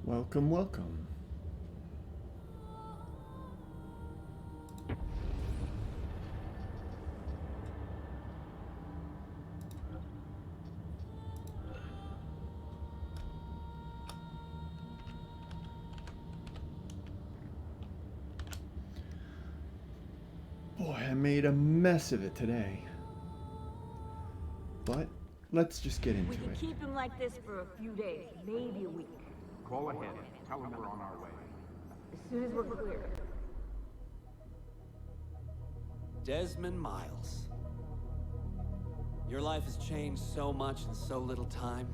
Welcome, welcome. Boy, I made a mess of it today. But let's just get into We can it. keep him like this for a few days, maybe a week. Call ahead. Tell him we're on our way. As soon as we're clear. Desmond Miles. Your life has changed so much in so little time.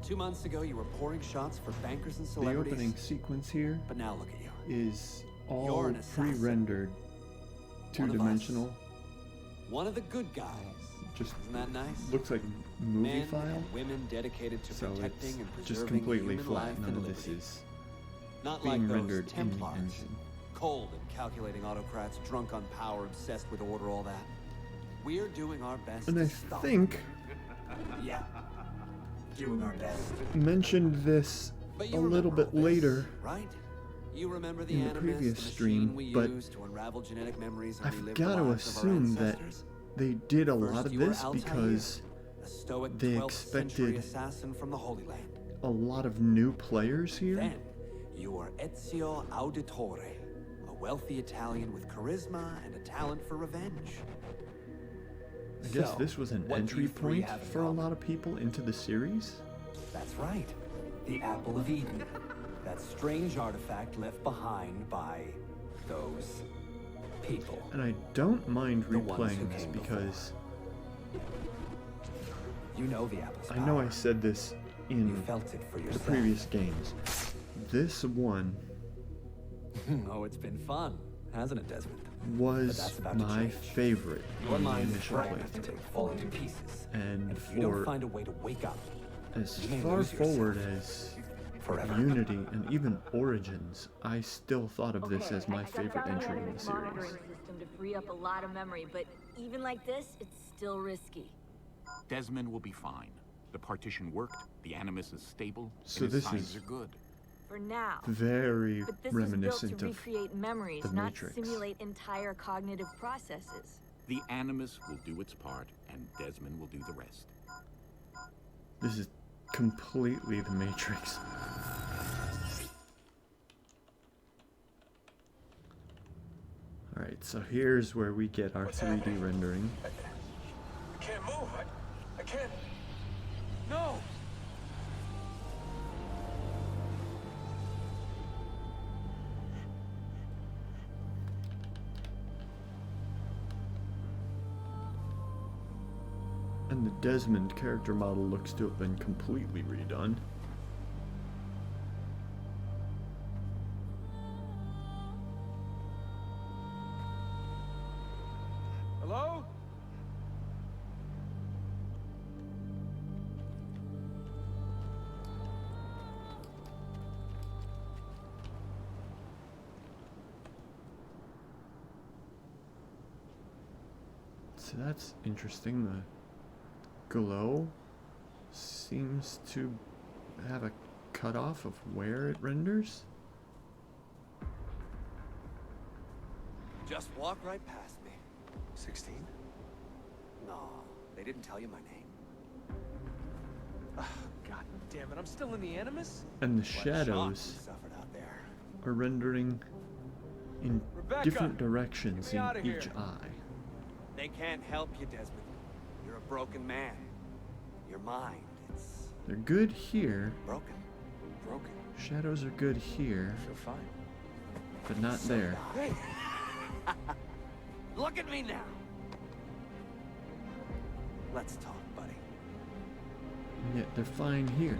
2 months ago, you were pouring shots for bankers and The celebrities. opening sequence here But now look at you. is You're all an assassin. pre-rendered, two-dimensional. One of the good guys. Just Isn't that nice? looks like movie Men file. and women dedicated to So protecting it's and preserving just completely human flat. life None and of this liberty. is Not being like those rendered in the Templars. engine. Cold and calculating autocrats, drunk on power, obsessed with order, all that. We're doing our best And to I stop think Yeah. Doing our best. mentioned this But a you little remember bit all this, later right? You remember the in the Animus, previous the stream, machine we but use to unravel genetic memories and I've relive got the to lives of our assume that ancestors? they did a First lot of you were this Altair, because a stoic they 12th century expected assassin from the Holy Land. a lot of new players here. Then you were Ezio Auditore, a wealthy Italian with charisma and a talent for revenge. I guess So, this was an what do entry you three point have in for a common? lot of people into the series. That's right. The Apple of Eden. That strange artifact left behind by those people. And I don't mind The ones who replaying this came because You know the Apple's I know I power. said this You in felt it for the yourself. previous games. This one Oh, it's been fun, hasn't it, Desmond? was that's about to my change. favorite Your in the mind is initial fragmented playthrough. and falling to pieces. And if you don't for find a way to wake up, as you may far lose yourself forward as forever. Unity and even Origins, I still thought of this Okay, as my I favorite found entry in the Animus monitoring series. system to free up a lot of memory, but even like this, it's still risky. Desmond will be fine. The partition worked, the Animus is stable, So and his this signs is are good. For now. Very But this reminiscent is built of to recreate memories, the not Matrix. simulate entire cognitive processes. The Animus will do its part, and Desmond will do the rest. this is completely the Matrix. Alright, so here's where we get our 3D rendering. I can't move. I can't. No! And the Desmond character model looks to have been completely redone. Hello? So that's interesting. The glow seems to have a cutoff of where it renders. Just walk right past me. 16? No, they didn't tell you my name. God damn it, I'm still in the Animus? And the What shock shadows you suffered out there. are rendering in Rebecca, different directions get me in outta each here. eye. They can't help you, Desmond. You're a broken man. Your mind, it's They're good here. broken. Broken. Shadows are good here, I feel fine. but not there. Hey! Look at me now. Let's talk, buddy. And yet they're fine here.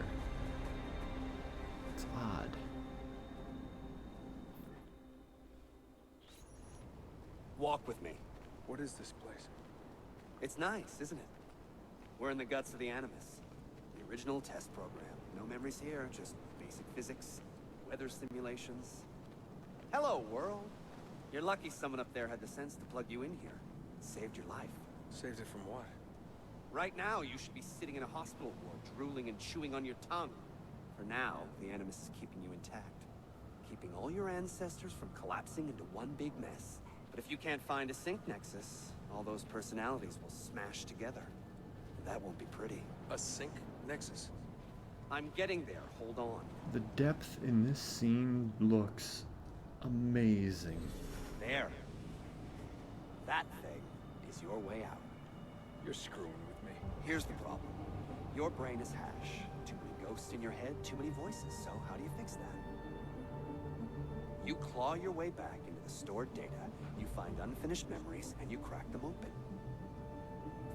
It's odd. Walk with me. What is this place? It's nice, isn't it? We're in the guts of the Animus. The original test program. No memories here, just basic physics, weather simulations. Hello, world. You're lucky someone up there had the sense to plug you in here. It saved your life. Saved it from what? Right now, you should be sitting in a hospital ward, drooling and chewing on your tongue. For now, the Animus is keeping you intact. Keeping all your ancestors from collapsing into one big mess. But if you can't find a sync nexus, all those personalities will smash together. And that won't be pretty. A sync nexus? I'm getting there, hold on. The depth in this scene looks amazing. There. That thing is your way out. You're screwing with me. Here's the problem. Your brain is hash. Too many ghosts in your head, too many voices. So how do you fix that? You claw your way back into the stored data, you find unfinished memories, and you crack them open.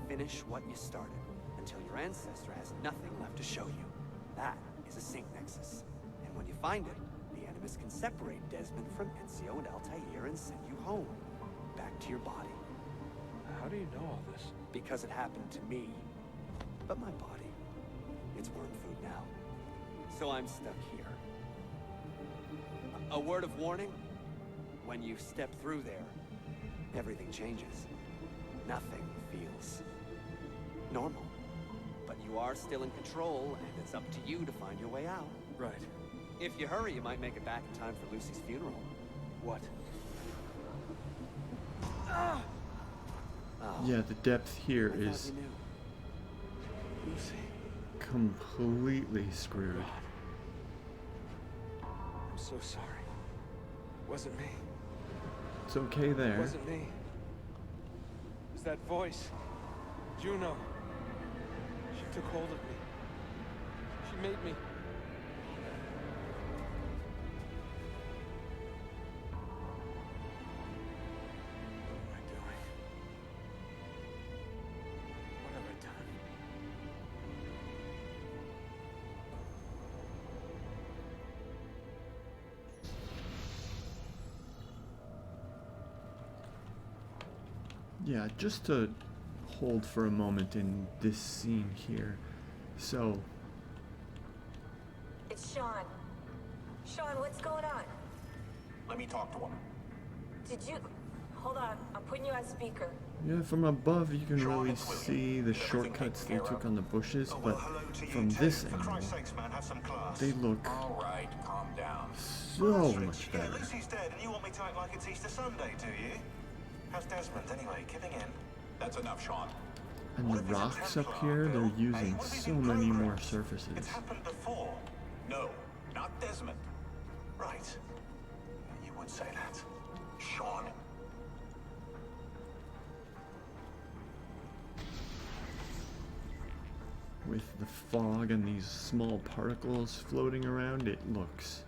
Finish what you started, until your ancestor has nothing left to show you. That is a sync nexus. And when you find it, the Animus can separate Desmond from Ezio and Altair and send you home. Back to your body. How do you know all this? Because it happened to me. But my body, it's worm food now. So I'm stuck here. A word of warning? When you step through there, everything changes. Nothing feels normal. But you are still in control, and it's up to you to find your way out. Right. If you hurry, you might make it back in time for Lucy's funeral. What? Oh, Yeah, the depth here I thought is you knew. Lucy. completely screwed. I'm so sorry. Wasn't me. It's okay there. Wasn't me. It was that voice. Juno. She took hold of me. She made me. What am I doing? What have I done? Yeah, just to hold for a moment in this scene here. So, It's Sean. Sean, what's going on? Let me talk to him. Did you... Hold on, I'm putting you on speaker. yeah, from above you can Sean, really it's William. see the Everything shortcuts they taken care took of? on the bushes, Oh, but well, hello to you from too. this For angle, Christ's sakes, man, have some class. they look All right, calm down. so Astrid, much yeah, better. Lucy's dead, and you want me to act like it's Easter Sunday, do you? How's Desmond, anyway? Giving in? That's enough, Sean. And What the if he's a rocks up Templar, here, Bill? they're Hey, using what if he's so in many more progress? surfaces. It's happened before. No, not Desmond. Right. You would say that. Sean. With the fog and these small particles floating around, it looks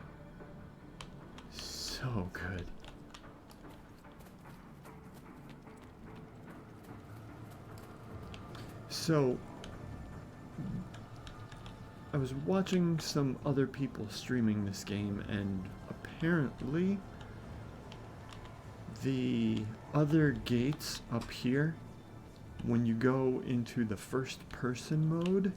so good. So, I was watching some other people streaming this game, and apparently the other gates up here, when you go into the first person mode,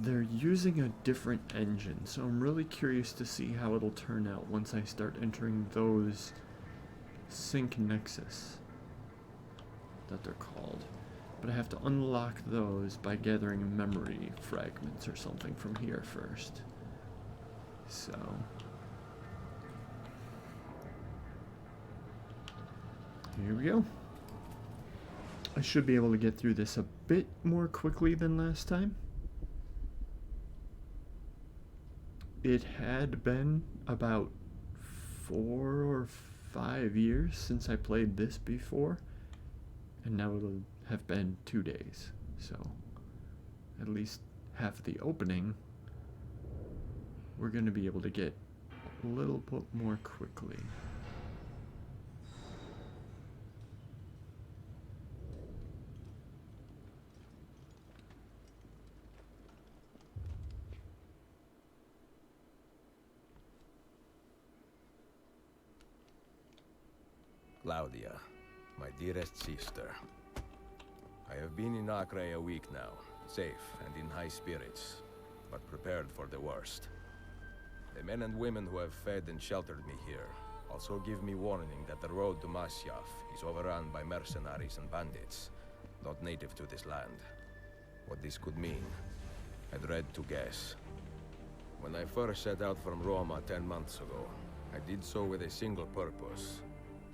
they're using a different engine. So I'm really curious to see how it'll turn out once I start entering those sync nexus that they're called. But I have to unlock those by gathering memory fragments or something from here first. So here we go. I should be able to get through this a bit more quickly than last time. It had been about 4 or 5 years since I played this before, and now it'll have been 2 days, so at least half the opening we're going to be able to get a little bit more quickly. Claudia, my dearest sister. I have been in Acre a week now, safe and in high spirits, but prepared for the worst. The men and women who have fed and sheltered me here also give me warning that the road to Masyaf is overrun by mercenaries and bandits, not native to this land. What this could mean, I dread to guess. When I first set out from Roma 10 months ago, I did so with a single purpose.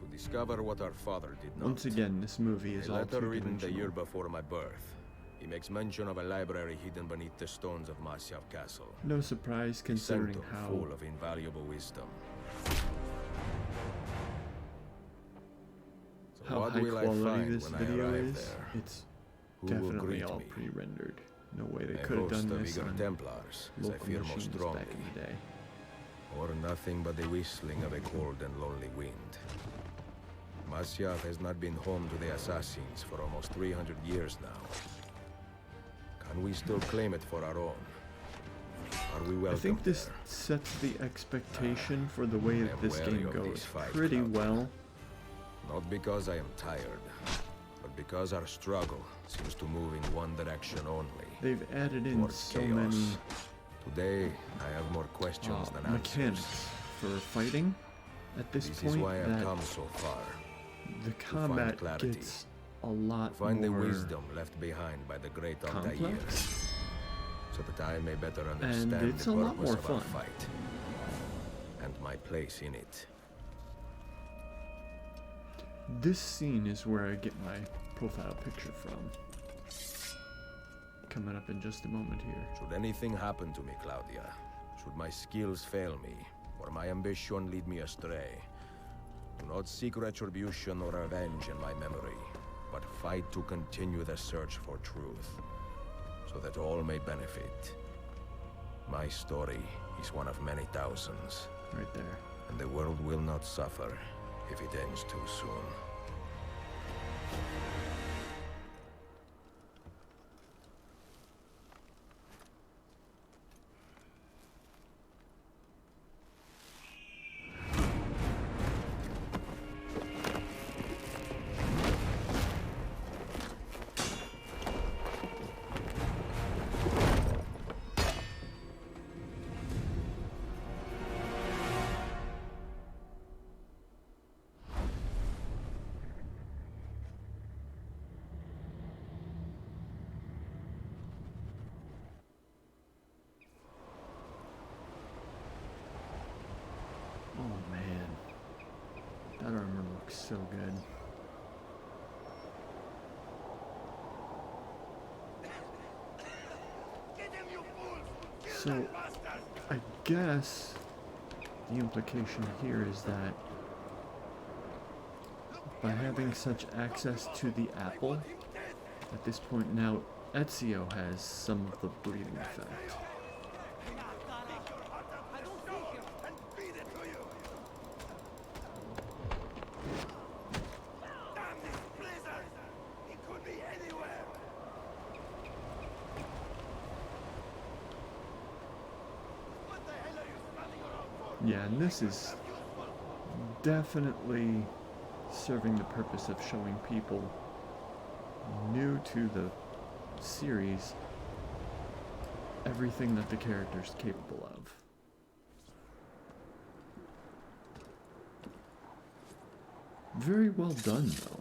To discover what our father did not. Once again, this movie is A all letter written the year two-dimensional. before my birth. He makes mention of a library hidden beneath the stones of Masyav Castle. No surprise considering Sanctum how full of invaluable wisdom. So how what high will I quality find this when I video arrive is. there? It's Who will definitely greet all me? pre-rendered. No way they A could have host done of this eager on Templars, as I local fear machines most strongly. back in the day. Or nothing but the whistling of a cold and lonely wind. Masyav has not been home to the assassins for almost 300 years now. Can we still claim it for our own? Are we welcome I think this there? sets the expectation for the way I that am this wary game of goes this fight, pretty Cloud. well. Not because I am tired, but because our struggle seems to move in one direction only. They've added in More so chaos. many Today, I have more questions than answers. mechanics for fighting at this This point is why I've that come so far. the find combat clarity. gets a lot To find the more wisdom left behind by the great Altair, complex. so that I may better understand it's the a lot purpose more of our fun. fight and my place in it. This scene is where I get my profile picture from. Coming up in just a moment here. Should anything happen to me, Claudia, should my skills fail me, or my ambition lead me astray, do not seek retribution or revenge in my memory, but fight to continue the search for truth, so that all may benefit. My story is one of many thousands, Right there. and the world will not suffer if it ends too soon. Oh man. That armor looks so good. So, I guess the implication here is that by having such access to the apple, at this point now Ezio has some of the bleeding effect. Yeah, and this is definitely serving the purpose of showing people new to the series everything that the character's capable of. Very well done, though.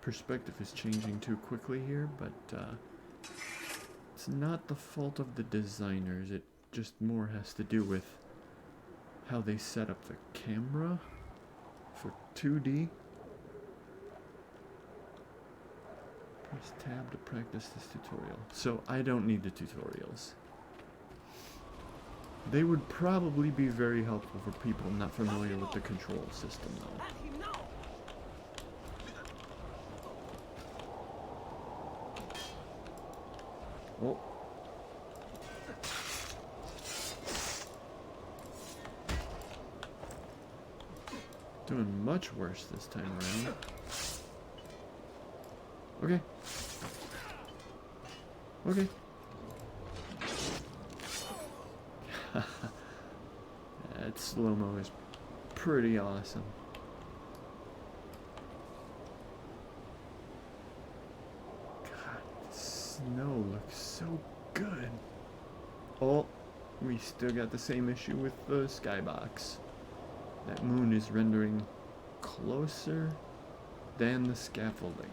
Perspective is changing too quickly here, but it's not the fault of the designers. It just more has to do with how they set up the camera for 2D. Press tab to practice this tutorial. So I don't need the tutorials. They would probably be very helpful for people not familiar with the control system, though. Oh. Doing much worse this time around. Okay. Okay. That slow-mo is pretty awesome. God, the snow looks so good. Oh, we still got the same issue with the skybox. That moon is rendering closer than the scaffolding.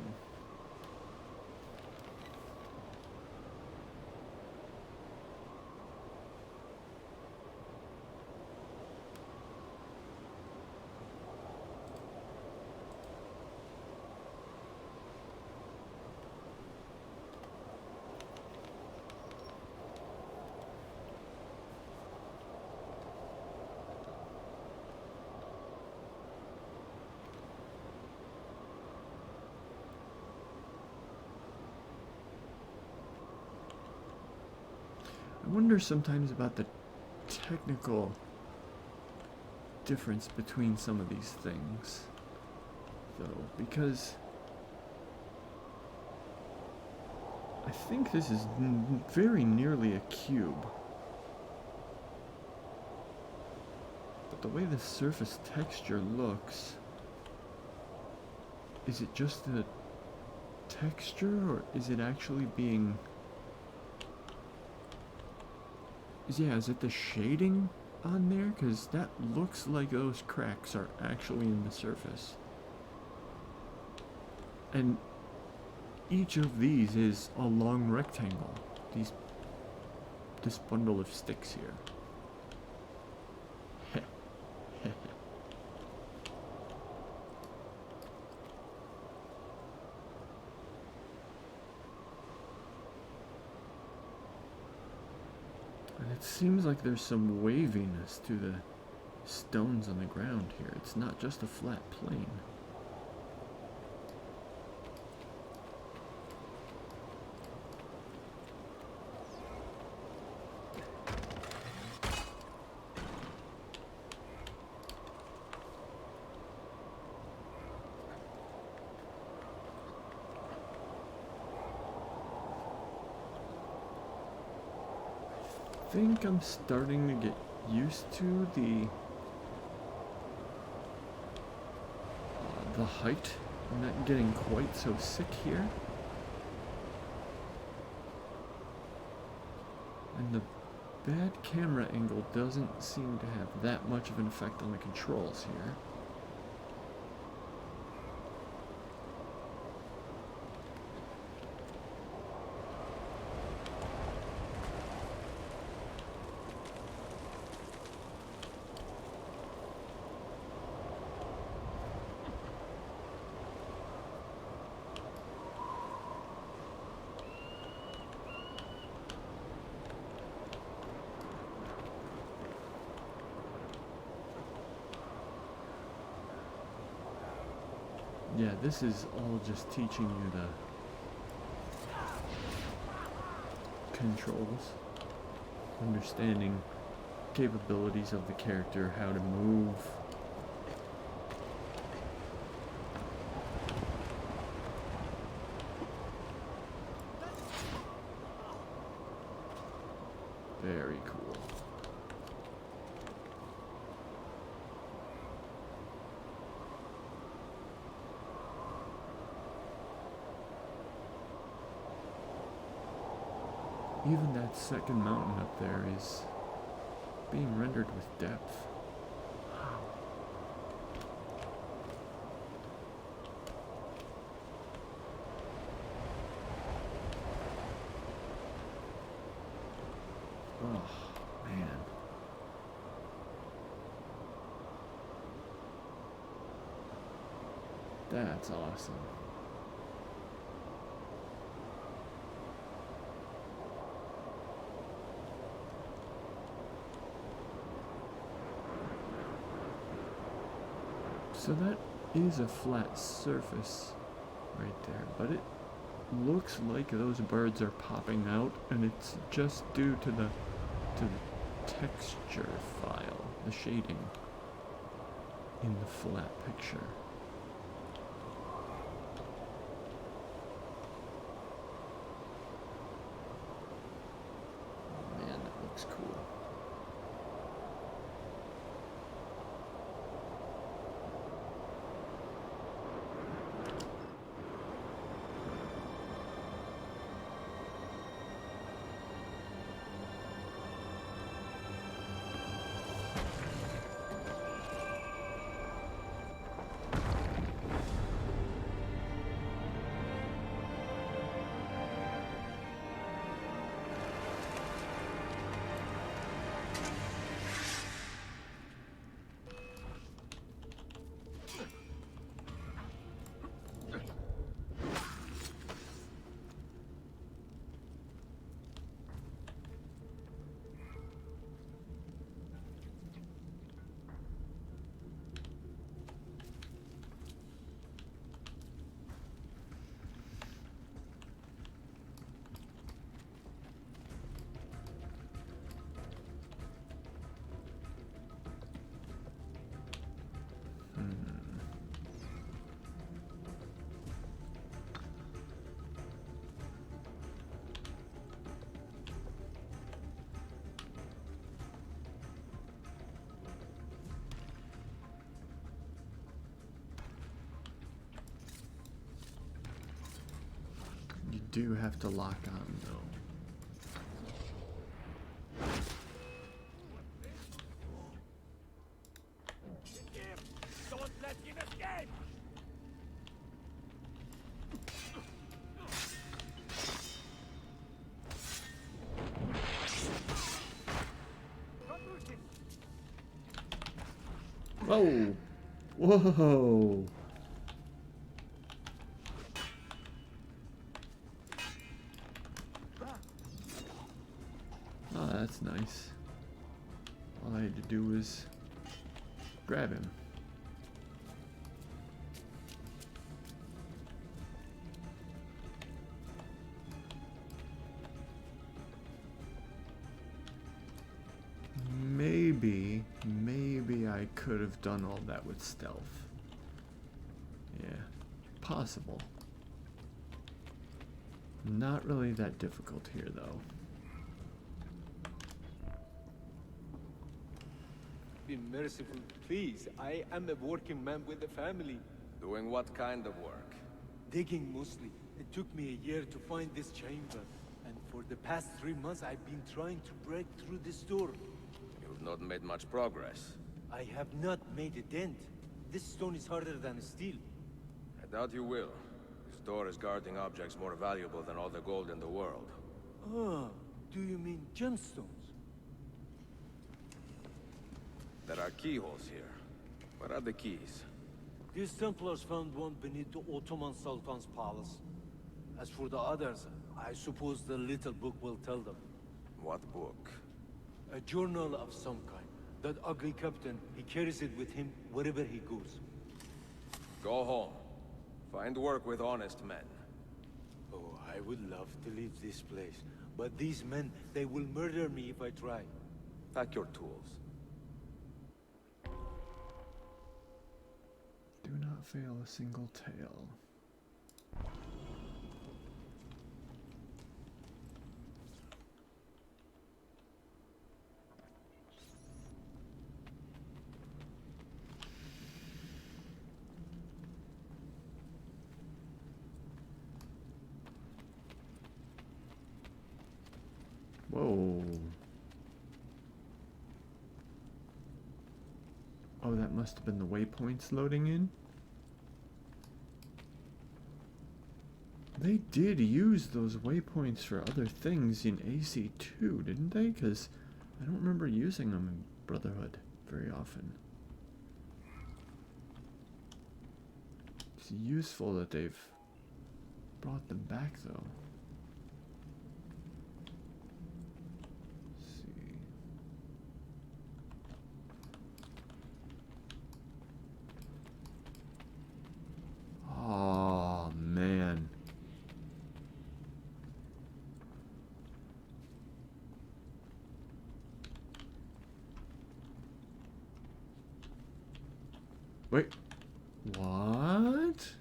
I wonder sometimes about the technical difference between some of these things, though, because I think this is very nearly a cube. But the way the surface texture looks, is it just the texture, or is it actually being... is it the shading on there? Because that looks like those cracks are actually in the surface. And each of these is a long rectangle. This bundle of sticks here. And it seems like there's some waviness to the stones on the ground here. It's not just a flat plane. I think I'm starting to get used to the height. I'm not getting quite so sick here. And the bad camera angle doesn't seem to have that much of an effect on the controls here. Yeah, this is all just teaching you the controls, understanding capabilities of the character, how to move. Very cool. Even that second mountain up there is being rendered with depth. Wow. Oh, man. That's awesome. So that is a flat surface right there, but it looks like those birds are popping out, and it's just due to the texture file, the shading in the flat picture. Oh man, that looks cool. do have to lock on, though. Don't let him escape! Whoa! Whoa! Oh, that's nice. All I had to do was grab him. Maybe I could have done all that with stealth. Yeah, possible. Not really that difficult here, though. Be merciful, please. I am a working man with a family. Doing what kind of work? Digging mostly. It took me a year to find this chamber. And for the past 3 months, I've been trying to break through this door. You've not made much progress. I have not made a dent. This stone is harder than steel. I doubt you will. This door is guarding objects more valuable than all the gold in the world. Ah, do you mean gemstones? There are keyholes here. Where are the keys? These Templars found one beneath the Ottoman Sultan's palace. As for the others, I suppose the little book will tell them. What book? A journal of some kind. That ugly captain, he carries it with him wherever he goes. Go home. Find work with honest men. Oh, I would love to leave this place. But these men, they will murder me if I try. Pack your tools. Do not fail a single tale. Whoa. Oh, that must have been the waypoints loading in? They did use those waypoints for other things in AC2, didn't they? Because I don't remember using them in Brotherhood very often. It's useful that they've brought them back, though. Let's see. Oh, man. Wait. What?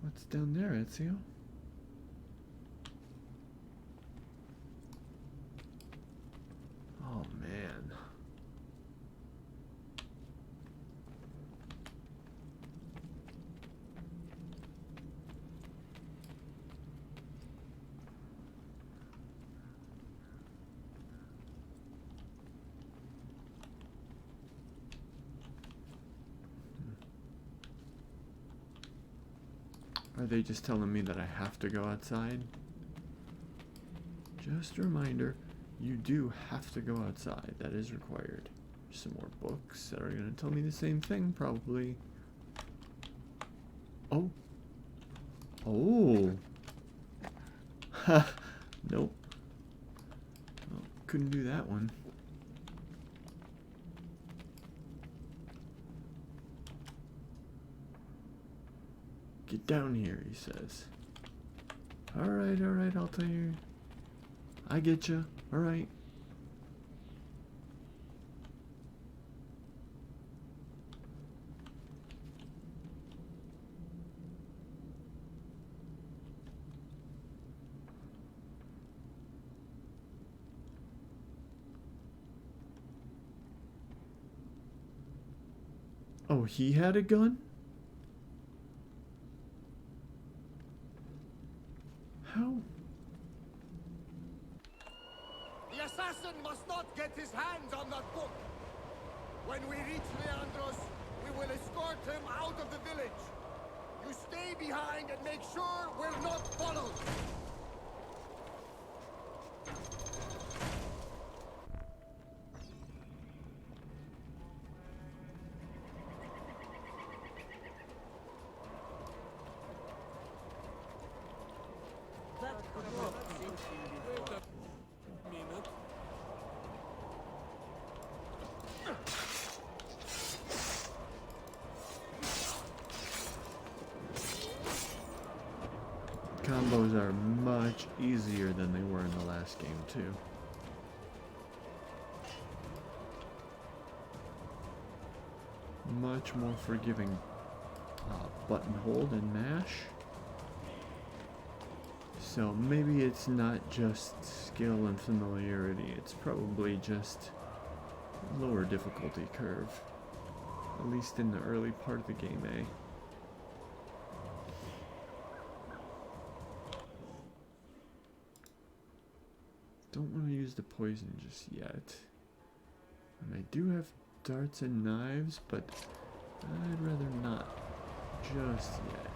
What's down there, Ezio? Oh, man. Are they just telling me that I have to go outside? Just a reminder, you do have to go outside. That is required. There's some more books that are going to tell me the same thing, probably. Oh. Oh. Ha. Nope. Oh, couldn't do that one. Get down here, he says. Alright, I'll tell you. I get you. Alright. Oh, he had a gun? How? The assassin must not get his hands on that book. When we reach Leandros, we will escort him out of the village. You stay behind and make sure we're not followed. Combos are much easier than they were in the last game, too. Much more forgiving. Button hold and mash. So maybe it's not just skill and familiarity, it's probably just lower difficulty curve. At least in the early part of the game, eh? Don't want to use the poison just yet. And I do have darts and knives, but I'd rather not just yet.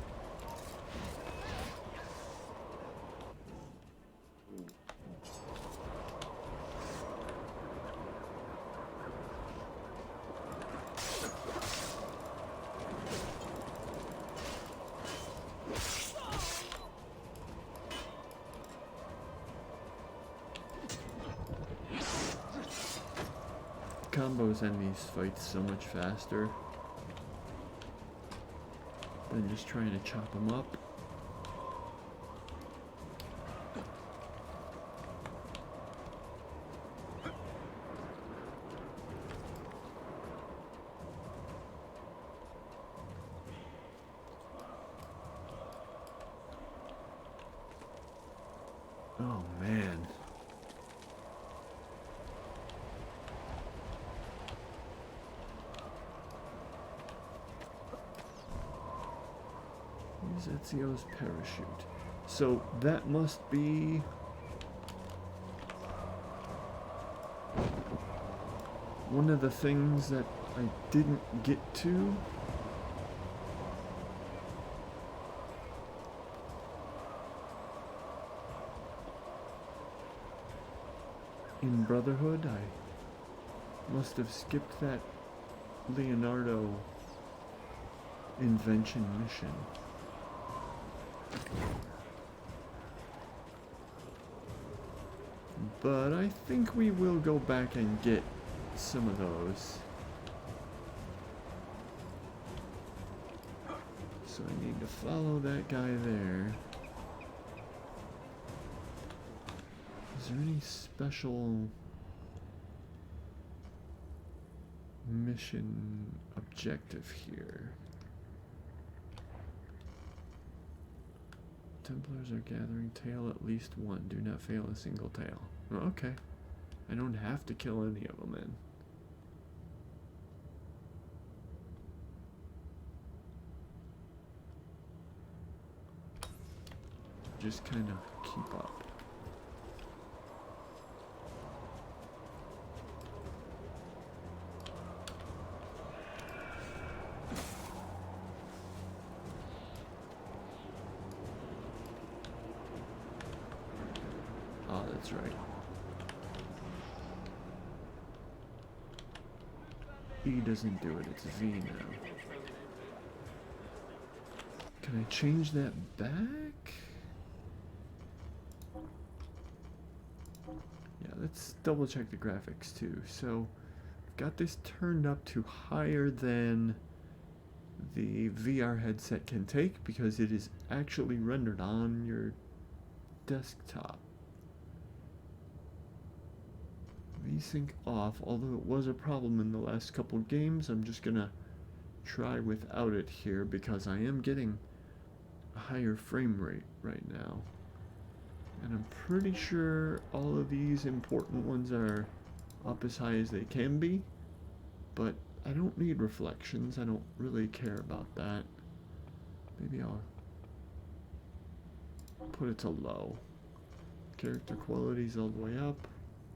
Combos end these fights so much faster than just trying to chop them up. Oh man. Use Ezio's parachute. So that must be one of the things that I didn't get to. In Brotherhood, I must have skipped that Leonardo invention mission. But I think we will go back and get some of those. So I need to follow that guy there. Is there any special mission objective here? Templars are gathering tail at least one. Do not fail a single tail. Oh, okay. I don't have to kill any of them then. Just kind of keep up. Oh, that's right. E doesn't do it, it's V now. Can I change that back? Yeah, let's double check the graphics too. So, I've got this turned up to higher than the VR headset can take because it is actually rendered on your desktop. VSync off, although it was a problem in the last couple games. I'm just gonna try without it here because I am getting a higher frame rate right now. And I'm pretty sure all of these important ones are up as high as they can be, but I don't need reflections. I don't really care about that. Maybe I'll put it to low. Character quality's all the way up.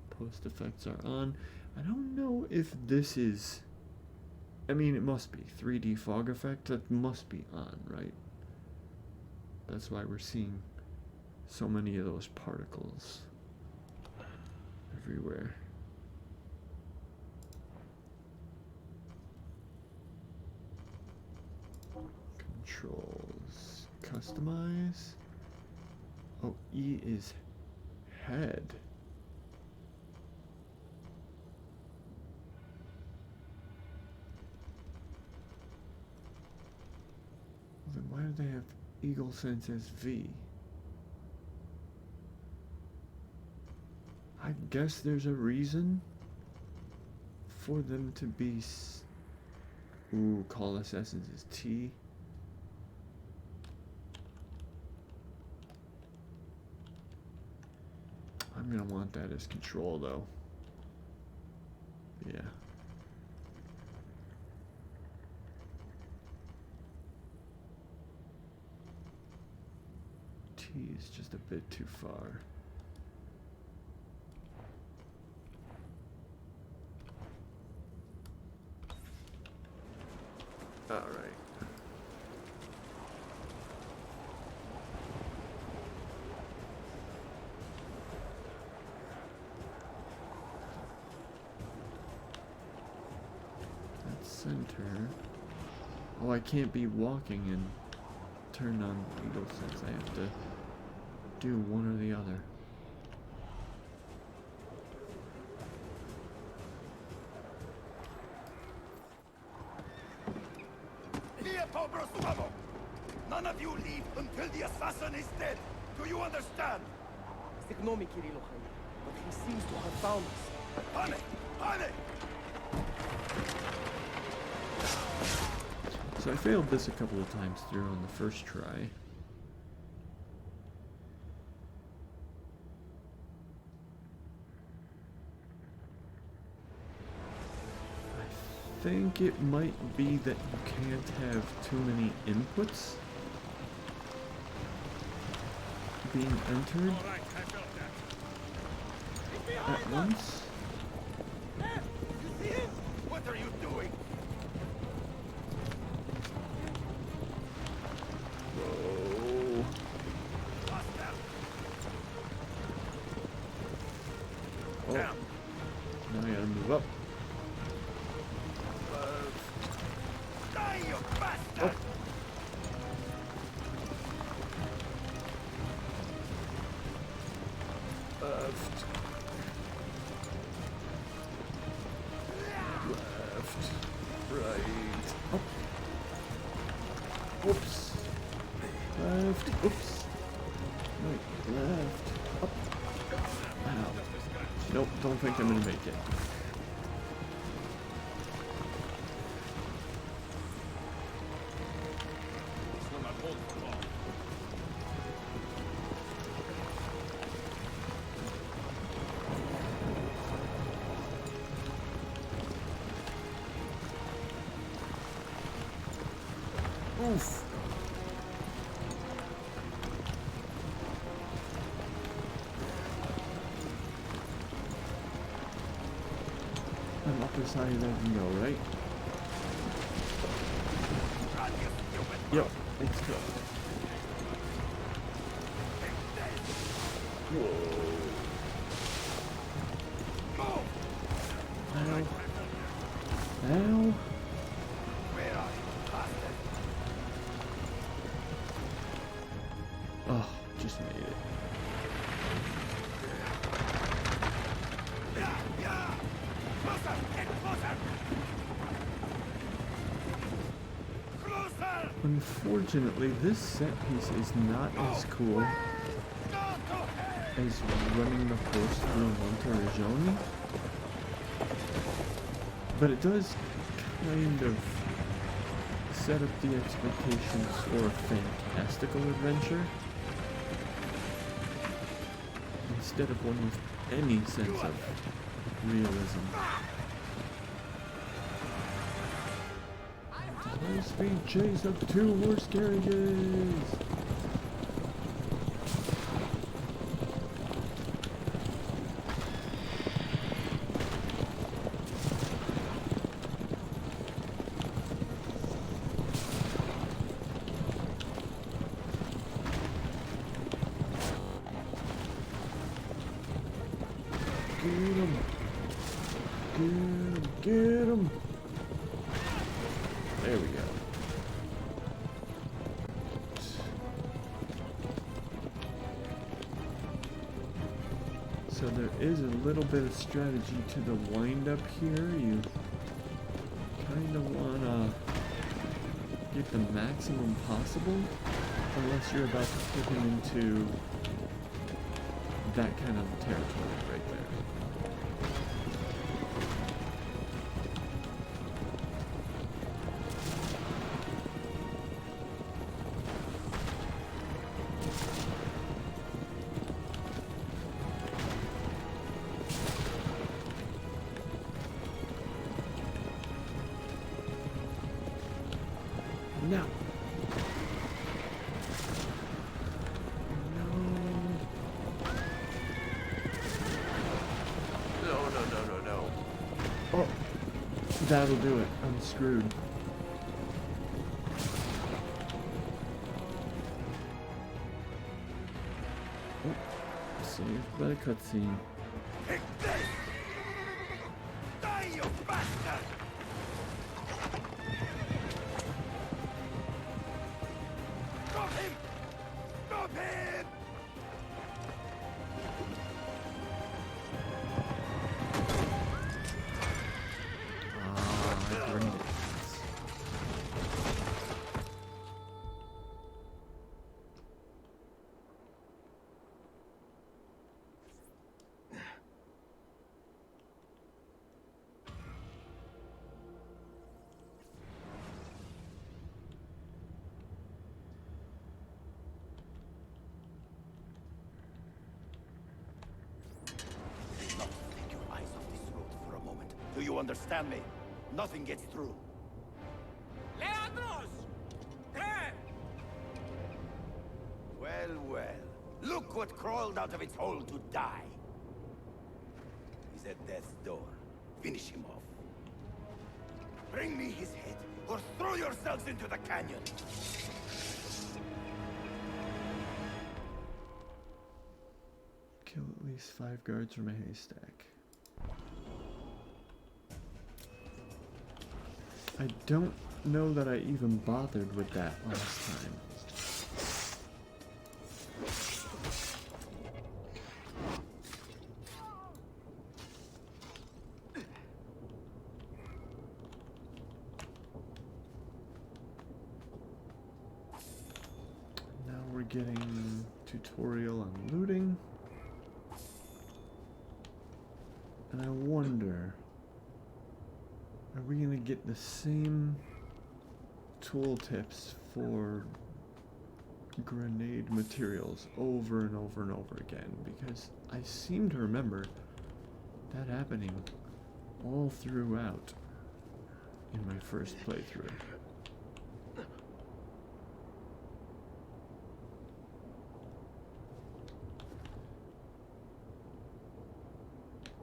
Post effects are on. I don't know if this is... I mean, it must be. 3D fog effect, that must be on, right? That's why we're seeing so many of those particles everywhere. Controls. Customize. Oh, E is head. Then why do they have Eagle Sense as V? I guess there's a reason for them to be... Ooh, Call Assassins is T. I'm gonna want that as control though. Yeah. T is just a bit too far. All right. That's center. Oh, I can't be walking and turn on Eagle Sense. I have to do one or the other. None of you leave until the assassin is dead. Do you understand? Ignore me, Kirilo Khan, but he seems to have found us. Honey! Honey! So I failed this a couple of times through on the first try. I think it might be that you can't have too many inputs being entered at once. You see him? What are you doing? Whoa. Oh. Now I gotta move up. Die, you bastard! Oh. Left. Left. Right. Up. Whoops. Left. Oops. Right. Left. Up. Ow. Nope, don't think I'm gonna make it. Oof. I'm up as high as I can go, right? Yep, it's good. Whoa. Ow. Ow. Oh, just made it. Unfortunately, this set piece is not as cool as running the horse through Monteriggioni, but it does kind of set up the expectations for a fantastical adventure instead of one with any sense of realism. High-speed chase of 2 horse carriages! Get him! Get him! There we go. So there is a little bit of strategy to the wind-up here. You kind of want to get the maximum possible, unless you're about to put him into that kind of territory right there. No. No. Oh, that'll do it. I'm screwed. Oh, saved by a cutscene. Take this! Die, you bastard! Stop him! Stop him! Grenades. Do not take your eyes off this road for a moment. Do you understand me? Nothing gets through. Leandros! There! Well, well. Look what crawled out of its hole to die. He's at death's door. Finish him off. Bring me his head, or throw yourselves into the canyon. Kill at least 5 guards from a haystack. I don't know that I even bothered with that last time. Now we're getting tutorial on looting. And I wonder, are we gonna get the same tooltips for grenade materials over and over and over again? Because I seem to remember that happening all throughout in my first playthrough.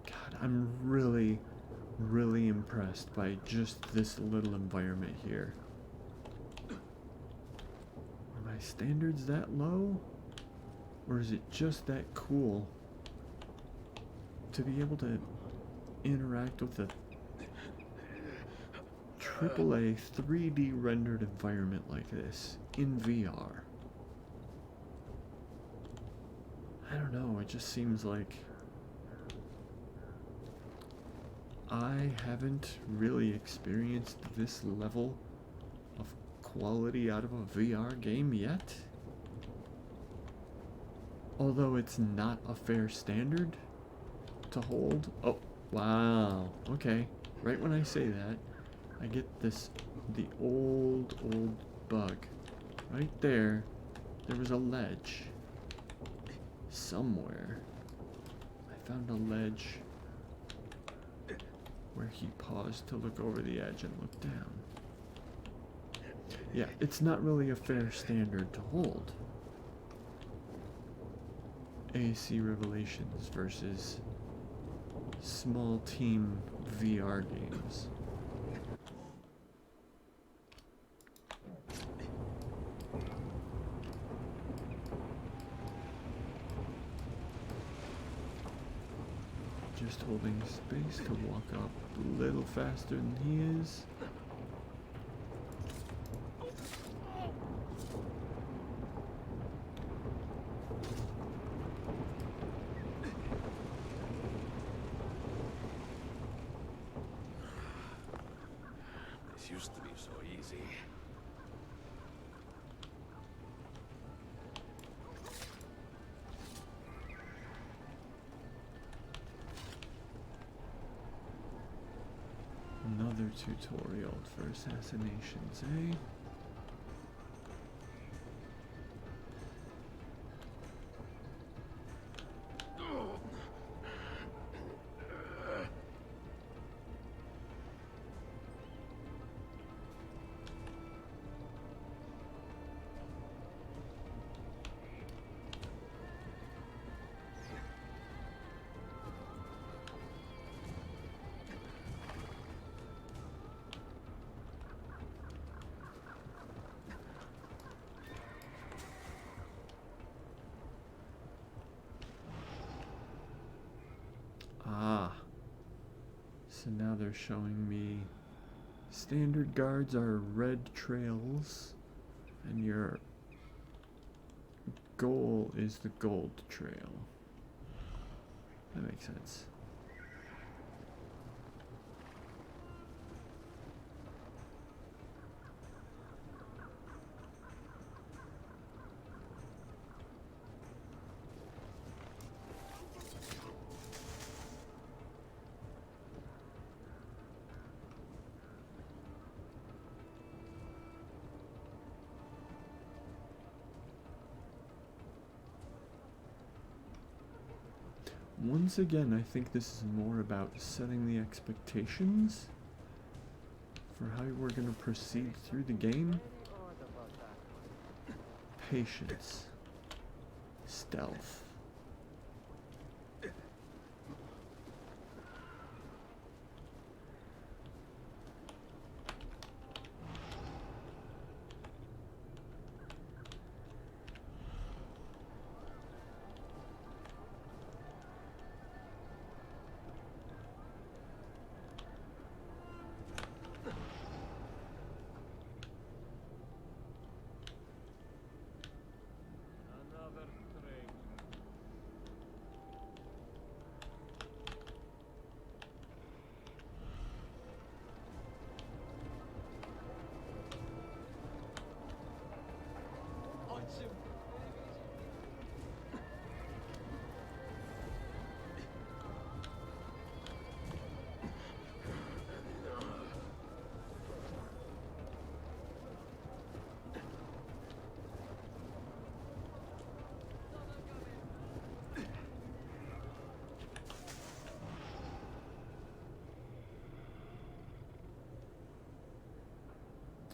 God, I'm really impressed by just this little environment here. Are my standards that low? Or is it just that cool to be able to interact with a AAA 3D rendered environment like this in VR? I don't know, it just seems like I haven't really experienced this level of quality out of a VR game yet. Although it's not a fair standard to hold. Oh, wow. Okay. Right when I say that, I get the old bug. Right there, there was a ledge. Somewhere. I found a ledge where he paused to look over the edge and look down. Yeah, it's not really a fair standard to hold. AC Revelations versus small team VR games. Just holding space to walk up a little faster than he is. This used to be so easy. Another tutorial for assassinations, eh? Ah, so now they're showing me standard guards are red trails, and your goal is the gold trail. That makes sense. Once again, I think this is more about setting the expectations for how we're going to proceed through the game. Patience. Stealth.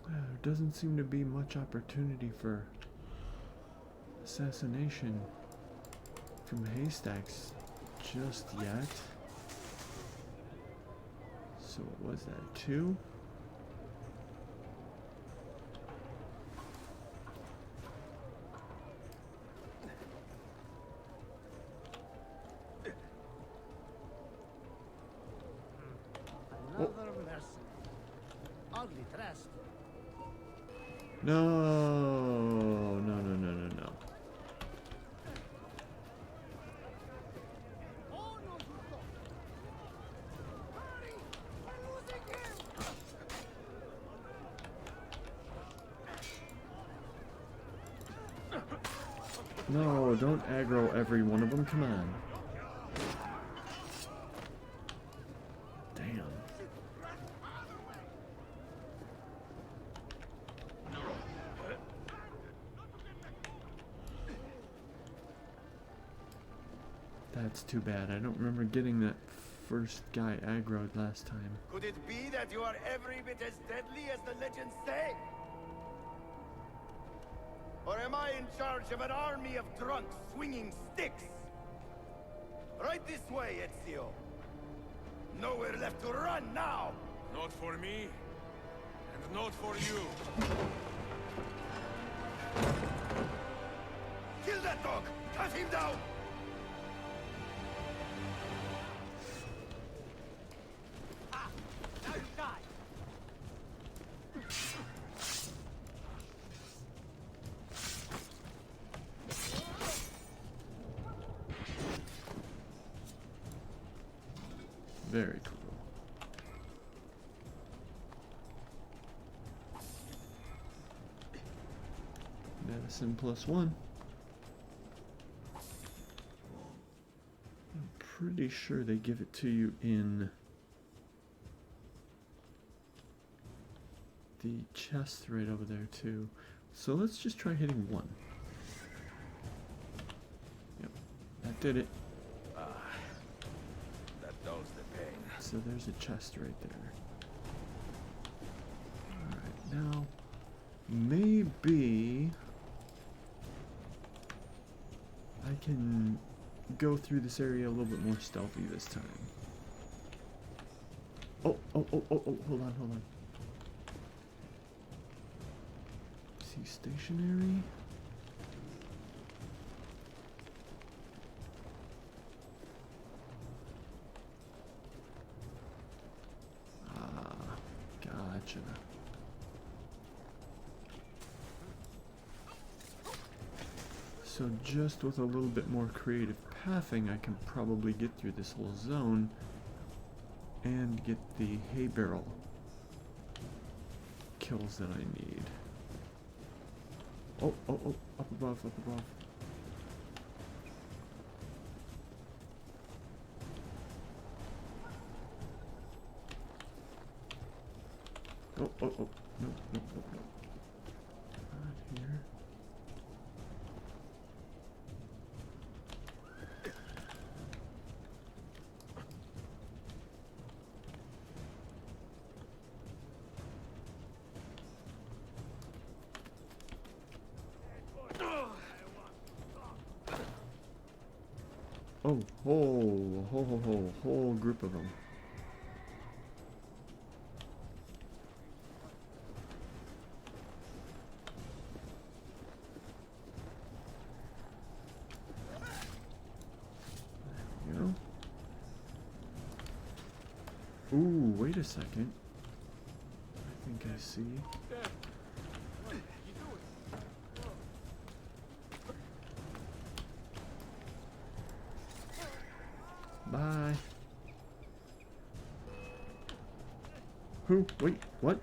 There doesn't seem to be much opportunity for assassination from haystacks just yet. So what was that, 2? Another lesson. Ugly dressed. No, no, no, no, no, no. Oh no, Gusto. Hurry! We're losing him! No, don't aggro every one of them, come on. Damn. That's too bad. I don't remember getting that first guy aggroed last time. Could it be that you are every bit as deadly as the legends say? Or am I in charge of an army of drunks swinging sticks? Right this way, Ezio. Nowhere left to run now! Not for me, and not for you. Kill that dog! Cut him down! Ah! Now you die! Very cool. Medicine +1. I'm pretty sure they give it to you in the chest right over there too. So let's just try hitting 1. Yep, that did it. That dulls the pain. So there's a chest right there. Alright, now maybe I can go through this area a little bit more stealthy this time. Oh, hold on. Is he stationary? Gotcha. So just with a little bit more creative pathing, I can probably get through this whole zone and get the hay barrel kills that I need. Oh, up above. Oh, no. Not here. Oh, whole group of them. There we go. Ooh, wait a second. I think I see. Bye. Who? Wait, what?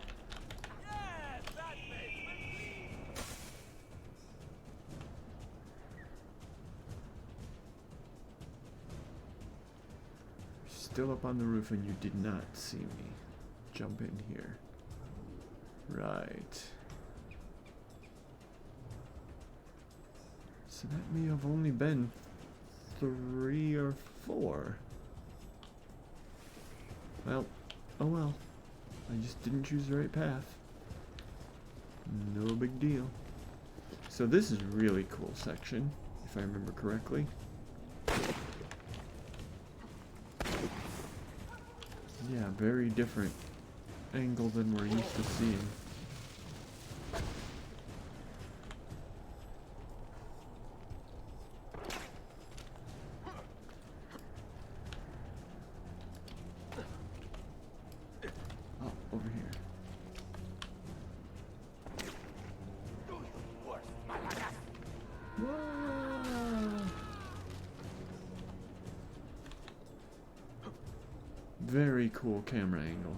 Still up on the roof and you did not see me. Jump in here. Right. So that may have only been 3 or 4. Well, oh well. I just didn't choose the right path. No big deal. So this is a really cool section, if I remember correctly. Yeah, very different angle than we're used to seeing. Oh, over here. Whoa. Very cool camera angle.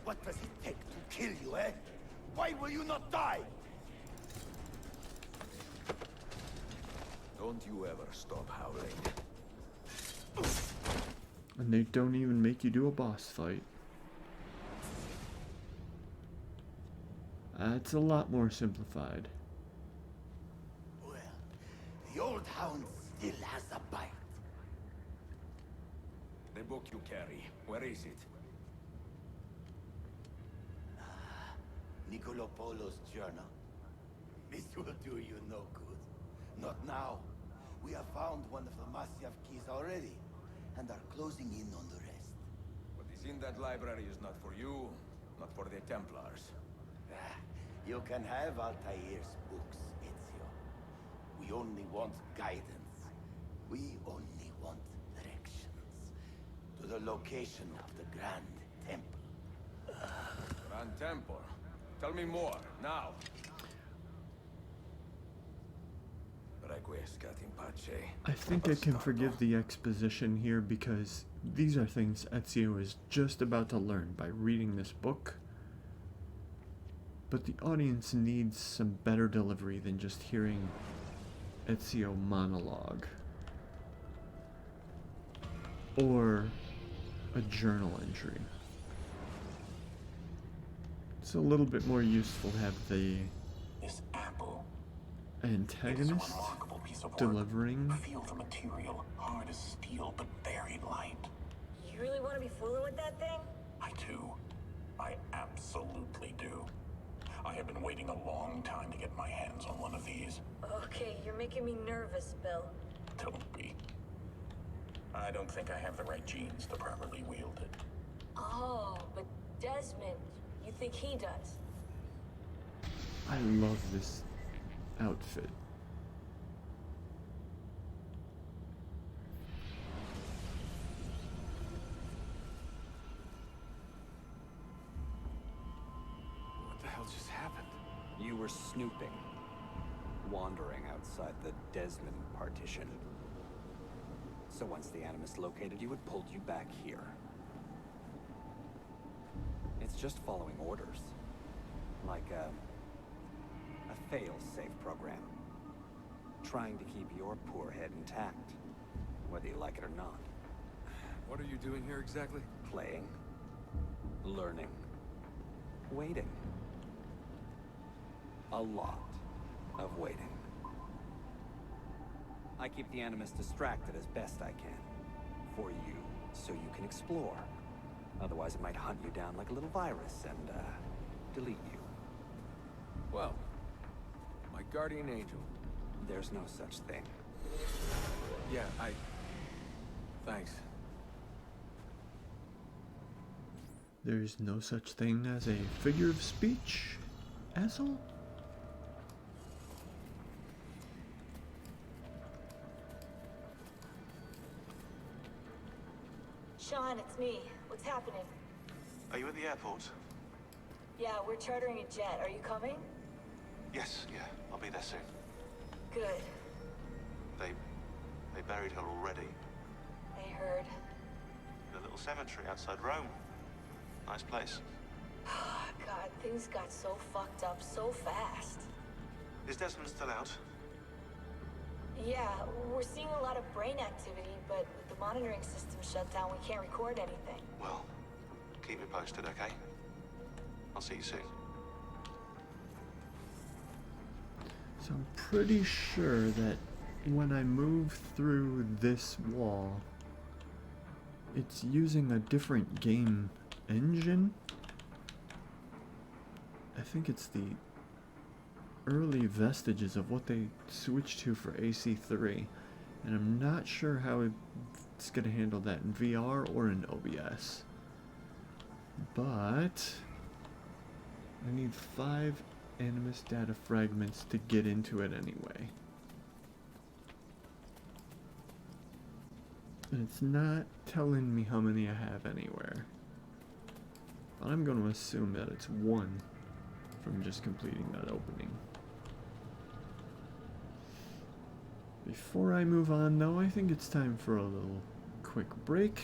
What does it take to kill you, eh? Why will you not die? Don't you ever stop howling. And they don't even make you do a boss fight. It's a lot more simplified. Well, the old hound still has a bite. The book you carry, where is it? Nicolopolo's journal. This will do you no good. Not now. We have found one of the Masyav keys already, and are closing in on the rest. What is in that library is not for you, not for the Templars. You can have Altair's books, Ezio. We only want guidance. We only want directions. To the location of the Grand Temple. Grand Temple? Tell me more, now. Requiescat in pace. I think I can forgive the exposition here because these are things Ezio is just about to learn by reading this book. But the audience needs some better delivery than just hearing Ezio monologue. Or a journal entry. It's a little bit more useful to have the This apple. antagonist Piece of work. delivering. Feel the material, hard as steel, but very light. You really want to be fooling with that thing? I do. I absolutely do. I have been waiting a long time to get my hands on one of these. Okay, you're making me nervous, Bill. Don't be. I don't think I have the right genes to properly wield it. Oh, but Desmond, you think he does? I love this outfit. What the hell just happened? You were snooping, wandering outside the Desmond partition. So once the Animus located you, it pulled you back here. It's just following orders. Like a fail-safe program. Trying to keep your poor head intact, whether you like it or not. What are you doing here exactly? Playing. Learning. Waiting. A lot of waiting. I keep the Animus distracted as best I can. For you, so you can explore. Otherwise it might hunt you down like a little virus and, delete you. Well, my guardian angel. There's no such thing. Yeah, Thanks. There's no such thing as a figure of speech, asshole? Sean, it's me. What's happening? Are you at the airport? Yeah, we're chartering a jet. Are you coming? Yes, yeah. I'll be there soon. Good. They buried her already. I heard. In a little cemetery outside Rome. Nice place. God, things got so fucked up so fast. Is Desmond still out? Yeah, we're seeing a lot of brain activity, but with the monitoring system shut down, we can't record anything. Well, keep me posted, okay? I'll see you soon. So I'm pretty sure that when I move through this wall, it's using a different game engine. I think it's the early vestiges of what they switched to for AC3, and I'm not sure how it's going to handle that in VR or in OBS. But I need 5 Animus data fragments to get into it anyway. And it's not telling me how many I have anywhere. But I'm going to assume that it's 1 from just completing that opening. Before I move on though, I think it's time for a little quick break.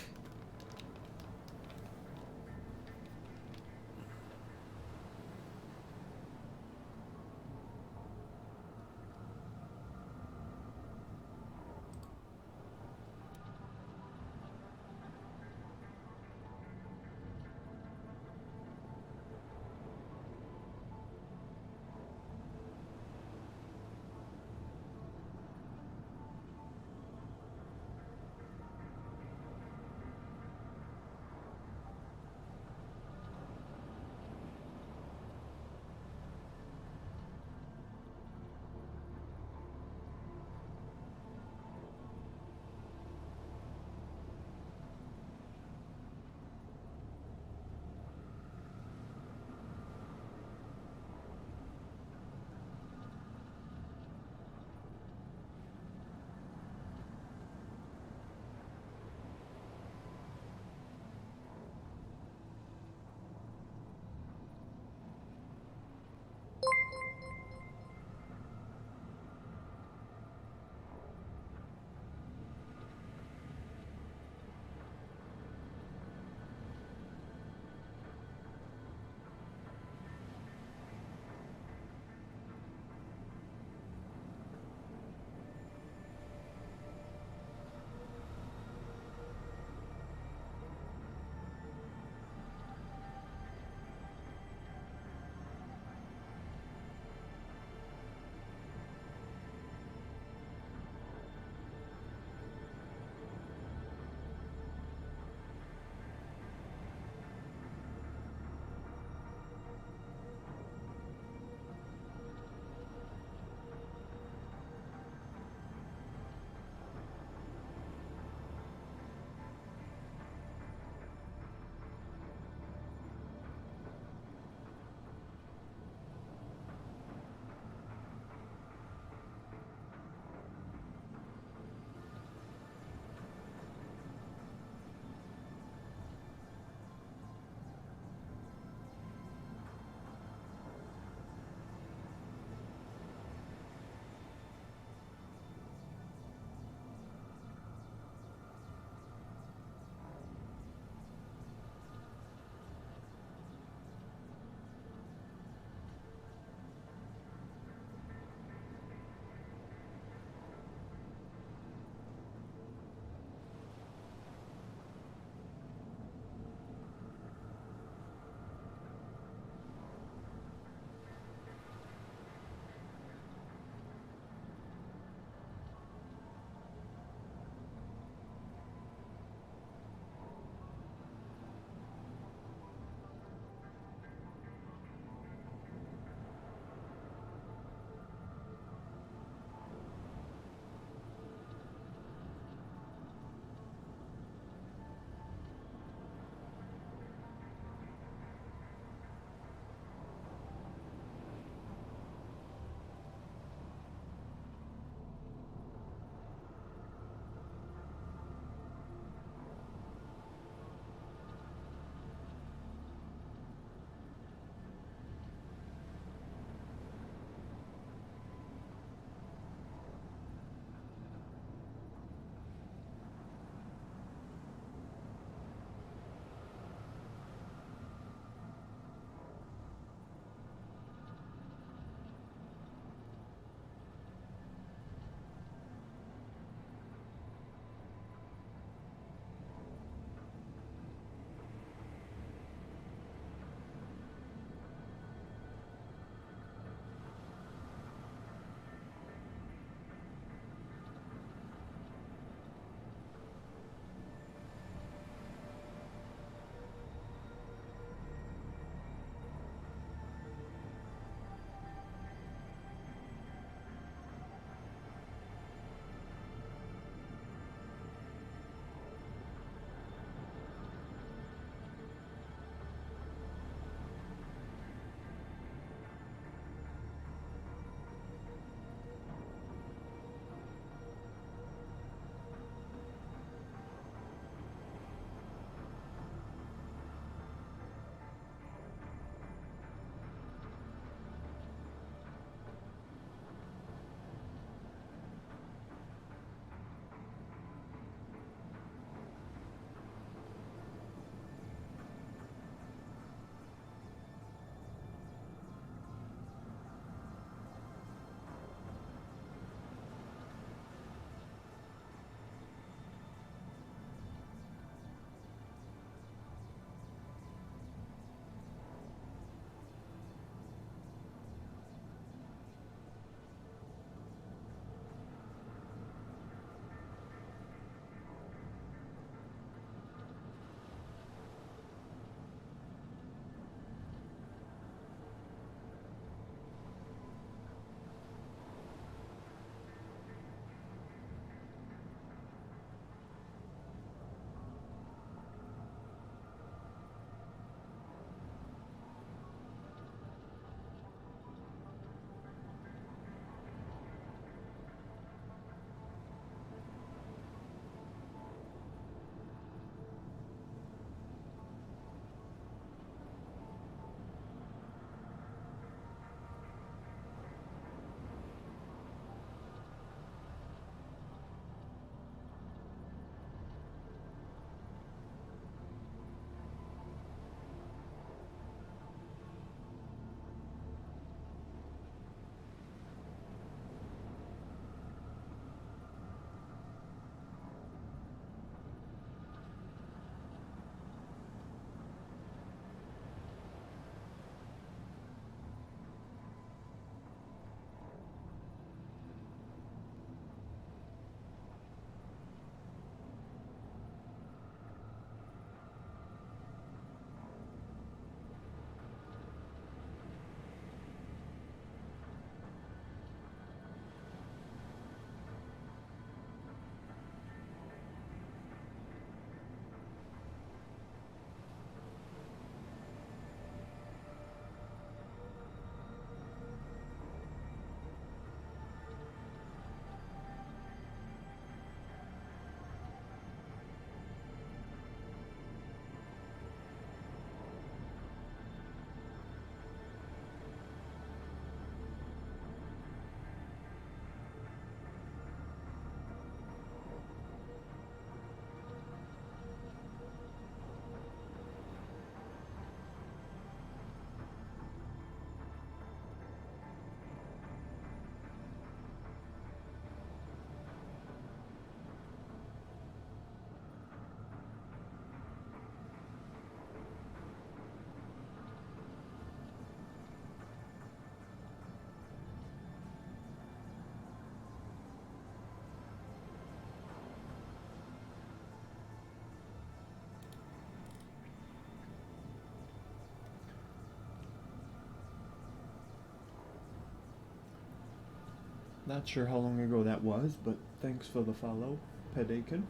Not sure how long ago that was, but thanks for the follow, Pedakin.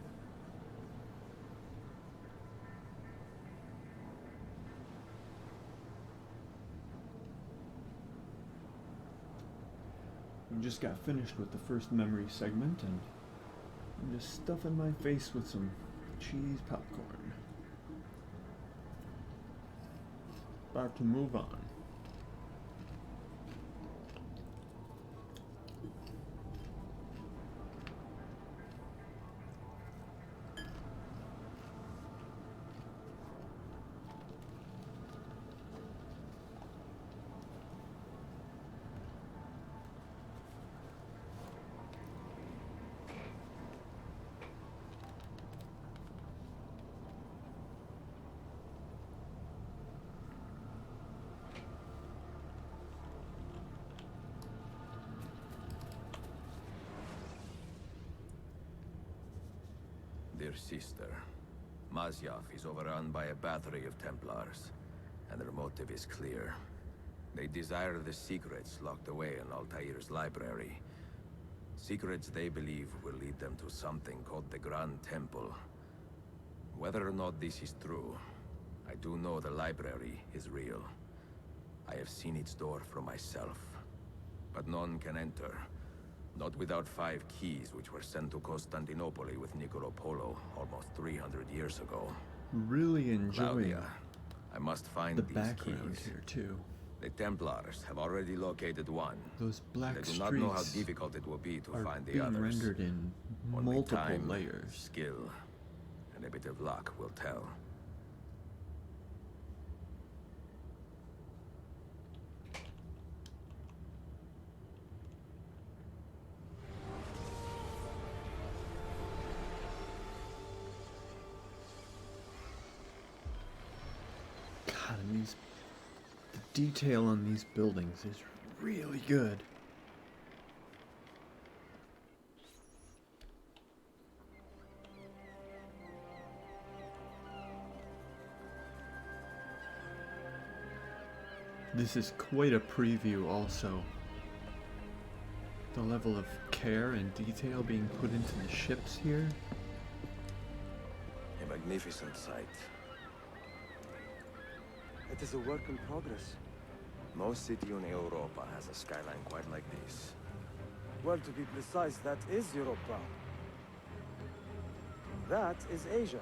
We just got finished with the first memory segment, and I'm just stuffing my face with some cheese popcorn. About to move on. Dear sister, Masyaf is overrun by a battery of Templars, and their motive is clear. They desire the secrets locked away in Altair's library. Secrets they believe will lead them to something called the Grand Temple. Whether or not this is true, I do know the library is real. I have seen its door for myself. But none can enter. Not without 5 keys which were sent to Constantinople with Niccolo Polo almost 300 years ago. Really enjoying Claudia, I must find the these background keys. here too. The Templars have already located one. Those black They do not know how streaks difficult it will be to are find the being others. rendered in Only multiple time, layers. skill, and a bit of luck will tell. God, and the detail on these buildings is really good. This is quite a preview also. The level of care and detail being put into the ships here. A magnificent sight. It is a work in progress. No city in Europa has a skyline quite like this. Well, to be precise, that is Europa. That is Asia.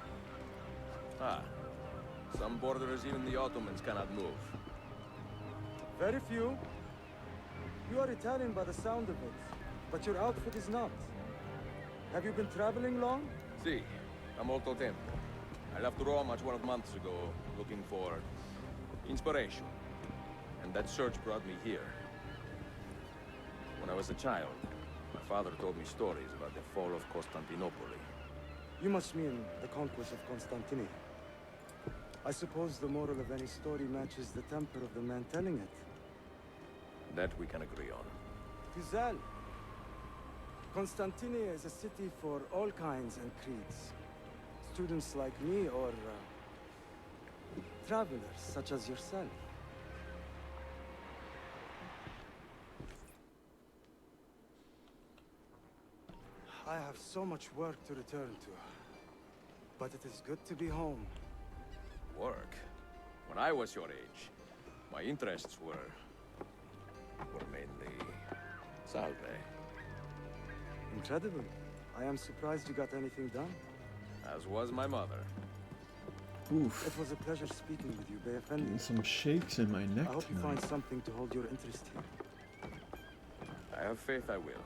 Ah, some borders even the Ottomans cannot move. Very few. You are Italian by the sound of it, but your outfit is not. Have you been traveling long? Si, a molto tempo. I left Rome 12 months ago, looking for inspiration. And that search brought me here. When I was a child, my father told me stories about the fall of Constantinople. You must mean the conquest of Constantinople. I suppose the moral of any story matches the temper of the man telling it. That we can agree on. Güzel. Constantinople is a city for all kinds and creeds. Students like me or travelers such as yourself. I have so much work to return to. But it is good to be home. Work? When I was your age, my interests were mainly salve. Incredible. I am surprised you got anything done. As was my mother. Oof. It was a pleasure speaking with you, Bayefendi. Getting some shakes in my neck I hope you tonight. find something to hold your interest here. I have faith I will.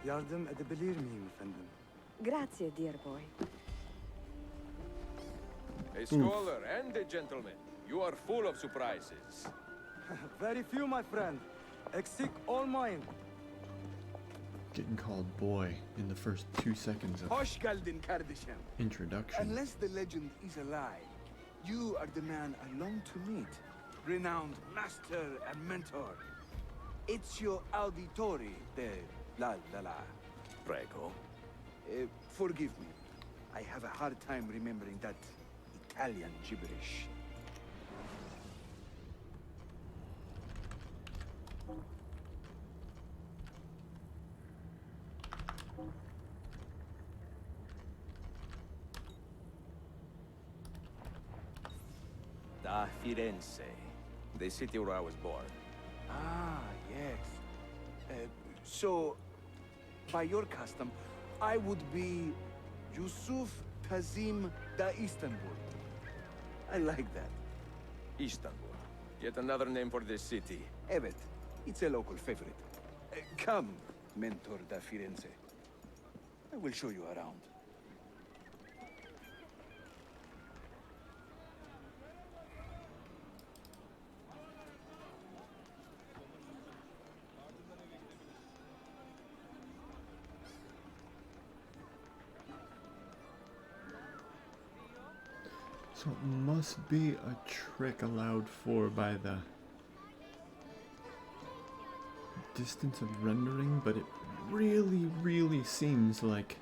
Yardım edebilir miyim efendim? Grazie, dear boy. A scholar and a gentleman. You are full of surprises. Very few, my friend. Exik all mine. Getting called boy in the first 2 seconds of Hoş geldin kardeşim. introduction. Unless the legend is a lie, you are the man I long to meet. Renowned master and mentor. Ezio Auditore de la la la. Prego. Forgive me. I have a hard time remembering that Italian gibberish. Da Firenze, The city where I was born. Ah, yes. So, by your custom, I would be Yusuf Kazim da Istanbul. I like that. Istanbul. Yet another name for this city. Evet, it's a local favorite. Come, Mentor da Firenze. I will show you around. So it must be a trick allowed for by the distance of rendering, but it really seems like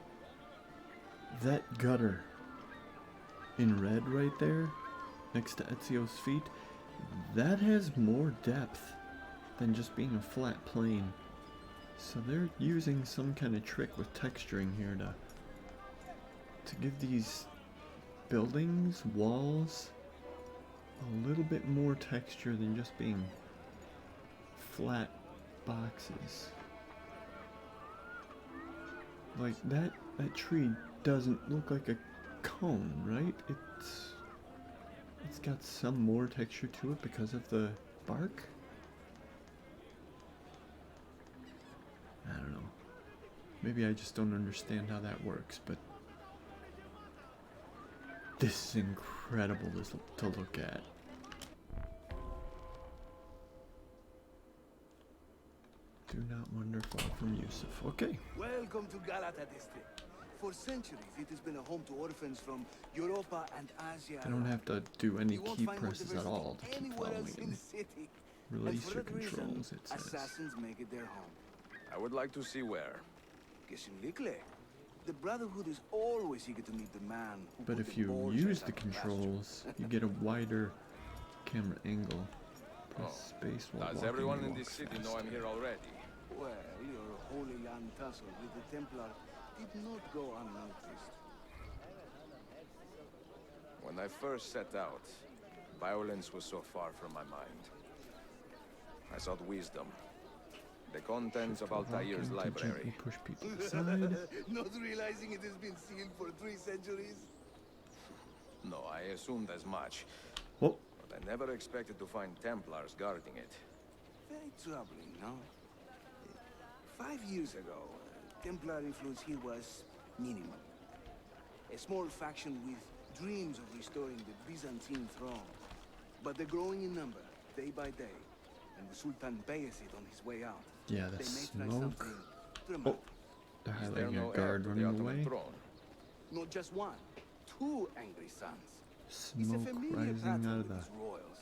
that gutter in red right there next to Ezio's feet, that has more depth than just being a flat plane. So they're using some kind of trick with texturing here to give these buildings, walls, a little bit more texture than just being flat boxes. Like that tree doesn't look like a cone, right? It's got some more texture to it because of the bark. I don't know. Maybe I just don't understand how that works, but this is incredible to look at. Do not wander far from Yusuf. Okay. Welcome to Galata district. For centuries, it has been a home to orphans from Europa and Asia. I don't have to do any You won't key find more presses at diversity all to keep anywhere else in following the city. release And for your that reason, controls, it says. assassins make it their home. I would like to see where. Kesinlikle. The Brotherhood is always eager to meet the man who But put if the you bull use giant the out of pasture. controls, you get a wider camera angle. Press space while Does walking everyone to in walk this city know faster. I'm here already? Well, your Holy Land tussle with the Templar did not go unnoticed. When I first set out, violence was so far from my mind. I sought wisdom. The contents of Shift while Altair's walking to library. gently push people aside. Not realizing it has been sealed for 3 centuries? No, I assumed as much. Oh, But I never expected to find Templars guarding it. Very troubling, no? 5 years ago, Templar influence here was minimal. A small faction with dreams of restoring the Byzantine throne. But they're growing in number, day by day. And the Sultan bayes it on his way out. yeah, the They may try smoke. something Oh, dramatic. they're Is there highlighting no a heir guard to the running Ottoman away. throne? Not just one, 2 angry sons. It's a Smoke familiar rising pattern out of with the these royals.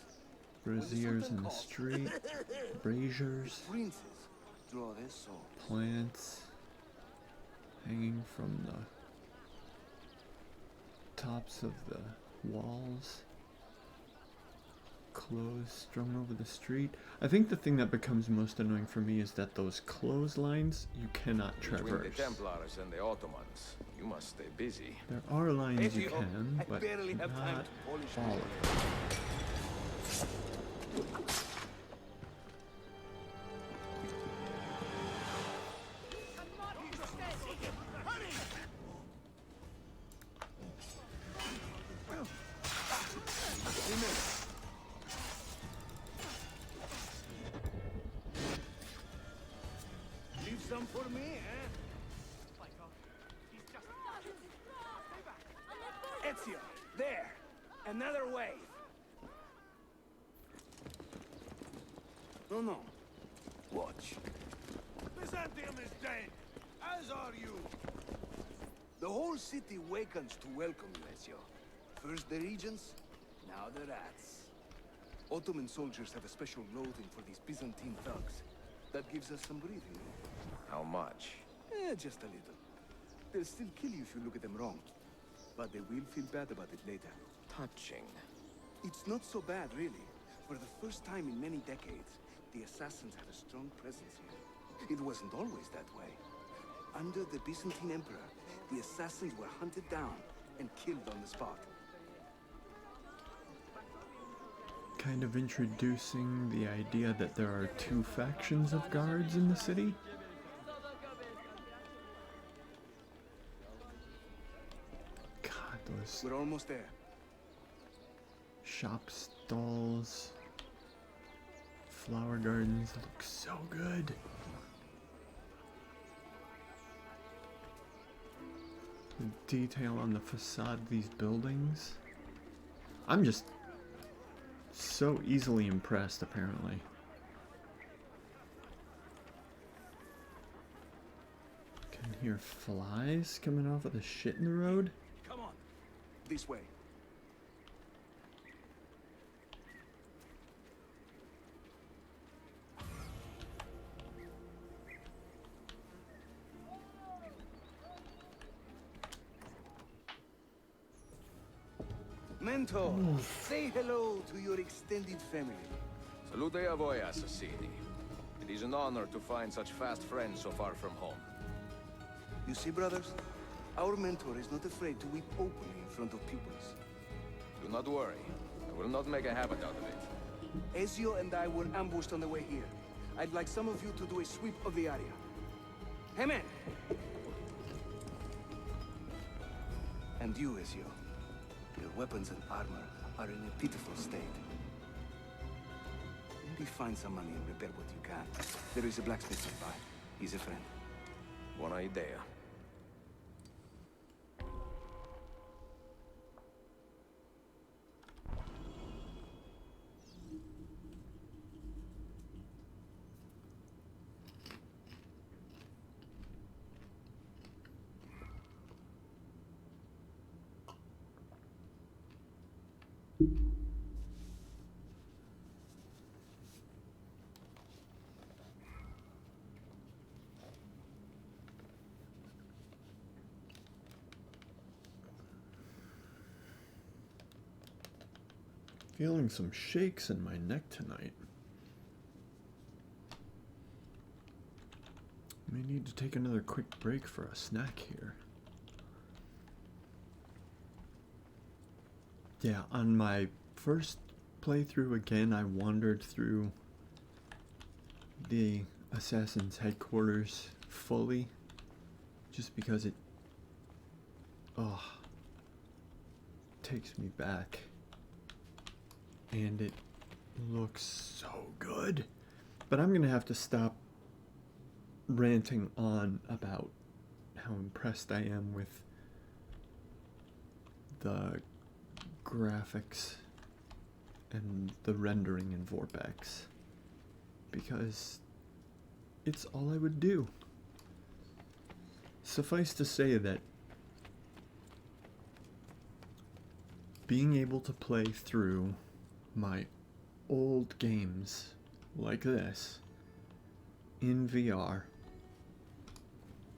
braziers in the calls, street. Braziers, Princes draw their souls. plants hanging from the tops of the walls. Clothes strung over the street. I think the thing that becomes most annoying for me is that those clotheslines you cannot Between the traverse. Templars and the Ottomans, you must stay busy. There are lines you Ezio, can, I but barely have time not to polish all my of them. Leave some for me, eh? Ezio, there! Another wave! No. Watch. Byzantium is dead, as are you. The whole city wakens to welcome you, Ezio. First the regents, now the rats. Ottoman soldiers have a special loathing for these Byzantine thugs. That gives us some breathing room. How much? Just a little. They'll still kill you if you look at them wrong. But they will feel bad about it later. Touching. It's not so bad, really. For the first time in many decades, the assassins have a strong presence here. It wasn't always that way. Under the Byzantine Emperor, the assassins were hunted down and killed on the spot. kind of introducing the idea that there are two factions of guards in the city. God, those We're almost there. shop stalls, flower gardens look so good. The detail on the facade of these buildings. I'm just so easily impressed, apparently. Can hear flies coming off of the shit in the road. Come on. This way. Mentor, say hello to your extended family. Salute a voi, assassini. It is an honor to find such fast friends so far from home. You see, brothers? Our mentor is not afraid to weep openly in front of pupils. Do not worry. I will not make a habit out of it. Ezio and I were ambushed on the way here. I'd like some of you to do a sweep of the area. Hey, man! And you, Ezio. Your weapons and armor are in a pitiful state. Maybe find some money and repair what you can. There is a blacksmith nearby. He's a friend. Buona idea. Feeling some shakes in my neck tonight. May need to take another quick break for a snack here. Yeah, on my first playthrough again, I wandered through the Assassin's headquarters fully, just because it, takes me back. And it looks so good. But I'm gonna have to stop ranting on about how impressed I am with the graphics and the rendering in vorpX, because it's all I would do. Suffice to say that being able to play through my old games like this in VR,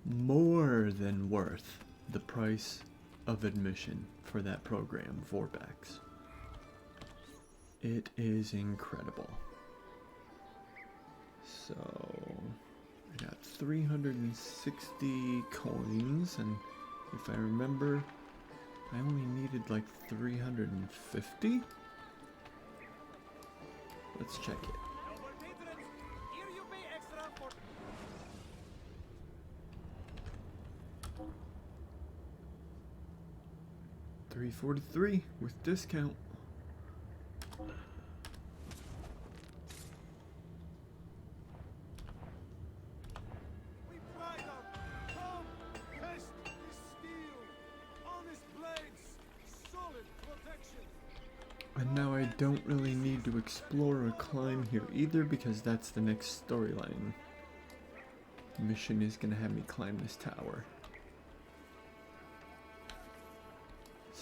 more than worth the price of admission for that program, vorpX. It is incredible. So I got 360 coins, and if I remember, I only needed like 350. Let's check it. 343 with discount. We pride our calm, test is steel, honest blades, solid protection. And now I don't really need to explore or climb here either, because that's the next storyline. Mission is gonna have me climb this tower.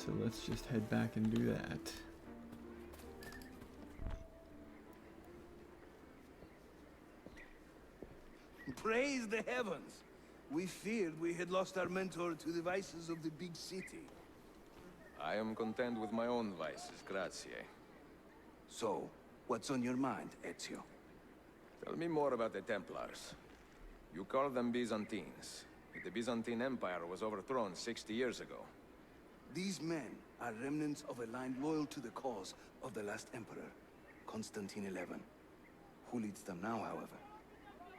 So let's just head back and do that. Praise the heavens! We feared we had lost our mentor to the vices of the big city. I am content with my own vices, grazie. So, what's on your mind, Ezio? Tell me more about the Templars. You call them Byzantines. The Byzantine Empire was overthrown 60 years ago. These men are remnants of a line loyal to the cause of the last emperor. Constantine 11. Who leads them now, however?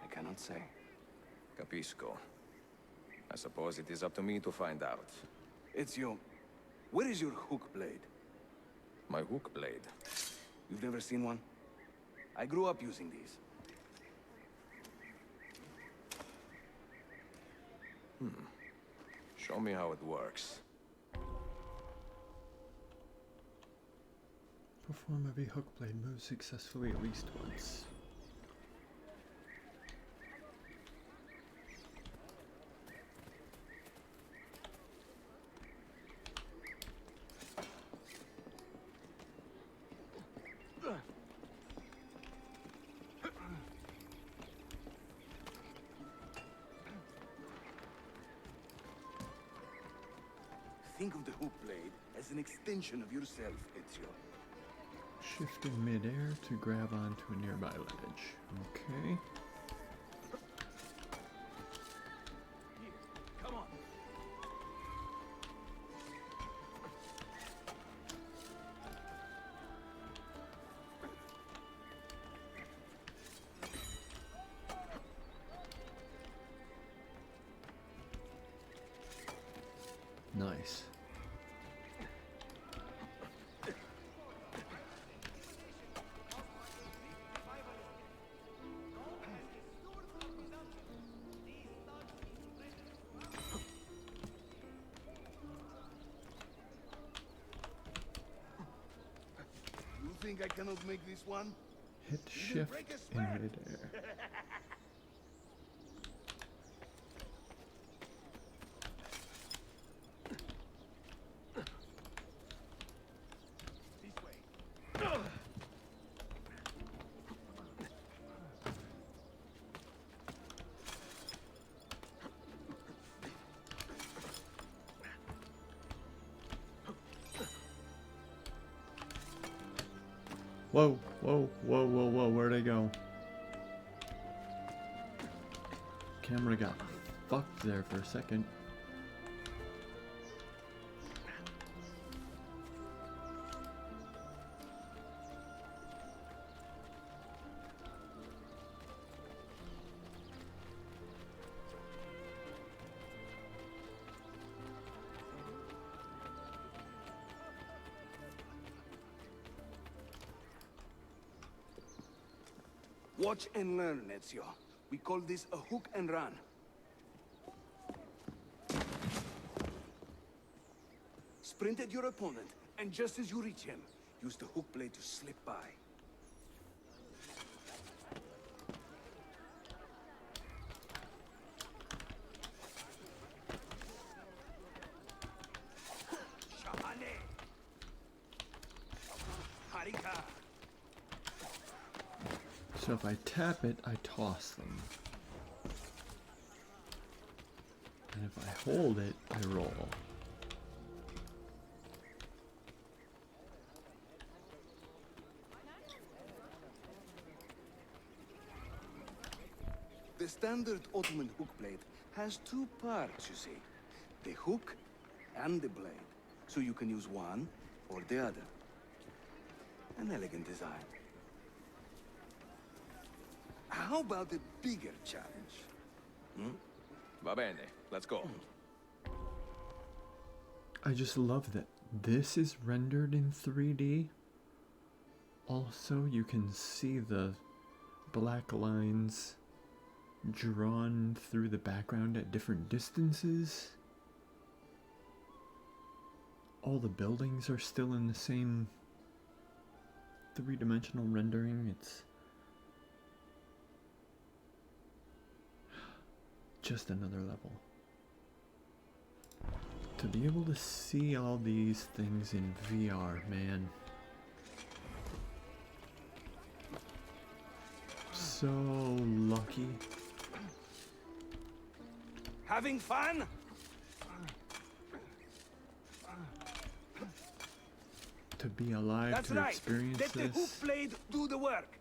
I cannot say. Capisco. I suppose it is up to me to find out. Ezio, where is your hook blade? My hook blade. You've never seen one? I grew up using these. Show me how it works. Perform every hook blade move successfully at least once. Think of the hook blade as an extension of yourself, Ezio. Shift in midair to grab onto a nearby ledge. Okay. Come on. Nice. You think I cannot make this one? Hit shift in midair. Whoa, whoa, whoa, whoa, whoa, where'd I go? Camera got fucked there for a second. Watch and learn, Ezio. We call this a hook and run. Sprint at your opponent, and just as you reach him, use the hook blade to slip by. Shahane! Harika! So if I tap it, I toss them. And if I hold it, I roll. The standard Ottoman hook blade has two parts, you see. The hook and the blade. So you can use one or the other. An elegant design. How about the bigger challenge? Va bene, let's go. I just love that this is rendered in 3D. Also, you can see the black lines drawn through the background at different distances. All the buildings are still in the same three-dimensional rendering. It's just another level. To be able to see all these things in VR, man. So lucky. Having fun? To be alive, That's to right. experience Let the hook this. blade do the work.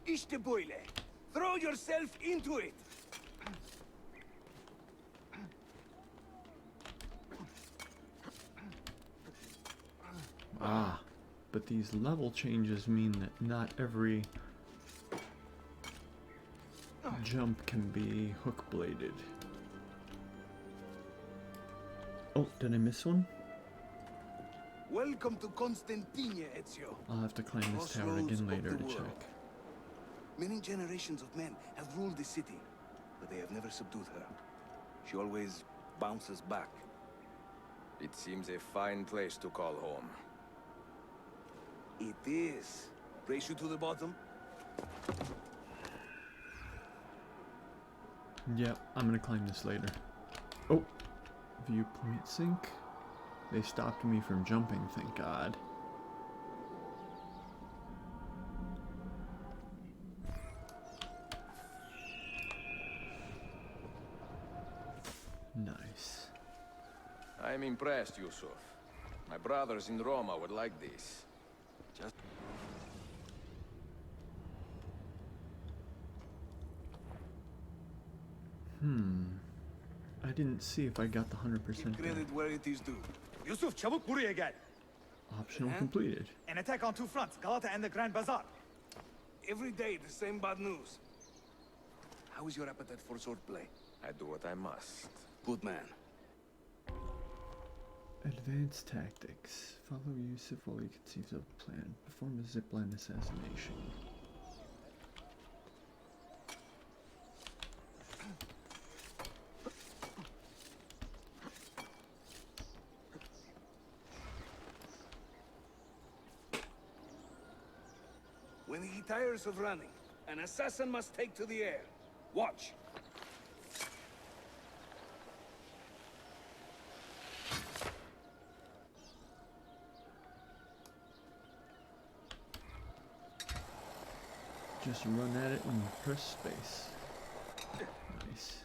İşte böyle. Throw yourself into it. Ah, but these level changes mean that not every jump can be hook-bladed. Oh, did I miss one? Welcome to Constantine, Ezio. I'll have to climb this tower Crossroads again of later the to world. check. Many generations of men have ruled the city, but they have never subdued her. She always bounces back. It seems a fine place to call home. It is. Race you to the bottom? Yep, I'm gonna climb this later. Oh, viewpoint sync. They stopped me from jumping, thank God. Nice. I am impressed, Yusuf. My brothers in Roma would like this. Just... I didn't see if I got the 100% Give there. credit where it is due. Yusuf, çabuk buraya gel. Optional completed. An attack on two fronts, Galata and the Grand Bazaar. Every day, the same bad news. How is your appetite for swordplay? I do what I must. Good man. Advanced tactics. Follow Yusuf while he conceives of a plan. Perform a zipline assassination. When he tires of running, an assassin must take to the air. Watch. Just run at it and press space. Nice.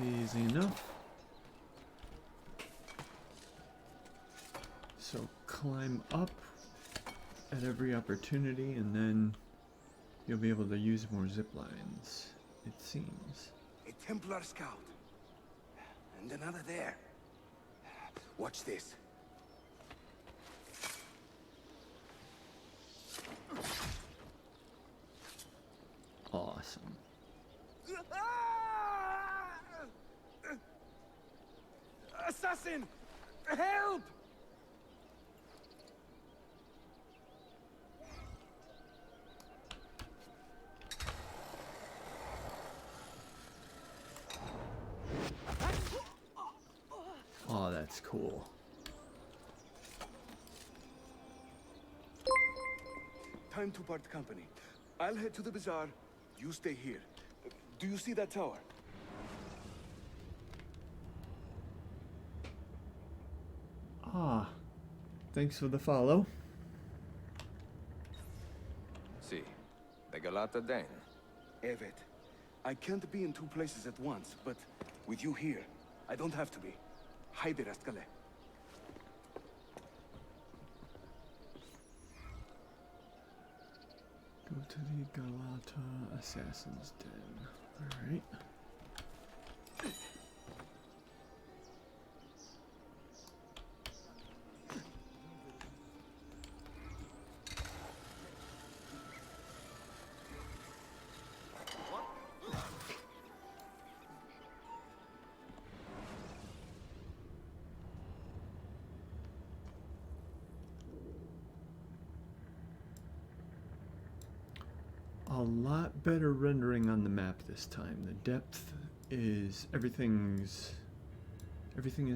Easy enough. So climb up at every opportunity and then you'll be able to use more zip lines, it seems. A Templar scout. And another there. Watch this. Awesome. Assassin! Help! Oh, that's cool. Time to part company. I'll head to the bazaar. You stay here. Do you see that tower? Ah, thanks for the follow. See, the Galata Dane. Evet. I can't be in two places at once, but with you here, I don't have to be. Haydi rastgele. Go to the Galata Assassin's Den. Alright. A lot better rendering on the map this time. The depth is everything is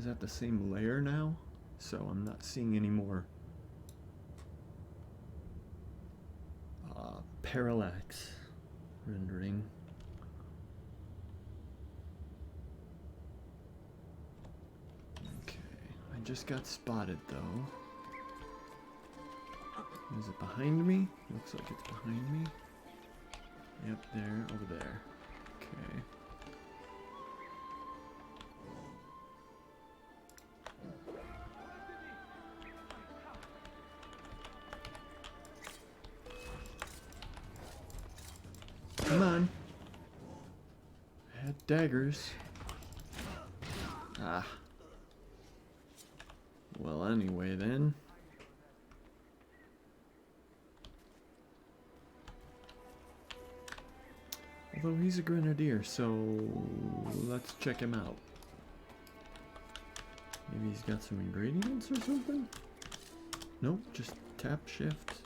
at the same layer now, so I'm not seeing any more parallax rendering. Okay, I just got spotted though. Is it behind me? Looks like it's behind me. Yep, there, over there. Okay. Come on. I had daggers. Ah. Well, anyway then. Although he's a grenadier, so let's check him out. Maybe he's got some ingredients or something? Nope, just tap shift.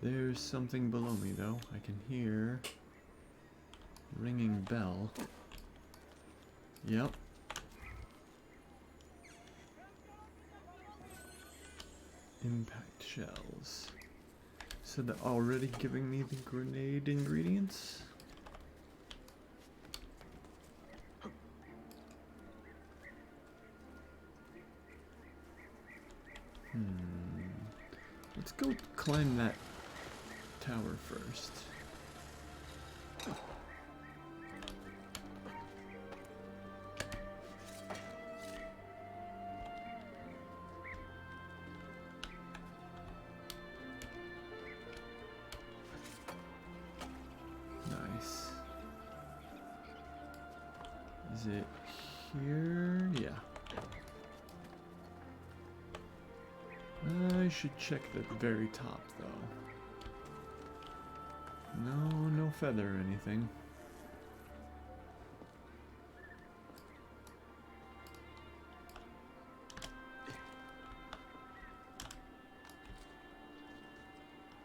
There's something below me though. I can hear ringing bell. Yep. Impact shells. So they're already giving me the grenade ingredients? Let's go climb that tower first. Nice. Is it here? Yeah. I should check the very top, though. No feather or anything.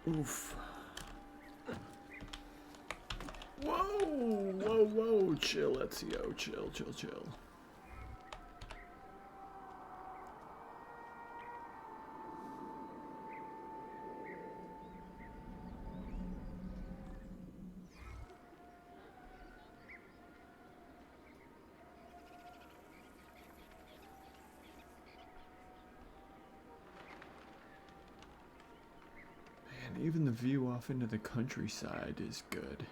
Oof. Whoa, chill, Ezio, chill. Man, even the view off into the countryside is good.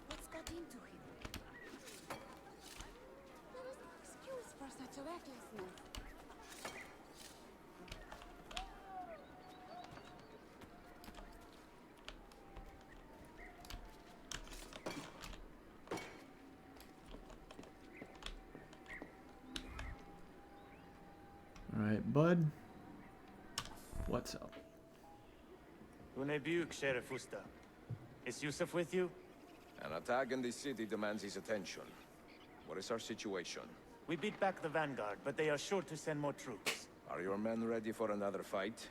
What's got into him? There is no excuse for such a recklessness. Alright, bud. What's up? Unebuk, Sheriff Usta. Is Yusuf with you? An attack in the city demands his attention. What is our situation? We beat back the Vanguard, but they are sure to send more troops. Are your men ready for another fight?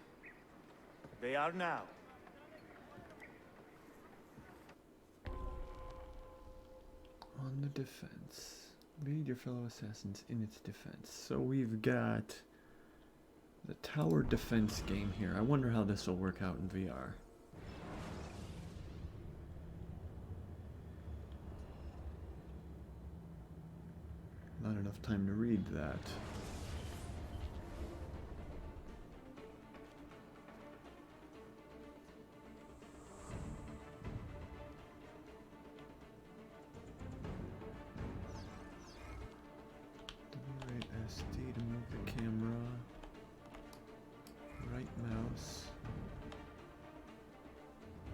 They are now. On the defense. Lead your fellow assassins in its defense. So we've got the tower defense game here. I wonder how this will work out in VR. Not enough time to read that. WASD to move the camera. Right mouse.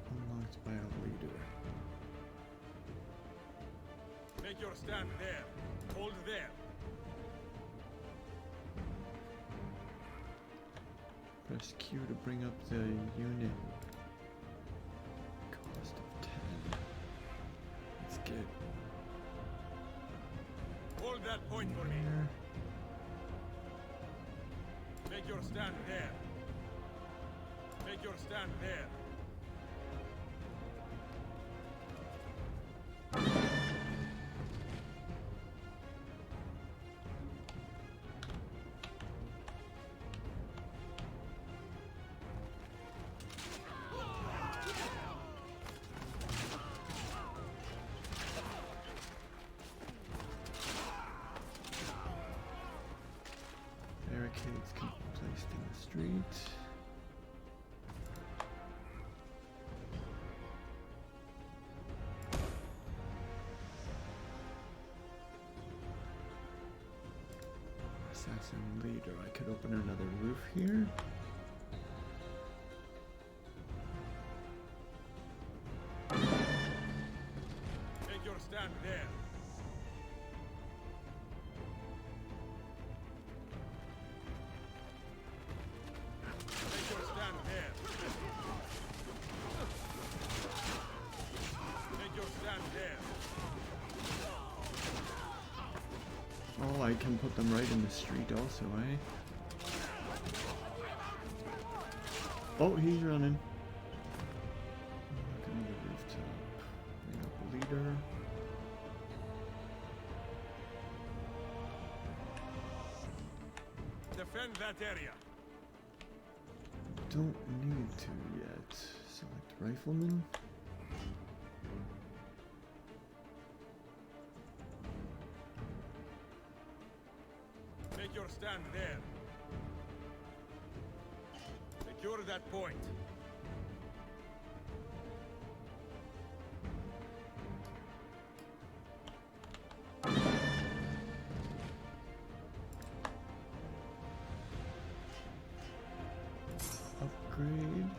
Unlocked by a leader. Make your stand there. Hold there. Press Q to bring up the unit. Cost of 10. Let's get Hold that point for me. there. Make your stand there. Make your stand there. Barricades can be placed in the street. Assassin leader. I could open another roof here. Take your stand there. Take your stand there. Take your stand there. Oh, I can put them right in the street also, eh? Oh, he's running. Look under the rooftop. Bring up a leader. Defend that area. Don't need to yet. Select rifleman. Take your stand there. Secure that point. Upgrade.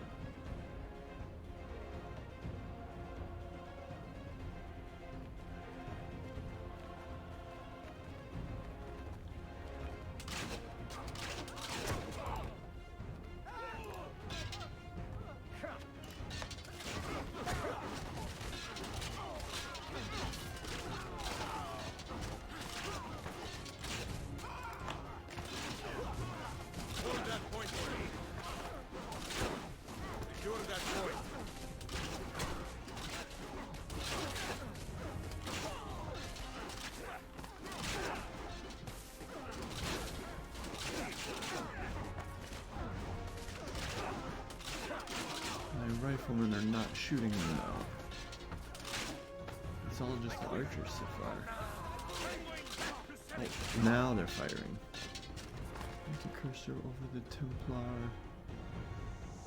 Hold that point for me. Secure that point. My riflemen are not shooting them though. It's all just the archers so far. Oh, now they're firing. Make the cursor over the Templar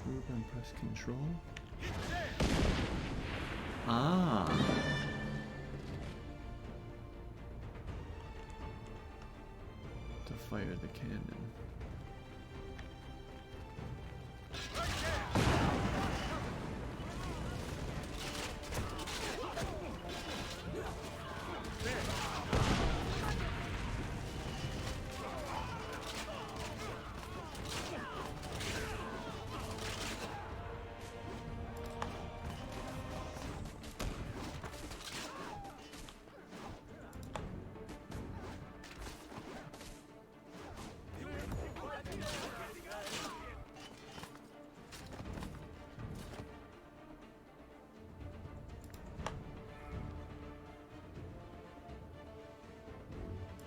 group and press Control. Ah. To fire the cannon.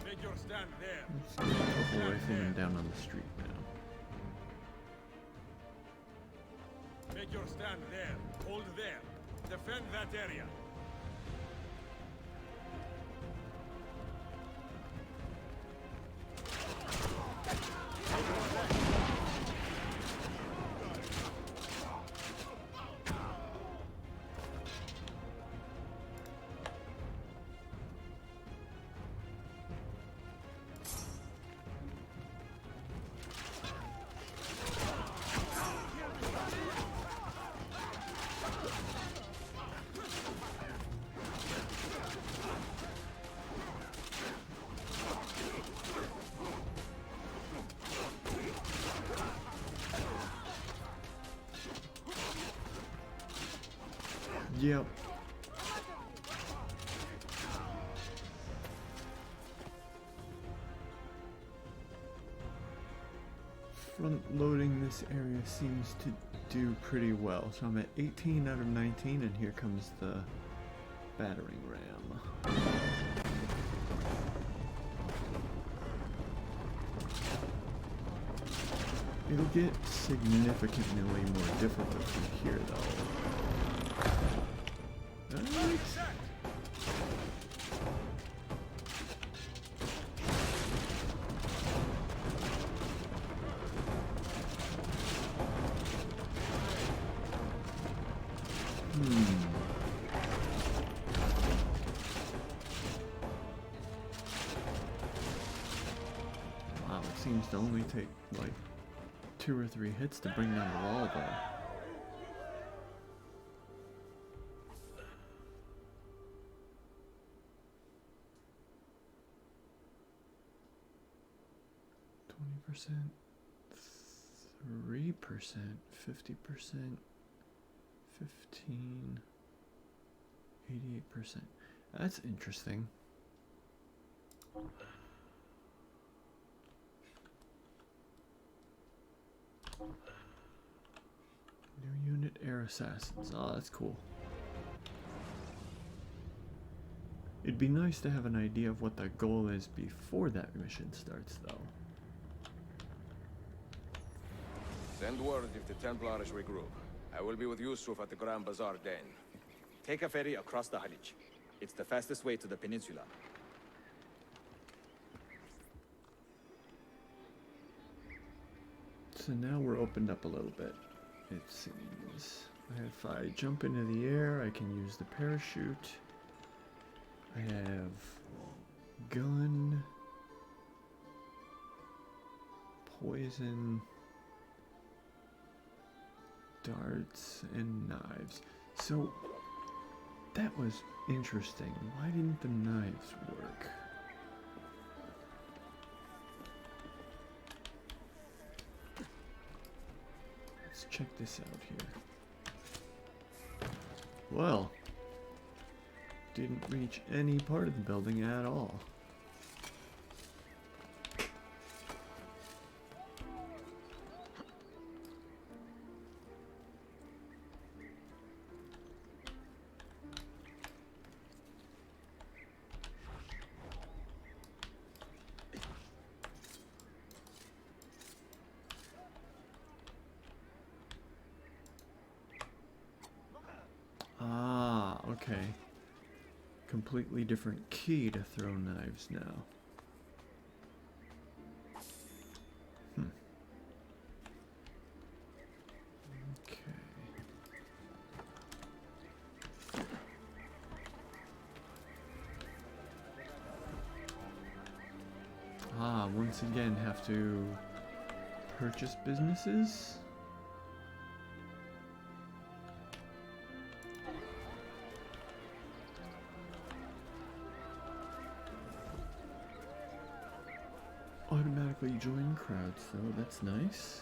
Take your stand there. Let's get a couple riflemen down on the street now. Take your stand there. Hold there. Defend that area. Yep. Front loading this area seems to do pretty well. So I'm at 18 out of 19 and here comes the battering ram. It'll get significantly more difficult from here though. Right. Wow, seems to only take like 2 or 3 hits to bring down the wall though. %, 3%, 50%, 15, 88%. That's interesting. New unit air assassins. Oh, that's cool. It'd be nice to have an idea of what the goal is before that mission starts, though. Send word if the Templars regroup. I will be with Yusuf at the Grand Bazaar then. Take a ferry across the Halij. It's the fastest way to the peninsula. So now we're opened up a little bit, it seems. If I jump into the air, I can use the parachute. I have gun, poison, darts, and knives. So that was interesting. Why didn't the knives work? Let's check this out here. Well, didn't reach any part of the building at all. Ah, okay. Completely different key to throw knives now. Okay. Ah, once again have to purchase businesses? Automatically join crowds though, that's nice.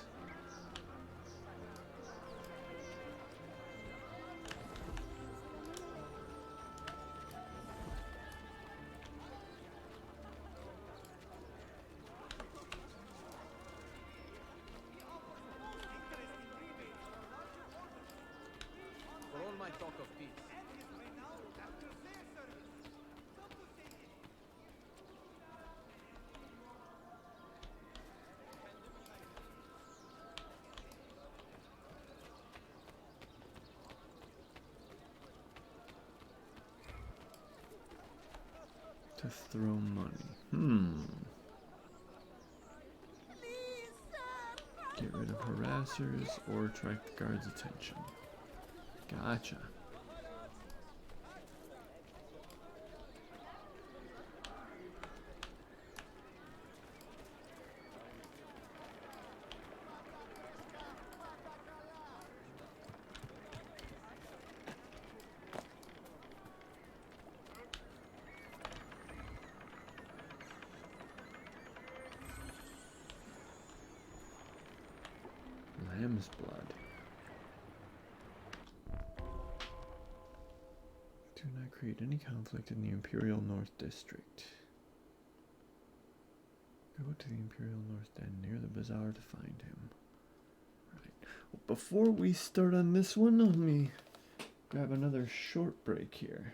For all my talk of peace. To throw money. Get rid of harassers or attract the guards' attention. Gotcha. Lamb's blood. Do not create any conflict in the Imperial North District. Go to the Imperial North Den near the bazaar to find him. Right. Well, before we start on this one, let me grab another short break here.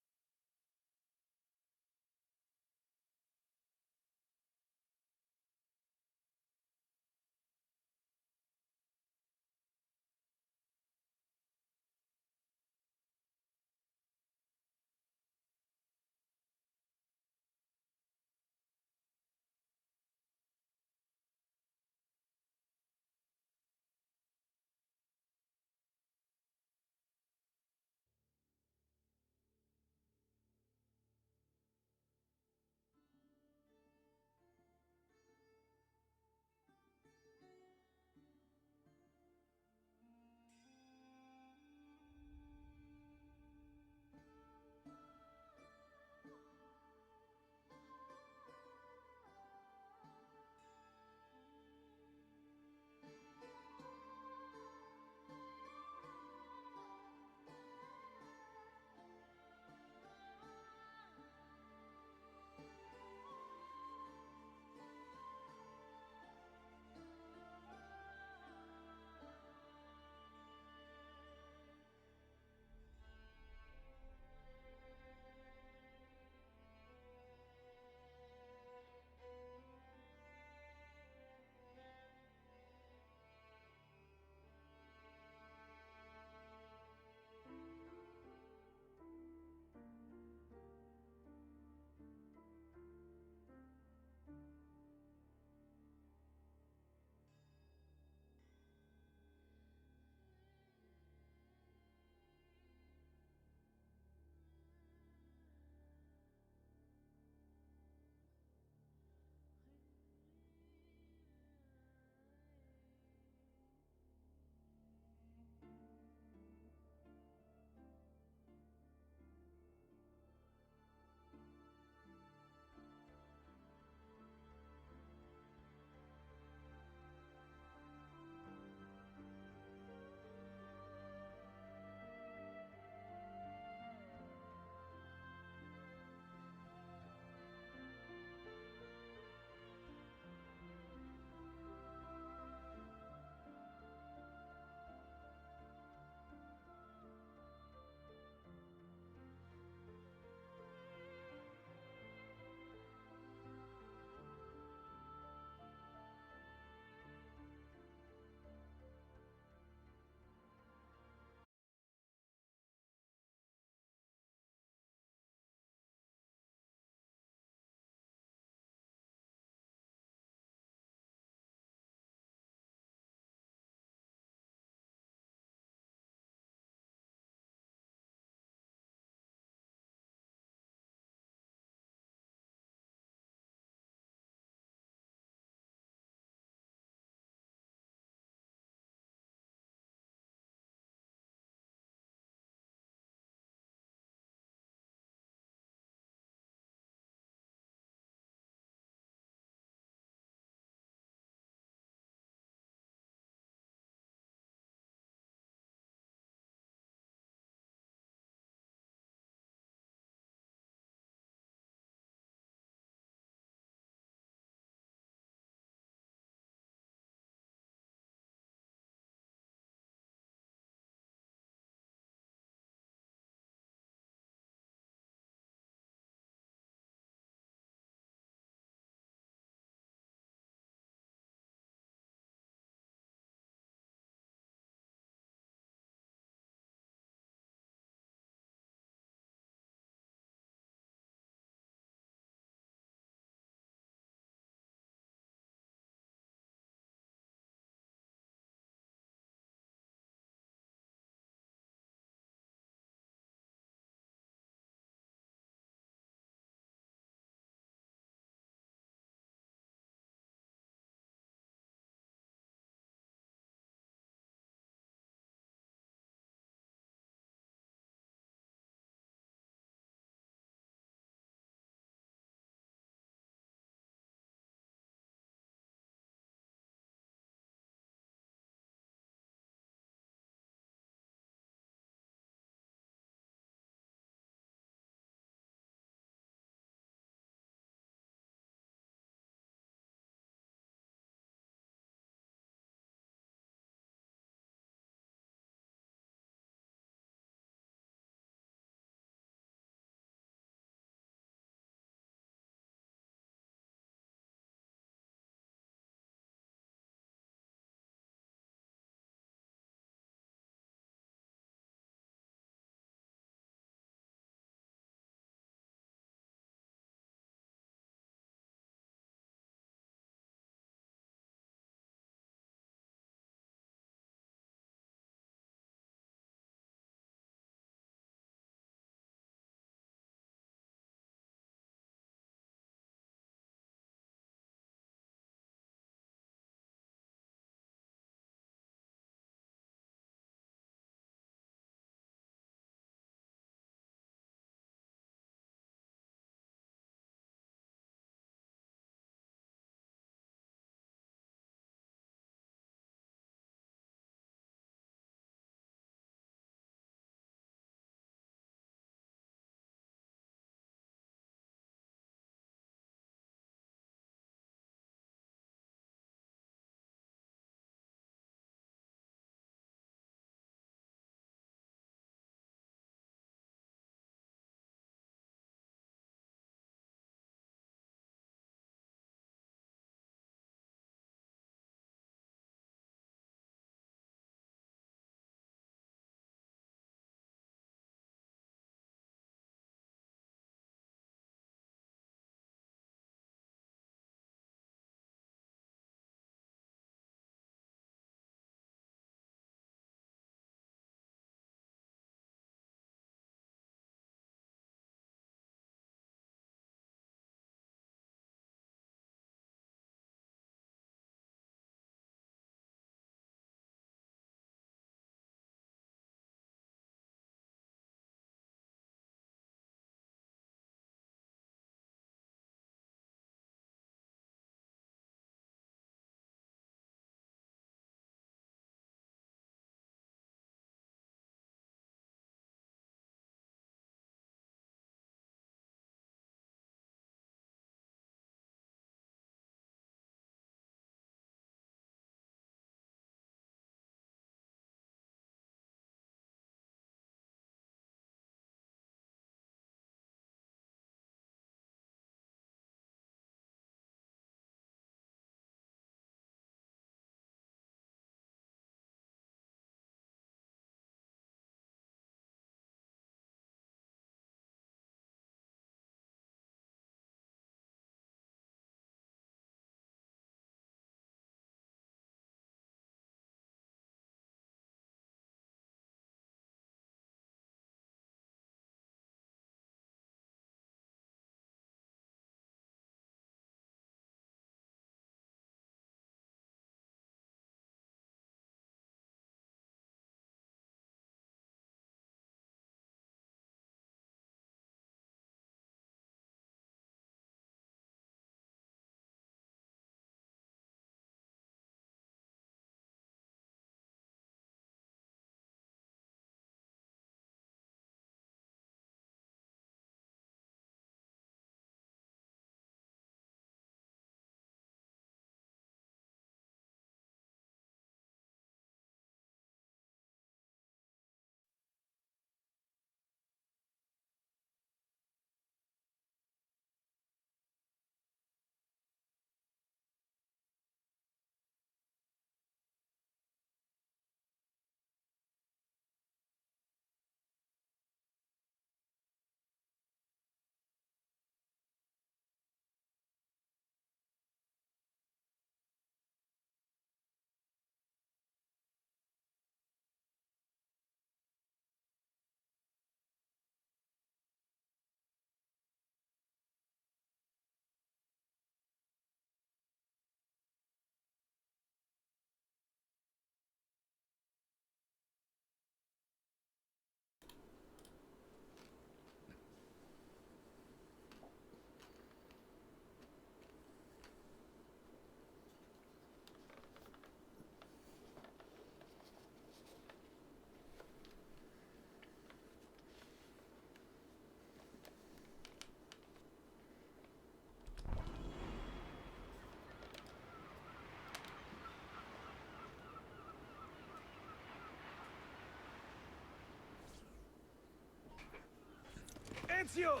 Ezio!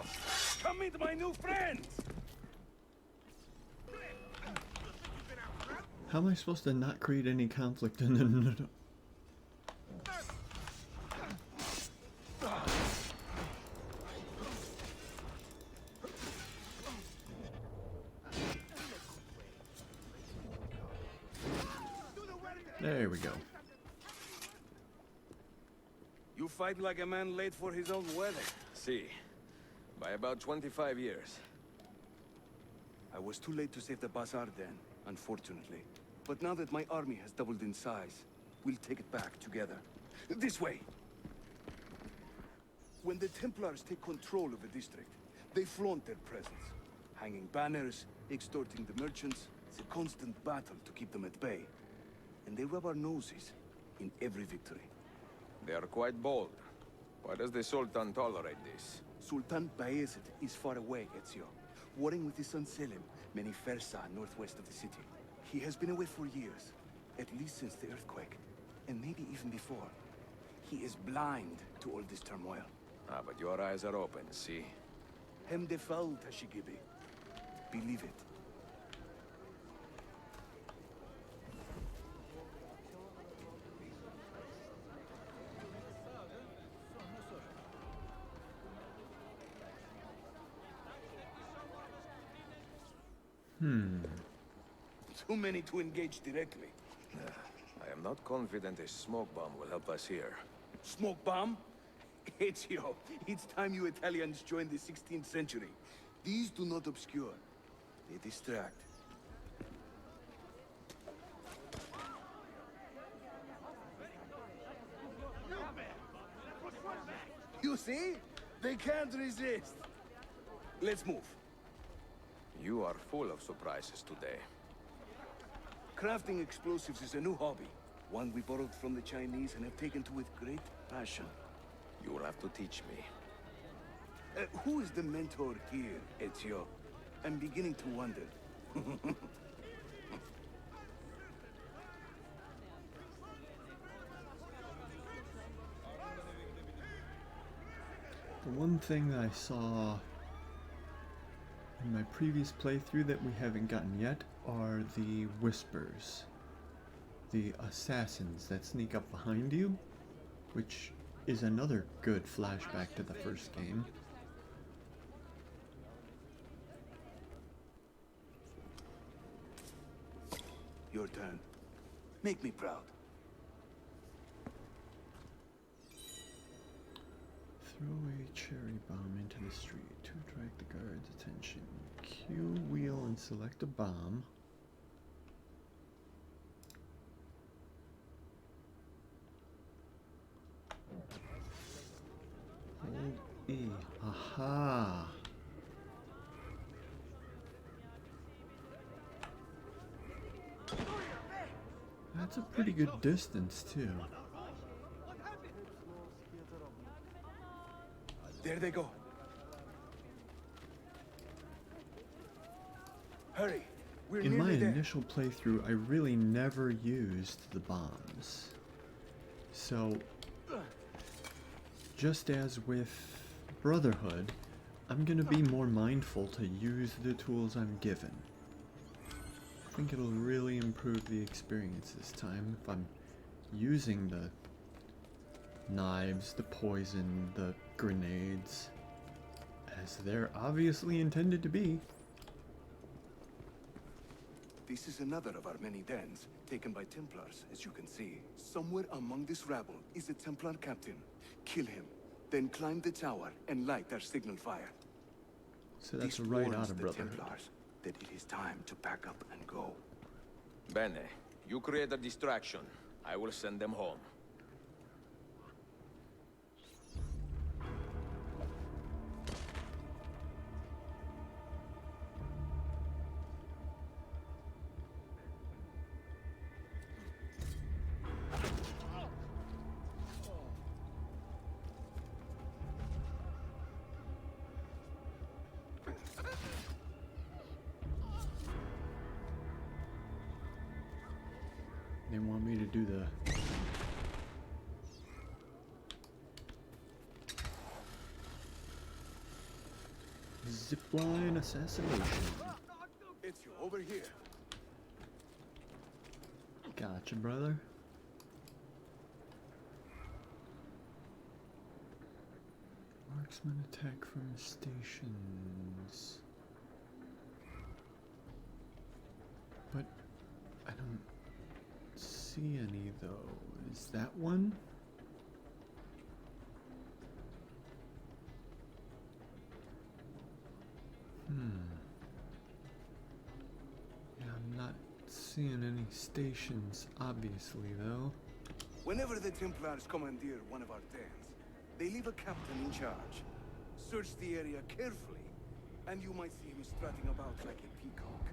Come meet my new friends! How am I supposed to not create any conflict in the... There we go. You fight like a man late for his own wedding. See, by about 25 years. I was too late to save the bazaar then, unfortunately. But now that my army has doubled in size, we'll take it back together. This way! When the Templars take control of a district, they flaunt their presence. Hanging banners, extorting the merchants. It's a constant battle to keep them at bay. And they rub our noses in every victory. They are quite bold. Why does the Sultan tolerate this? Sultan Bayezid is far away, Ezio. Warring with his son Selim, many Fersa northwest of the city. He has been away for years, at least since the earthquake, and maybe even before. He is blind to all this turmoil. Ah, but your eyes are open, see? Hem defal, Tashigibi. Believe it. Too many to engage directly. I am not confident a smoke bomb will help us here. Smoke bomb? Ezio, it's time you Italians joined the 16th century. These do not obscure. They distract. You see? They can't resist. Let's move. You are full of surprises today. Crafting explosives is a new hobby. One we borrowed from the Chinese and have taken to with great passion. You will have to teach me. Who is the mentor here, Ezio? I'm beginning to wonder. The one thing that I saw in my previous playthrough that we haven't gotten yet are the Whispers. The assassins that sneak up behind you, which is another good flashback to the first game. Your turn. Make me proud. Throw a cherry bomb into the street to attract the guards' attention. Q wheel and select a bomb. Hold E. Aha! That's a pretty good distance, too. There they go. Hurry. We're In my nearly there. initial playthrough, I really never used the bombs. So, just as with Brotherhood, I'm gonna be more mindful to use the tools I'm given. I think it'll really improve the experience this time if I'm using the knives, the poison, the grenades, as they're obviously intended to be. This is another of our many dens, taken by Templars, as you can see. Somewhere among this rabble is a Templar captain. Kill him, then climb the tower and light our signal fire. So that's This right warns out of the Brotherhood. Templars that it is time to pack up and go. Bene, you create a distraction. I will send them home. They want me to do the... Zipline assassination. It's you over here. Gotcha, brother. Marksman attack from stations. But I don't see any though. Is that one? Yeah, I'm not seeing any stations, obviously, though. Whenever the Templars commandeer one of our dens, they leave a captain in charge. Search the area carefully, and you might see him strutting about like a peacock.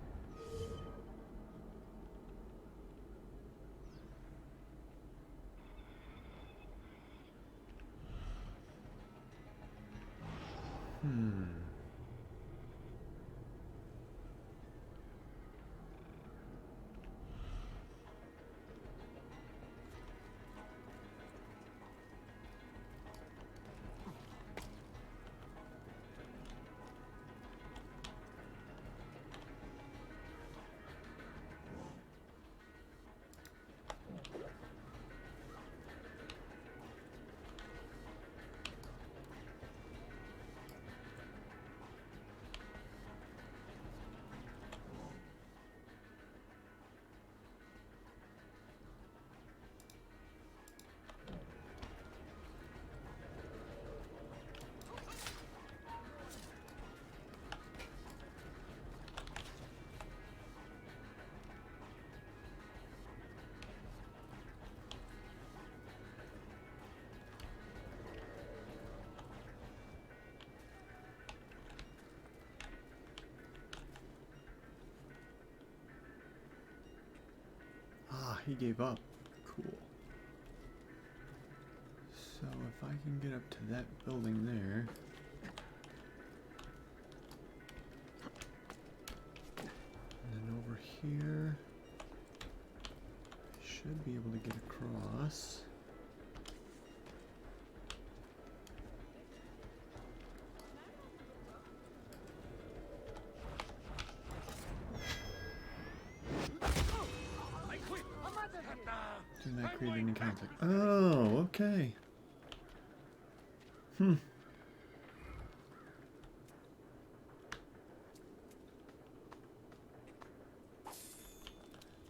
Ah, he gave up. Cool. So if I can get up to that building there. And then over here. I should be able to get across. Do not create any conflict. Oh, okay.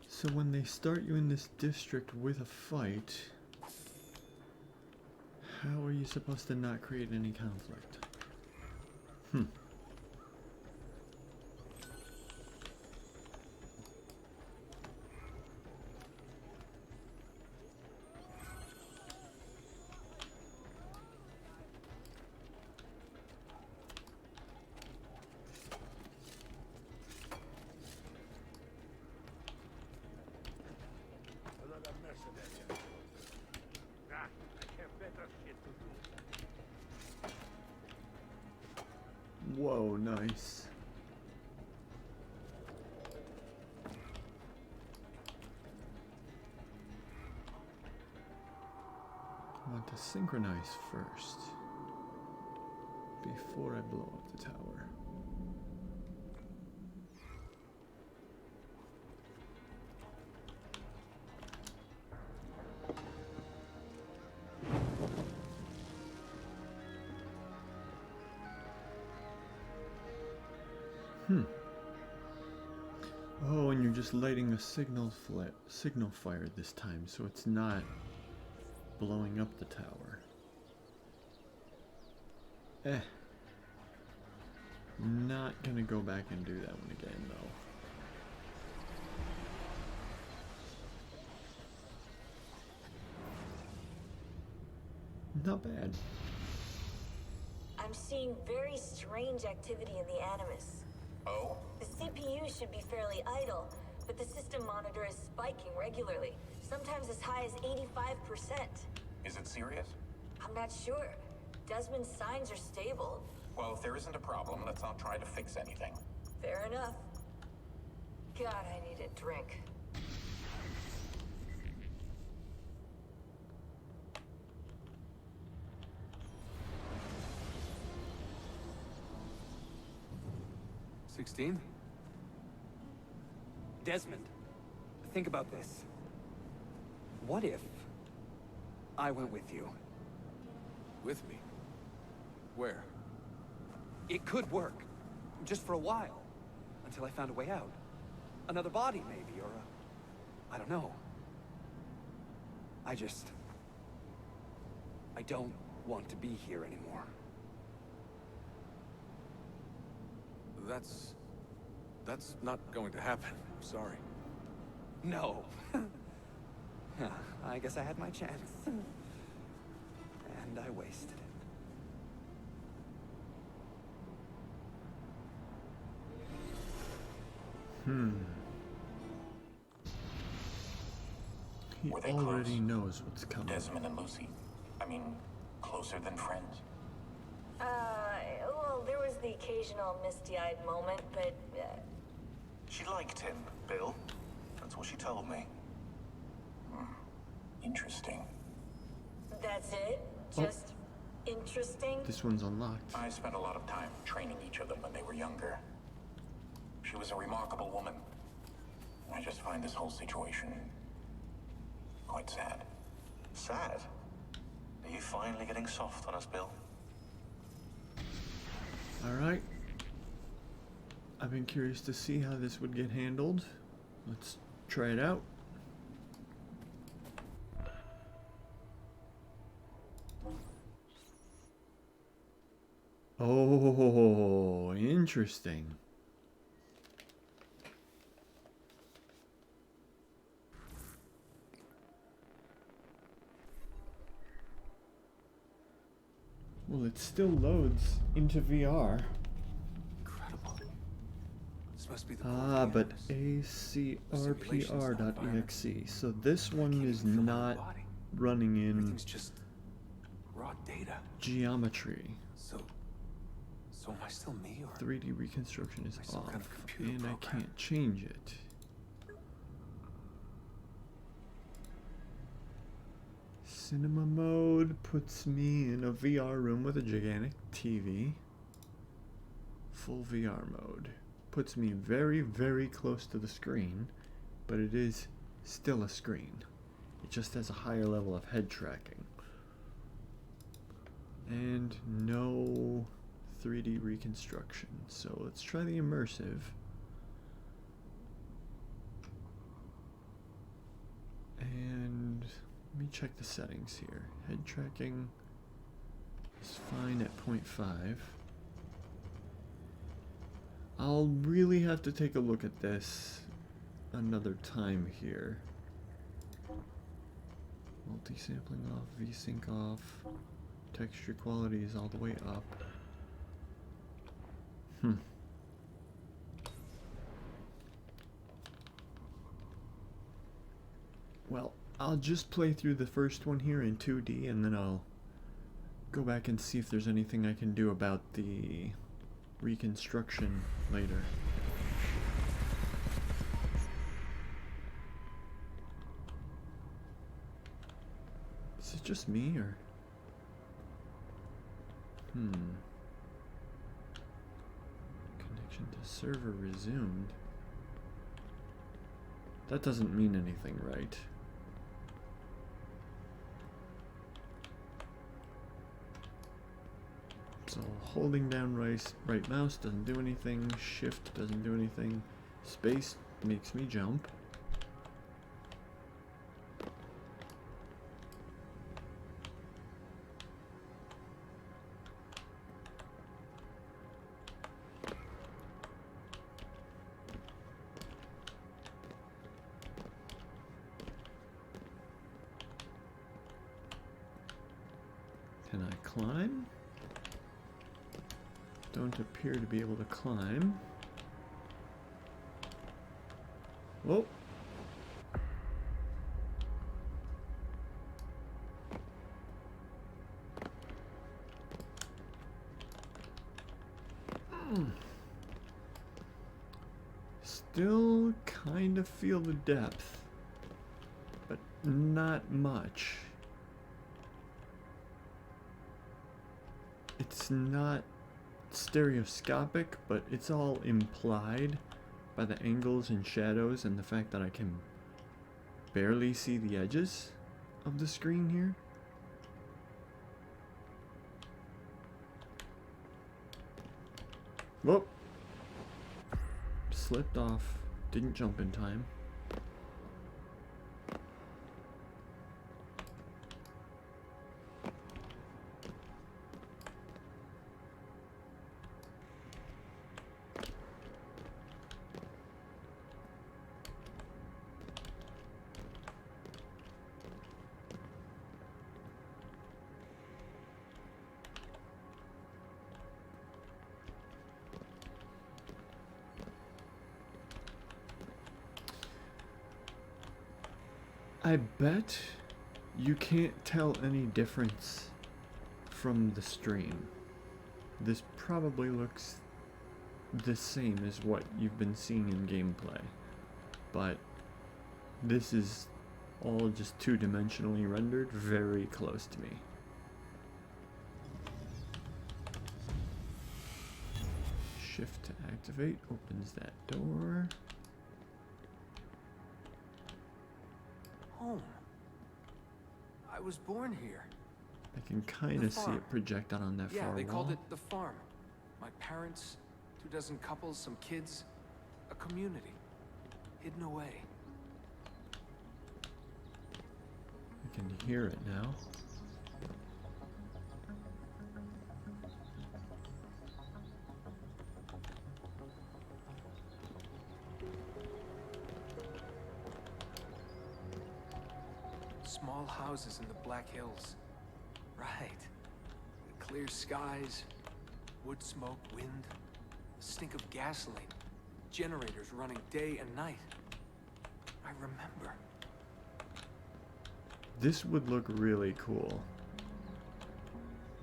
So when they start you in this district with a fight, how are you supposed to not create any conflict? Whoa, nice. I want to synchronize first before I blow up the tower. Oh, and you're just lighting a signal fire this time, so it's not blowing up the tower. Not gonna go back and do that one again, though. Not bad. I'm seeing very strange activity in the Animus. Oh? The CPU should be fairly idle, but the system monitor is spiking regularly, sometimes as high as 85%. Is it serious? I'm not sure. Desmond's signs are stable. Well, if there isn't a problem, let's not try to fix anything. Fair enough. God, I need a drink. 16? Desmond, think about this. What if I went with you? With me? Where? It could work. Just for a while. Until I found a way out. Another body, maybe, or I don't know. I don't want to be here anymore. That's not going to happen. I'm sorry. No. I guess I had my chance. And I wasted it. He Were they already close? knows what's coming. Desmond and Lucy. I mean, closer than friends. Well, there was the occasional misty-eyed moment, but, She liked him, Bill. That's what she told me. Interesting. that's it? Just interesting? This one's unlocked. I spent a lot of time training each of them when they were younger. She was a remarkable woman. I just find this whole situation quite sad. Sad? Are you finally getting soft on us, Bill? Alright. I've been curious to see how this would get handled. Let's try it out. Oh, interesting. Well, it still loads into VR. Incredible. This must be the Ah, but acrpr.exe. So this one is not running in Everything's just raw data. geometry. So am I still me, or 3D reconstruction is some off, kind of computer and I program? can't change it. Cinema mode puts me in a VR room with a gigantic TV. Full VR mode puts me very, very close to the screen, but it is still a screen. It just has a higher level of head tracking. And no 3D reconstruction. So let's try the immersive. And let me check the settings here. Head tracking is fine at 0.5. I'll really have to take a look at this another time here. Multi-sampling off, VSync off. Texture quality is all the way up. Well, I'll just play through the first one here in 2D, and then I'll go back and see if there's anything I can do about the reconstruction later. Is it just me, or? Connection to server resumed. That doesn't mean anything, right? So holding down right mouse doesn't do anything, shift doesn't do anything, space makes me jump. Can I climb? Don't appear to be able to climb. Whoa. Still kind of feel the depth, but not much. It's not stereoscopic, but it's all implied by the angles and shadows and the fact that I can barely see the edges of the screen here. Whoop! Slipped off. Didn't jump in time. I bet you can't tell any difference from the stream. This probably looks the same as what you've been seeing in gameplay, but this is all just two-dimensionally rendered, very close to me. Shift to activate opens that door. Home. I was born here. I can kind of see it projected on that far wall. Yeah, they called it the farm. My parents, 24 couples, some kids, a community, hidden away. I can hear it now. Small houses in the Black Hills. Right. Clear skies, wood smoke, wind, the stink of gasoline, generators running day and night. I remember. This would look really cool.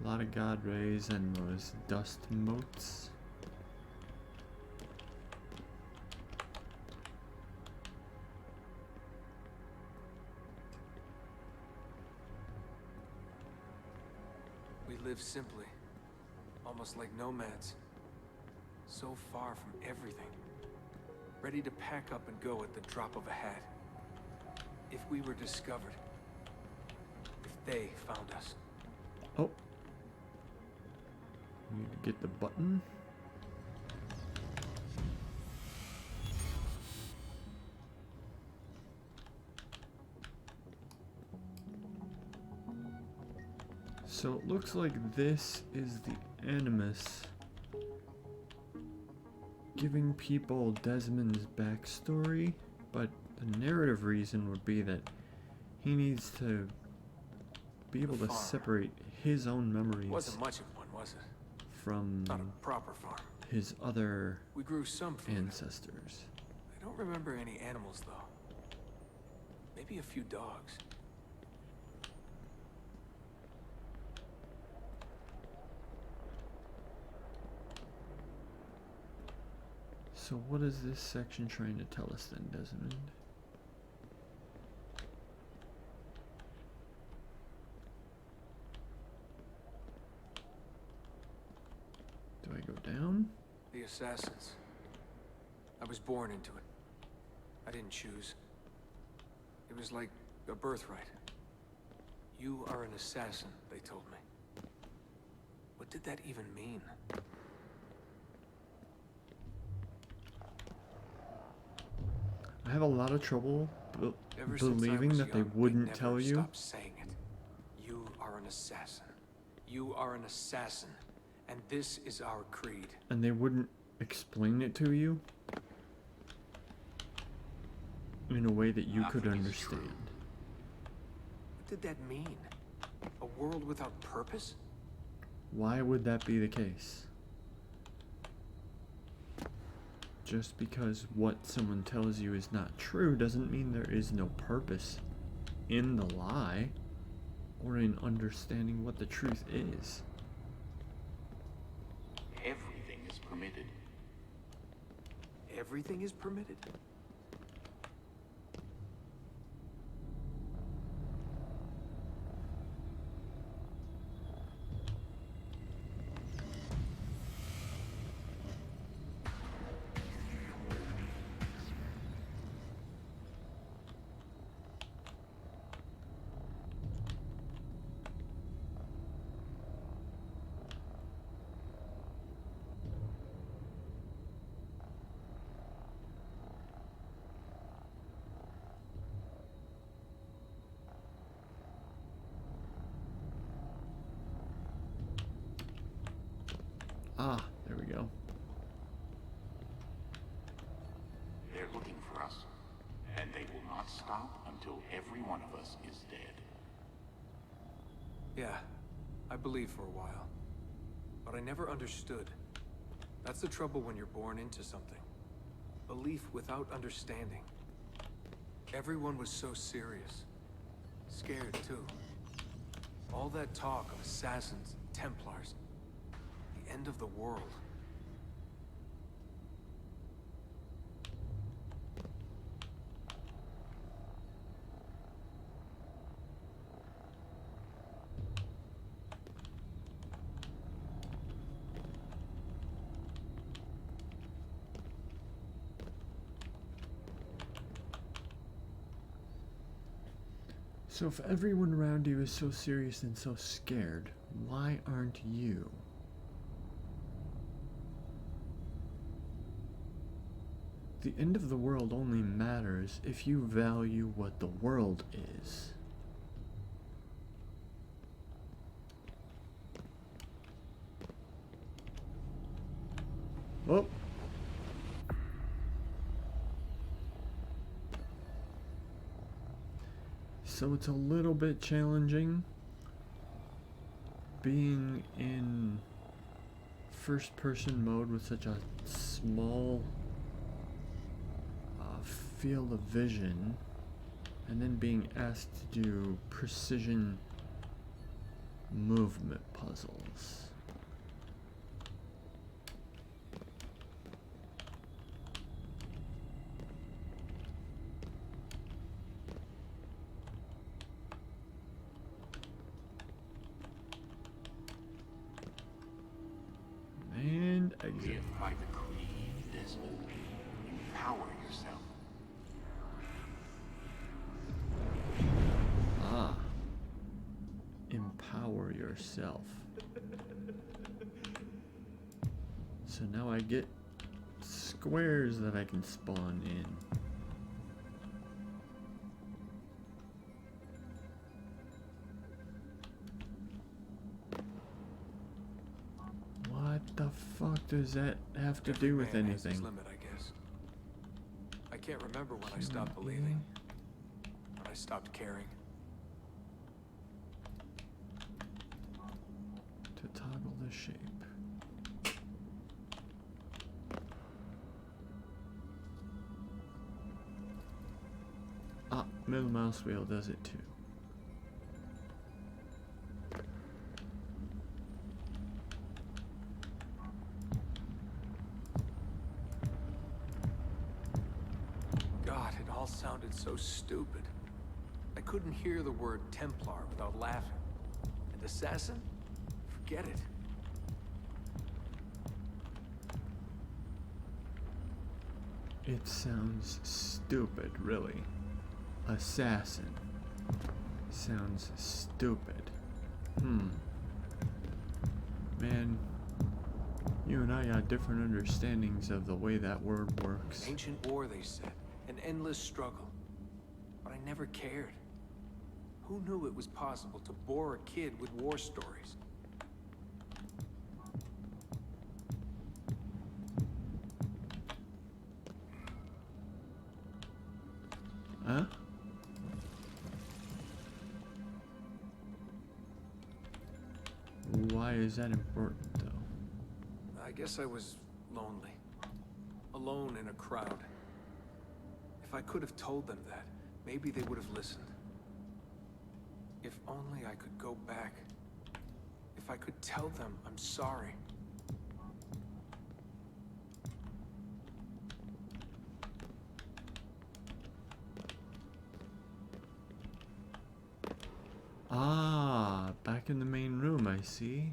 A lot of God rays and those dust motes. We live simply, almost like nomads. So far from everything. Ready to pack up and go at the drop of a hat. If we were discovered. If they found us. Oh. Need to get the button. So it looks like this is the Animus giving people Desmond's backstory, but the narrative reason would be that he needs to be able to separate his own memories Wasn't much of one, was it? from Not a proper farm. his other We grew some food. ancestors. I don't remember any animals though. Maybe a few dogs. So what is this section trying to tell us then, Desmond? Do I go down? The assassins. I was born into it. I didn't choose. It was like a birthright. You are an assassin, they told me. What did that even mean? I have a lot of trouble Ever since I believing was that they young, wouldn't never tell you. stopped saying it. You are an assassin. You are an assassin. And this is our creed. And they wouldn't explain it to you in a way that you could understand. What did that mean? A world without purpose? Why would that be the case? Just because what someone tells you is not true doesn't mean there is no purpose in the lie or in understanding what the truth is. Everything is permitted. Everything is permitted? Ah, there we go. They're looking for us, and they will not stop until every one of us is dead. Yeah, I believed for a while. But I never understood. That's the trouble when you're born into something. Belief without understanding. Everyone was so serious. Scared, too. All that talk of assassins, Templars. The end of the world. So if everyone around you is so serious and so scared, why aren't you? The end of the world only matters if you value what the world is. Oh. So it's a little bit challenging being in first person mode with such a small field of vision, and then being asked to do precision movement puzzles. And exit. If by the creed, Desmond, empower yourself. Ah. Empower yourself. So now I get squares that I can spawn in. What the fuck does that have to do with Man has his anything? limit, I guess. I can't remember when I stopped believing. When I stopped caring. To toggle the shape. Ah, middle mouse wheel does it too. God, it all sounded so stupid. I couldn't hear the word Templar without laughing. And assassin? Forget it. It sounds stupid, really. Assassin. Sounds stupid. Man, you and I got different understandings of the way that word works. Ancient war, they said. An endless struggle. But I never cared. Who knew it was possible to bore a kid with war stories? Huh? Why is that important, though? I guess I was lonely. Alone in a crowd. If I could have told them that, maybe they would have listened. If only I could go back. If I could tell them I'm sorry. Ah, back in the main room, I see.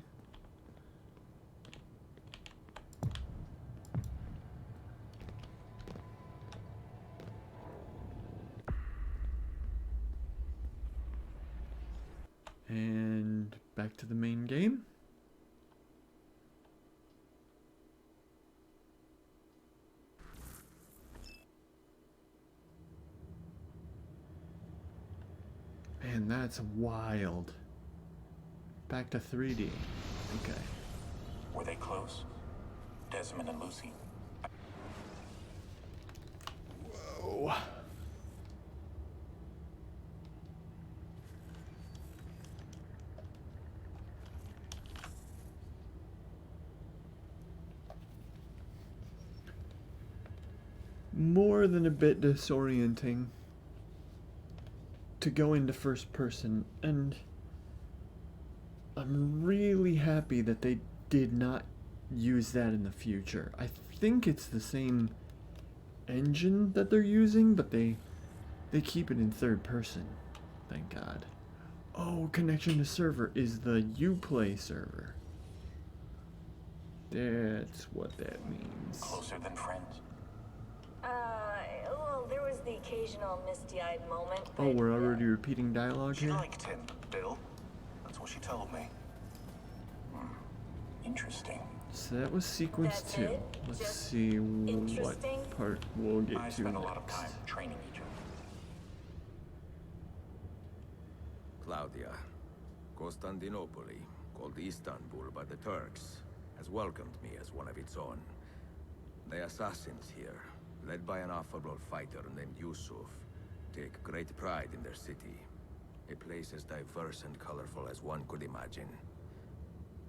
And back to the main game. Man, that's wild. Back to 3D. Okay. Were they close? Desmond and Lucy? Whoa. More than a bit disorienting to go into first person, and I'm really happy that they did not use that in the future. I think it's the same engine that they're using, but they keep it in third person. Thank God. Oh, connection to server is the Uplay server. That's what that means. Closer than friends? Well, there was the occasional misty-eyed moment, Oh, we're already repeating dialogue She here? liked him, Bill. That's what she told me. Interesting. So that was sequence 2. Let's see what part we'll get I to spent a next. lot of time training each other. Claudia, Constantinople, called Istanbul by the Turks, has welcomed me as one of its own. The assassins here, led by an affable fighter named Yusuf, take great pride in their city. A place as diverse and colorful as one could imagine.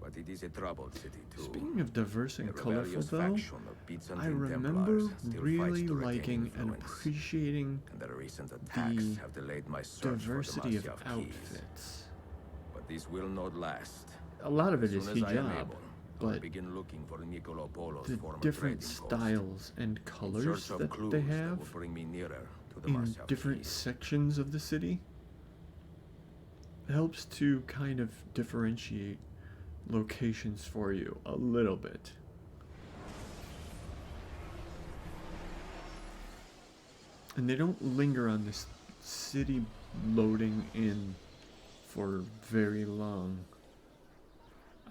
But it is a troubled city too. Speaking of diverse and A colorful, rebellious though, faction of Byzantine I remember Templars still really fights to retain liking and influence. appreciating And their recent attacks the have delayed my search diversity for the of Masyaf keys. outfits. But this will not last. A lot of it As is soon as I am hijab, able, I'll but begin looking for Niccolo Polo's the former different trading post. styles and In colors search of that clues they that have will bring me nearer to the in Masyaf different keys. sections of the city helps to kind of differentiate locations for you a little bit. And they don't linger on this city loading in for very long.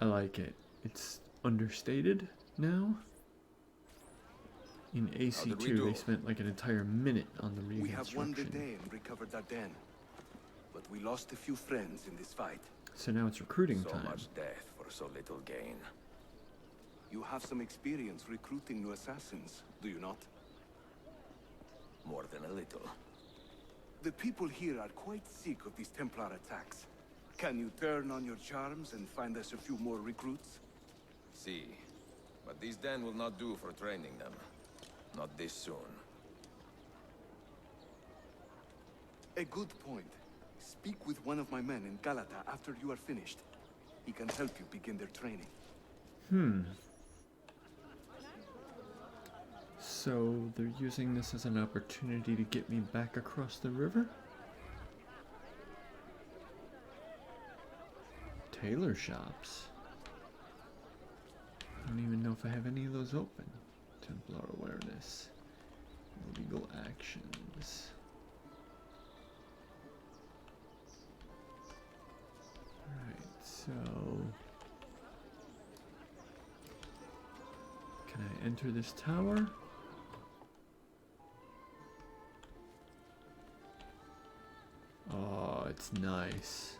I like it. It's understated now. In AC2, they spent like an entire minute on the We have won the reconstruction. day and recovered our den. But we lost a few friends in this fight. So now it's recruiting So time. much death for so little gain. You have some experience recruiting new assassins, do you not? More than a little. The people here are quite sick of these Templar attacks. Can you turn on your charms and find us a few more recruits? See, but this den will not do for training them. Not this soon. A good point. Speak with one of my men in Galata after you are finished. He can help you begin their training. So they're using this as an opportunity to get me back across the river? Tailor shops? I don't even know if I have any of those open. Templar awareness. Illegal actions. Alright, so... Can I enter this tower? Oh, it's nice.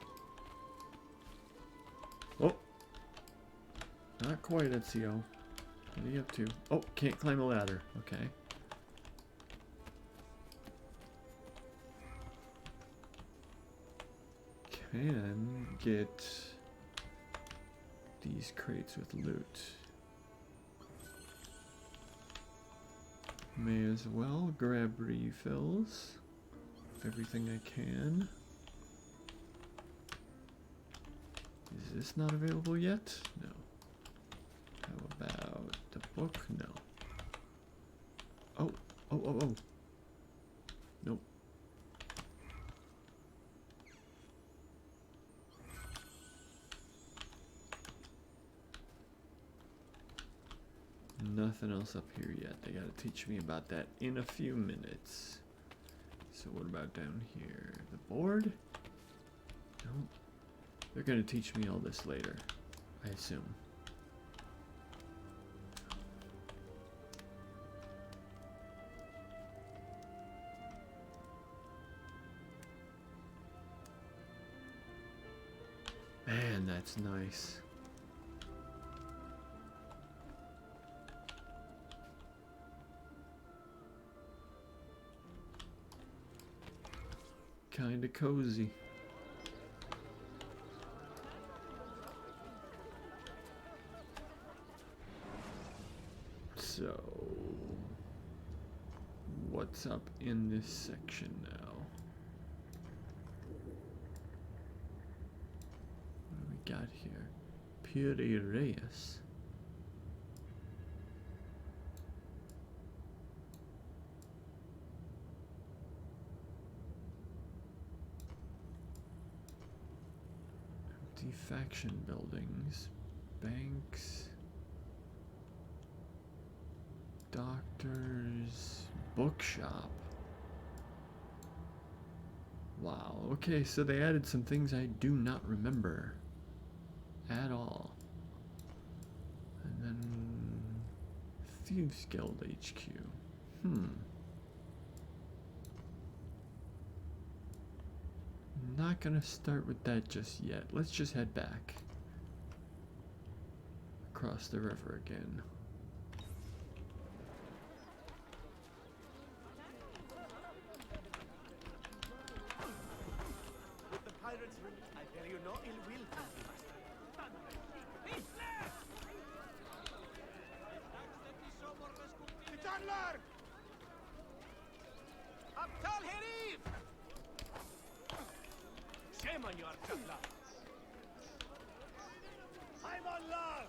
Oh! Not quite, Ezio. What are you up to? Oh, can't climb a ladder. Okay. Can get these crates with loot. May as well grab refills of everything I can. Is this not available yet? No. How about the book? No. Oh. Nope. Nothing else up here yet. They gotta teach me about that in a few minutes. So what about down here? The board? Nope. They're gonna teach me all this later, I assume. Man, that's nice. Kinda cozy. So, what's up in this section now? What do we got here? Piri Reyes. Empty faction buildings, banks, doctors, bookshop. Wow, okay, so they added some things I do not remember at all. And then Thieves Guild HQ. Not gonna start with that just yet. Let's just head back across the river again. With the pirates, I bear you no ill will, country master. Titandlar! Abtal herif! Shame on your Titandlar! Hayvanlar!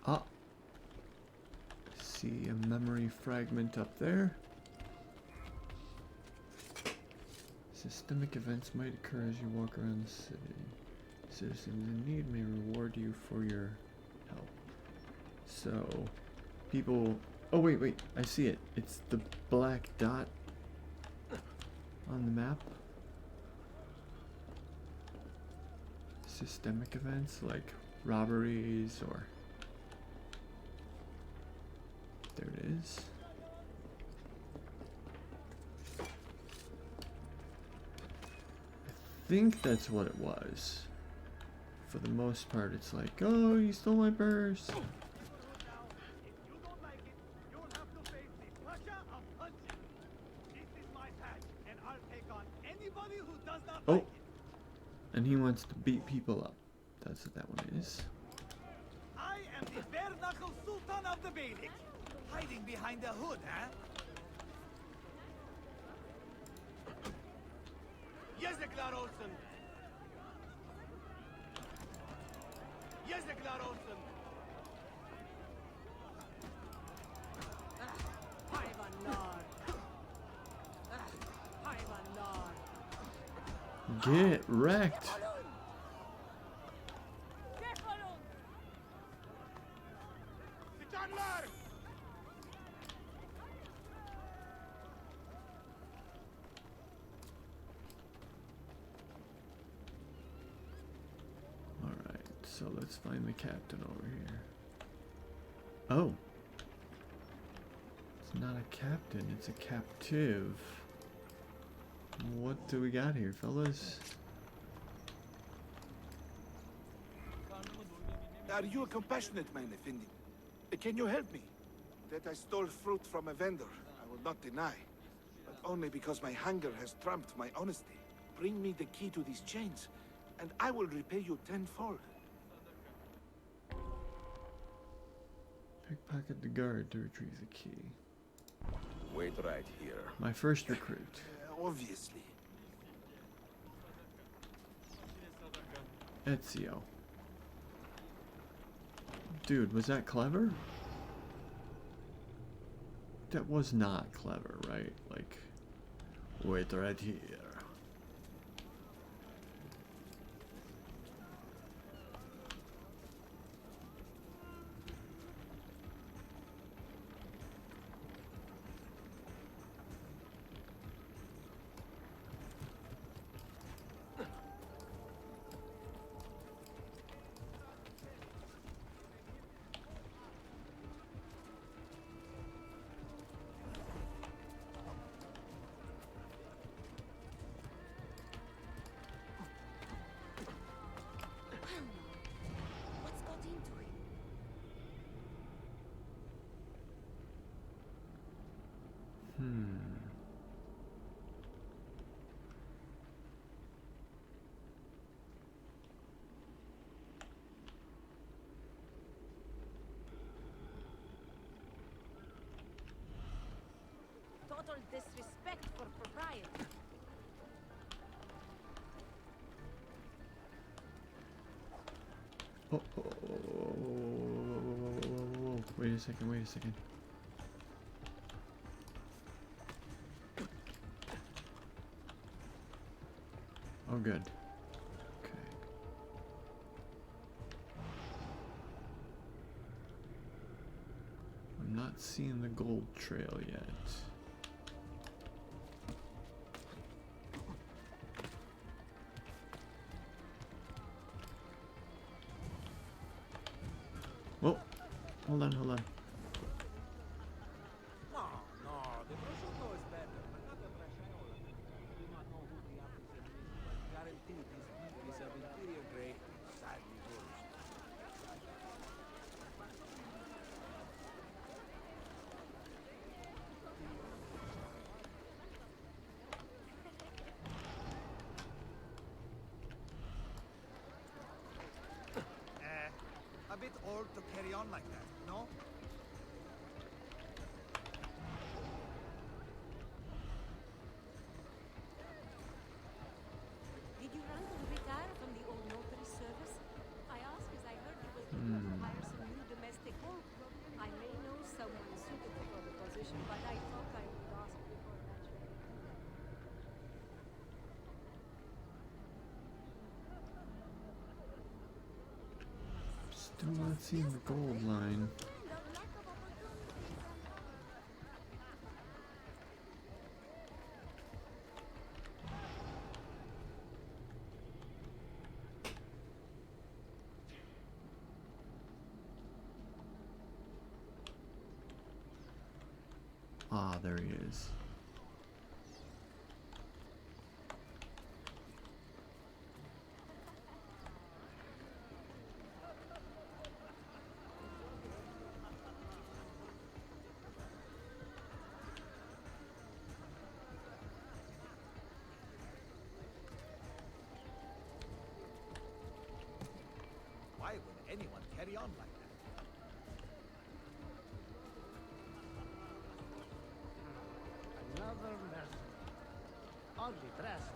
Ah, see a memory fragment up there. Systemic events might occur as you walk around the city. Citizens in need may reward you for your help. So, people... Oh, wait, I see it. It's the black dot on the map. Systemic events like robberies or... There it is. I think that's what it was. For the most part, it's like, oh, you stole my purse. Oh, and he wants to beat people up. That's what that one is. I am the bare-knuckle Sultan of the Beylik. Hiding behind the hood, huh? Yazıklar olsun. Yazıklar olsun. Hayvanlar. Hayvanlar. Get wrecked. Titandlar! Alright, so let's find the captain over here. Oh. It's not a captain, it's a captive. What do we got here, fellas? Are you a compassionate man, Effendi? Can you help me? That I stole fruit from a vendor, I will not deny. But only because my hunger has trumped my honesty. Bring me the key to these chains, and I will repay you tenfold. Pickpocket the guard to retrieve the key. Wait right here. My first recruit. Obviously. Ezio. Dude, was that clever? That was not clever, right? Like, wait right here. Total disrespect for propriety. Wait a second, wait a second. Oh, good. Okay. I'm not seeing the gold trail yet. Oh, hold on, hold on. No, the prosciutto is better, but not the braciola. I do not know who the artisan is, but guaranteed this beef is of inferior grade, sadly nourished. A bit old to carry on like that, no? Did you run to retire from the old notary service? I ask as I heard you were eager to hire some new domestic work. I may know someone suitable for the position, but I thought I would ask before venturing. Still not seeing the gold line. Ah, there he is. Why would anyone carry on like that? Another mercenary. Oddly dressed.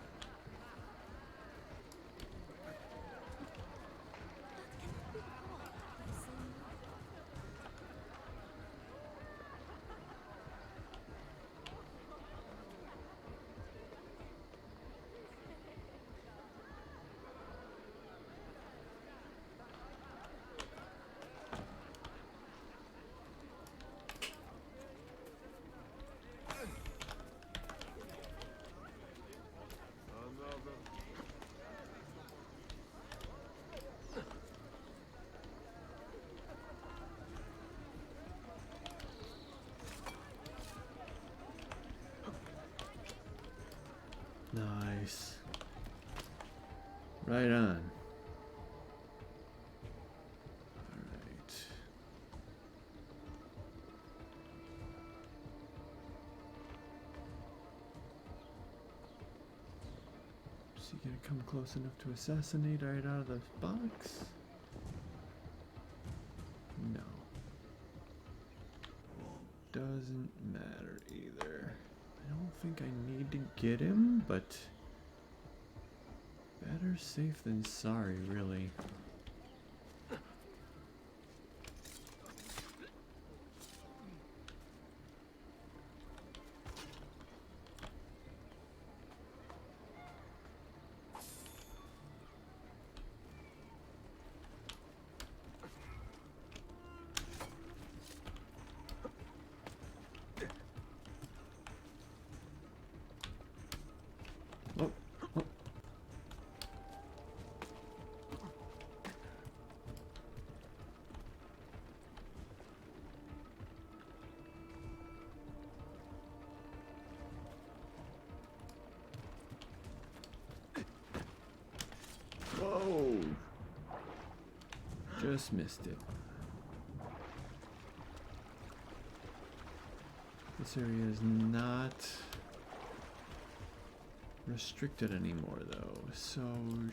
Nice. Right on. Alright. Is he gonna come close enough to assassinate right out of the box? No. Doesn't matter either. I don't think I need to get him, but better safe than sorry, really. Oh, oh. Whoa! Just missed it. This area is not restricted anymore though, so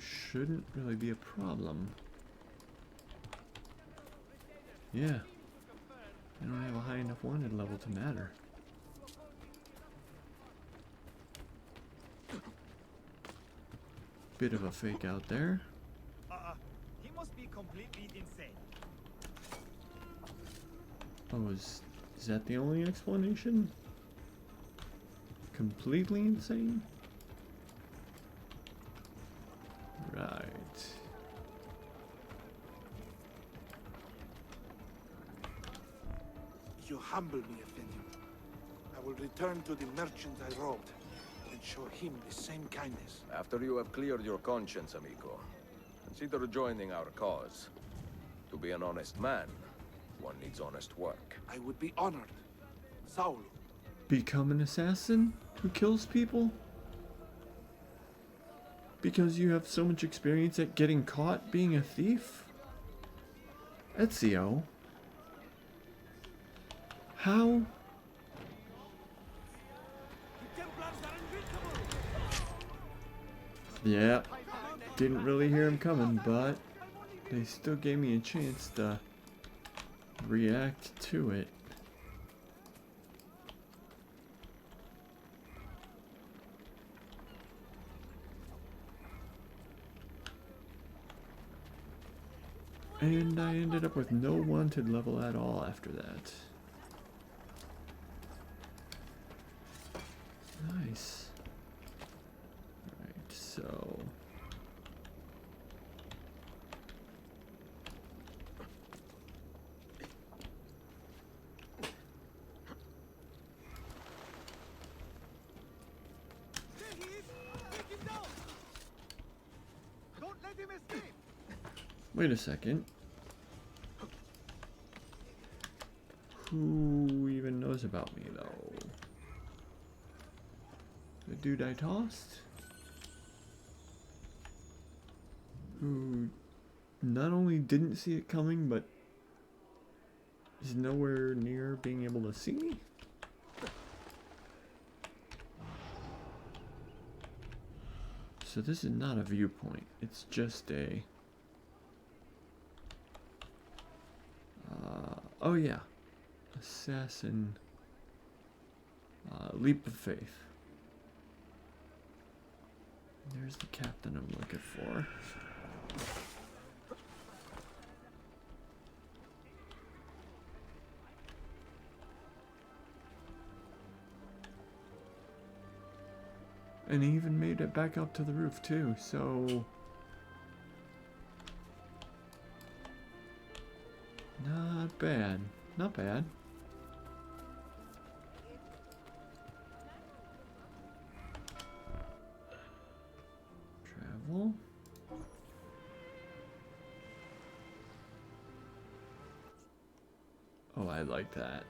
shouldn't really be a problem. Yeah, I don't have a high enough wanted level to matter. Bit of a fake out there. He must be completely insane. Oh, is that the only explanation? Completely insane? Right. You humble me, Effendi. I will return to the merchant I robbed and show him the same kindness. After you have cleared your conscience, amigo, consider joining our cause. To be an honest man, one needs honest work. I would be honored. Saul. Become an assassin who kills people? Because you have so much experience at getting caught being a thief? Ezio. How? Yeah, didn't really hear him coming, but they still gave me a chance to react to it. And I ended up with no wanted level at all after that. Nice. Alright, so... Don't let him escape. Wait a second. Who even knows about me, though? The dude I tossed? Who not only didn't see it coming, but is nowhere near being able to see me? So this is not a viewpoint. It's just a... oh yeah. Assassin. Leap of faith. There's the captain I'm looking for. And he even made it back up to the roof too, so... Not bad. Not bad. Travel. Oh, I like that.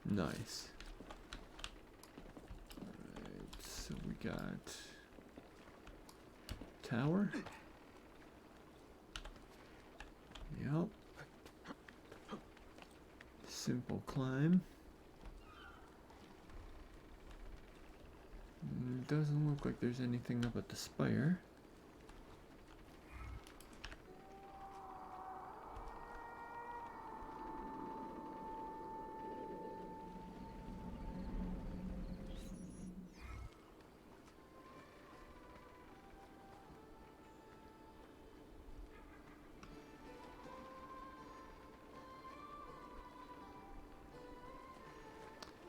Nice. Alright, so we got tower. Yep. Simple climb. Doesn't look like there's anything up at the spire.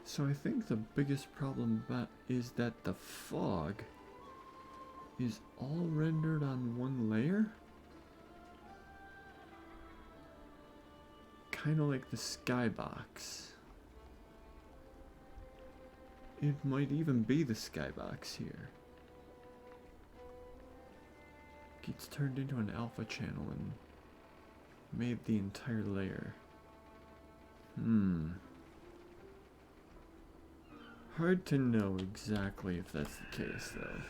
So I think the biggest problem is that the fog is all rendered on one layer. Kind of like the skybox It might even be the skybox here. Gets turned into an alpha channel and made the entire layer. Hard to know exactly if that's the case, though.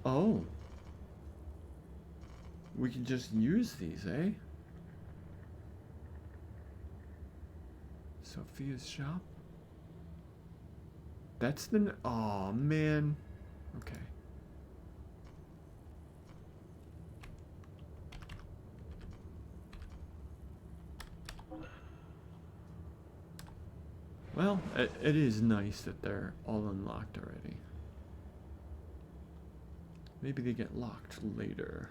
Oh. We can just use these, eh? Sophia's shop? That's the... Aw, man. Okay. Well, it is nice that they're all unlocked already. Maybe they get locked later.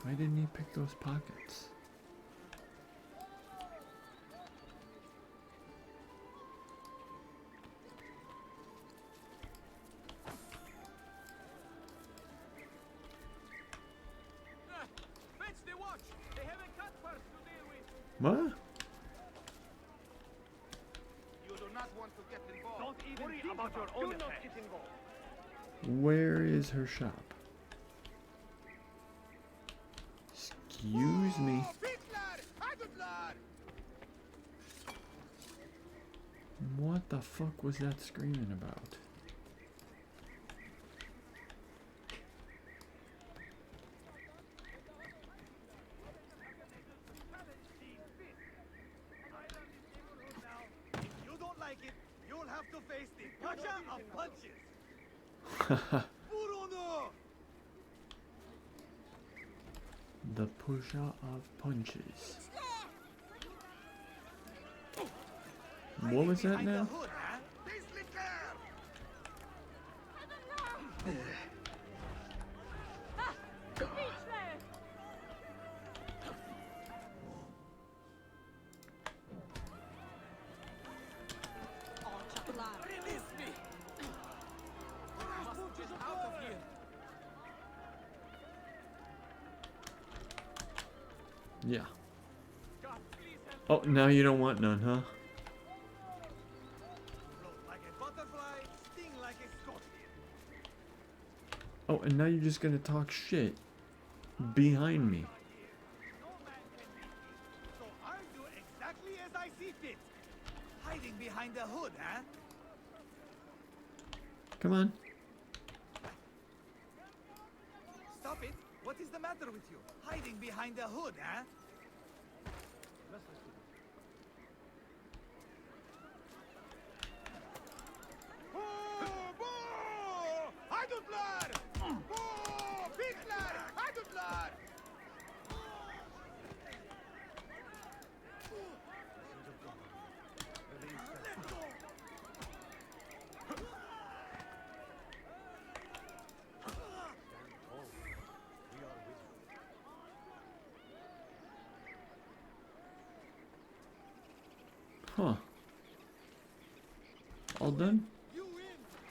Why didn't he pick those pockets? Fetch the watch! They have a cut first to deal with! What? You do not want to get involved. Don't even worry about your own affairs. Where is her shop? Excuse me. What the fuck was that screaming about? If you don't like it, you'll have to face the Pasha of punches. The pusher of punches. What was that now? Yeah. Oh, now you don't want none, huh? Oh, and now you're just gonna talk shit behind me. So I'll do exactly as I see fit. Hiding behind the hood, huh? Come on. Stop it! What is the matter with you? Hiding behind the hood, huh? Huh. All done?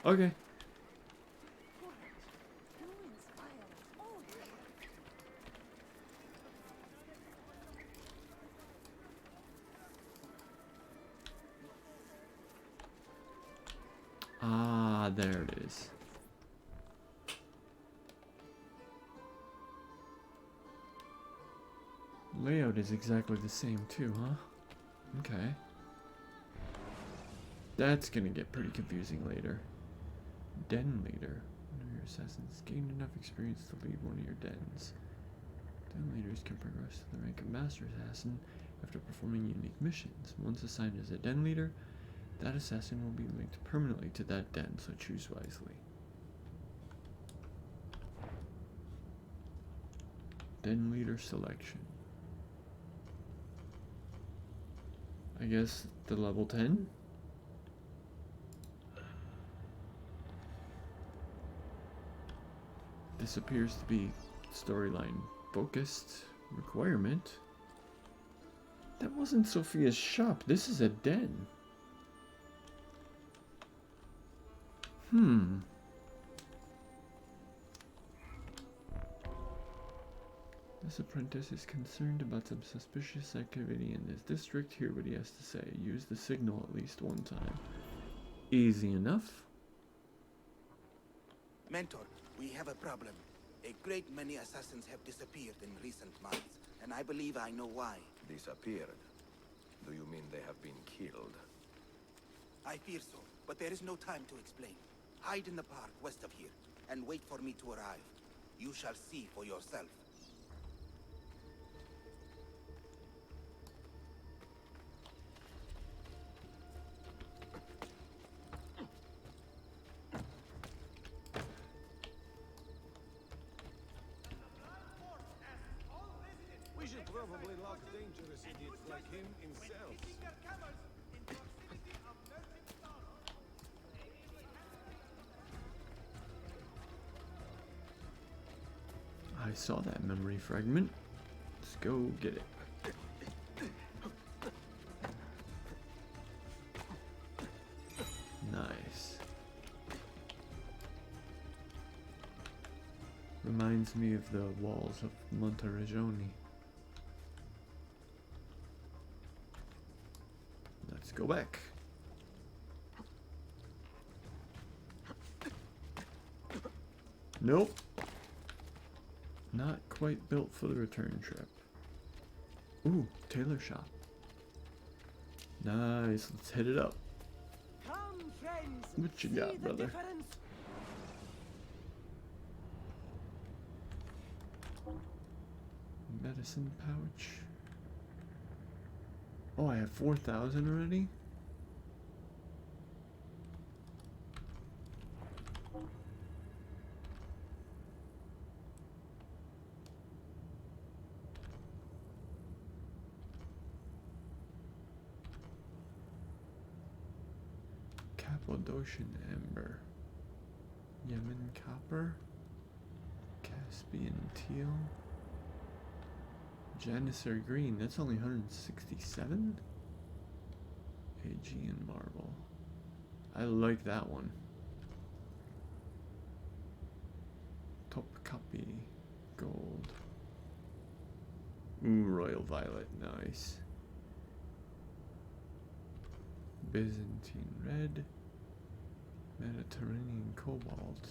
Okay. Ah, there it is. Layout is exactly the same too, huh? Okay. That's gonna get pretty confusing later. Den leader. One of your assassins gained enough experience to lead one of your dens. Den leaders can progress to the rank of master assassin after performing unique missions. Once assigned as a den leader, that assassin will be linked permanently to that den, so choose wisely. Den leader selection. I guess the level 10? This appears to be storyline focused requirement. That wasn't Sophia's shop. This is a den. This apprentice is concerned about some suspicious activity in this district. Hear what he has to say. Use the signal at least one time. Easy enough. Mentor, we have a problem. A great many assassins have disappeared in recent months, and I believe I know why. Disappeared? Do you mean they have been killed? I fear so, but there is no time to explain. Hide in the park west of here, and wait for me to arrive. You shall see for yourself. We should probably lock dangerous idiots like him in cells. I saw that memory fragment. Let's go get it. Nice. Reminds me of the walls of Monteriggioni. Let's go back. Nope. Not quite built for the return trip. Ooh, tailor shop. Nice, let's hit it up. Come, friends. What you got, brother? Difference. Medicine pouch. Oh, I have 4,000 already? Cappadocian amber. Yemen copper. Caspian teal. Janissary green, that's only 167? Aegean marble. I like that one. Topkapi gold. Ooh, royal violet, nice. Byzantine red. Mediterranean cobalt.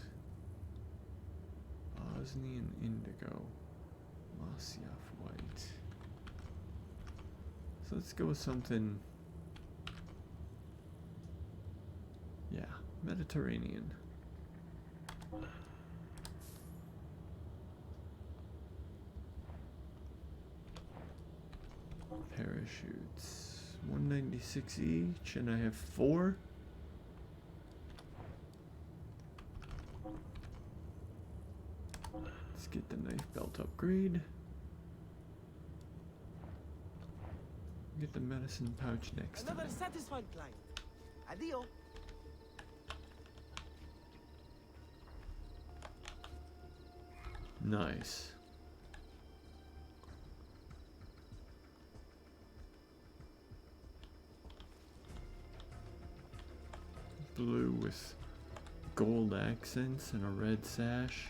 Bosnian indigo. Masyaf white. So let's go with something. Yeah, Mediterranean. Parachutes. 196 each, and I have 4. Let's get the knife belt upgrade. Get the medicine pouch next time. Another satisfied client. Adio. Nice. Blue with gold accents and a red sash.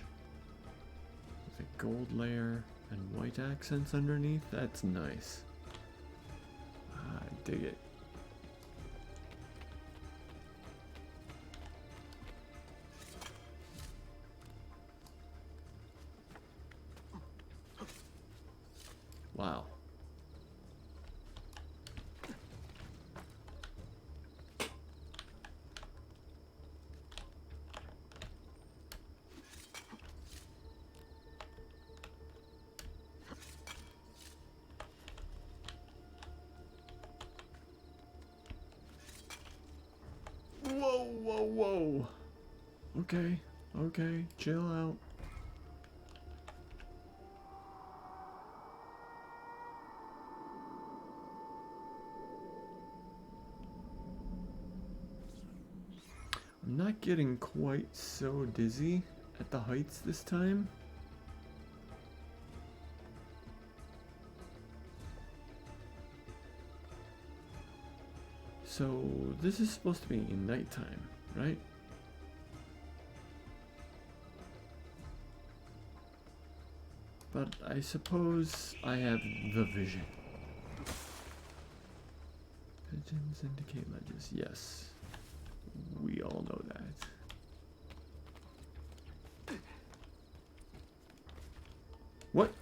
With a gold layer and white accents underneath. That's nice. I dig it. Wow. Whoa, whoa, whoa. Okay, okay, chill out. I'm not getting quite so dizzy at the heights this time. So this is supposed to be nighttime, right? But I suppose I have the vision. Pigeons indicate ledges. Yes. We all know that. What?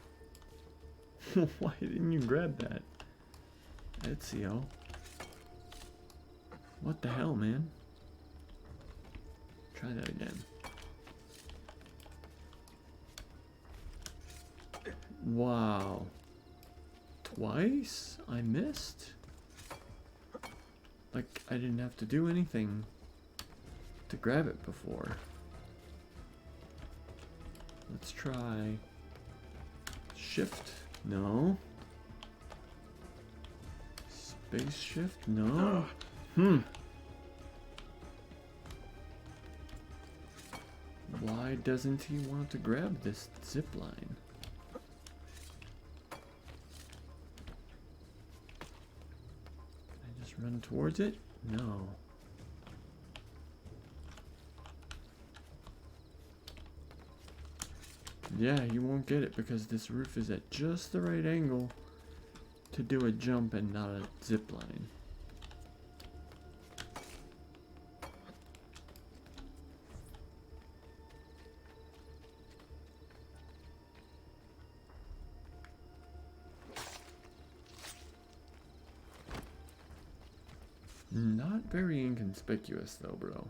Why didn't you grab that? Ezio. What the hell, man? Try that again. Wow. Twice? I missed? Like, I didn't have to do anything to grab it before. Let's try shift. No. Space shift. No. Why doesn't he want to grab this zip line? Can I just run towards it? No. Yeah, you won't get it because this roof is at just the right angle to do a jump and not a zip line. Not very inconspicuous though, bro.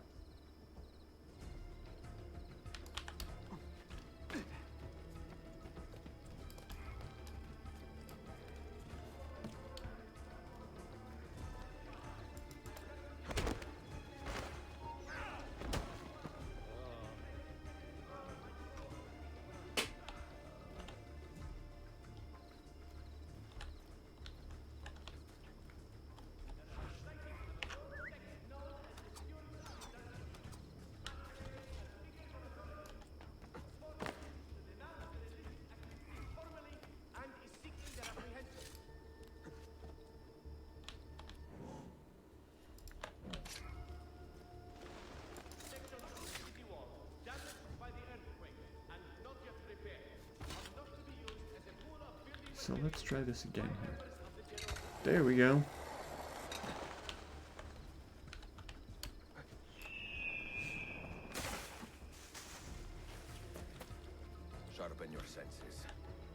So let's try this again here. There we go. Sharpen your senses.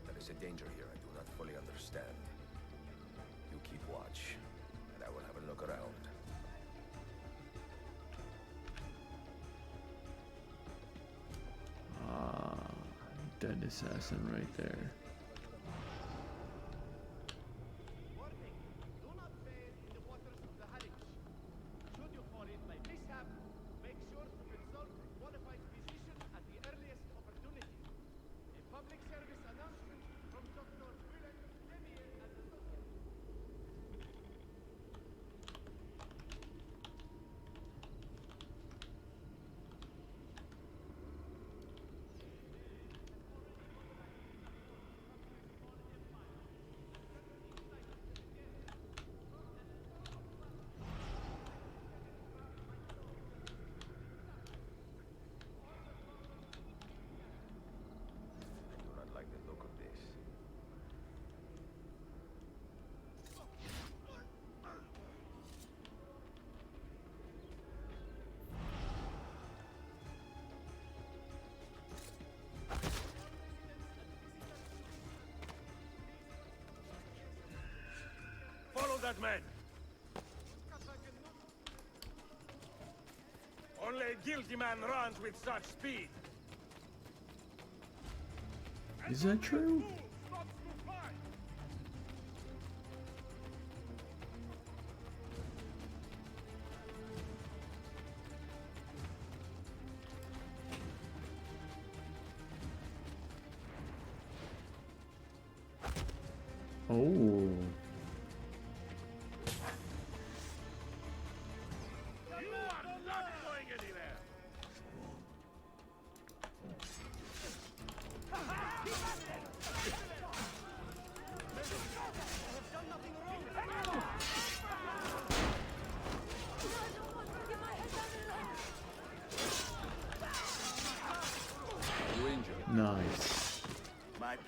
There is a danger here I do not fully understand. You keep watch, and I will have a look around. Ah, dead assassin right there. Follow that man! Only a guilty man runs with such speed. Is that true? Oh. You are not going anywhere!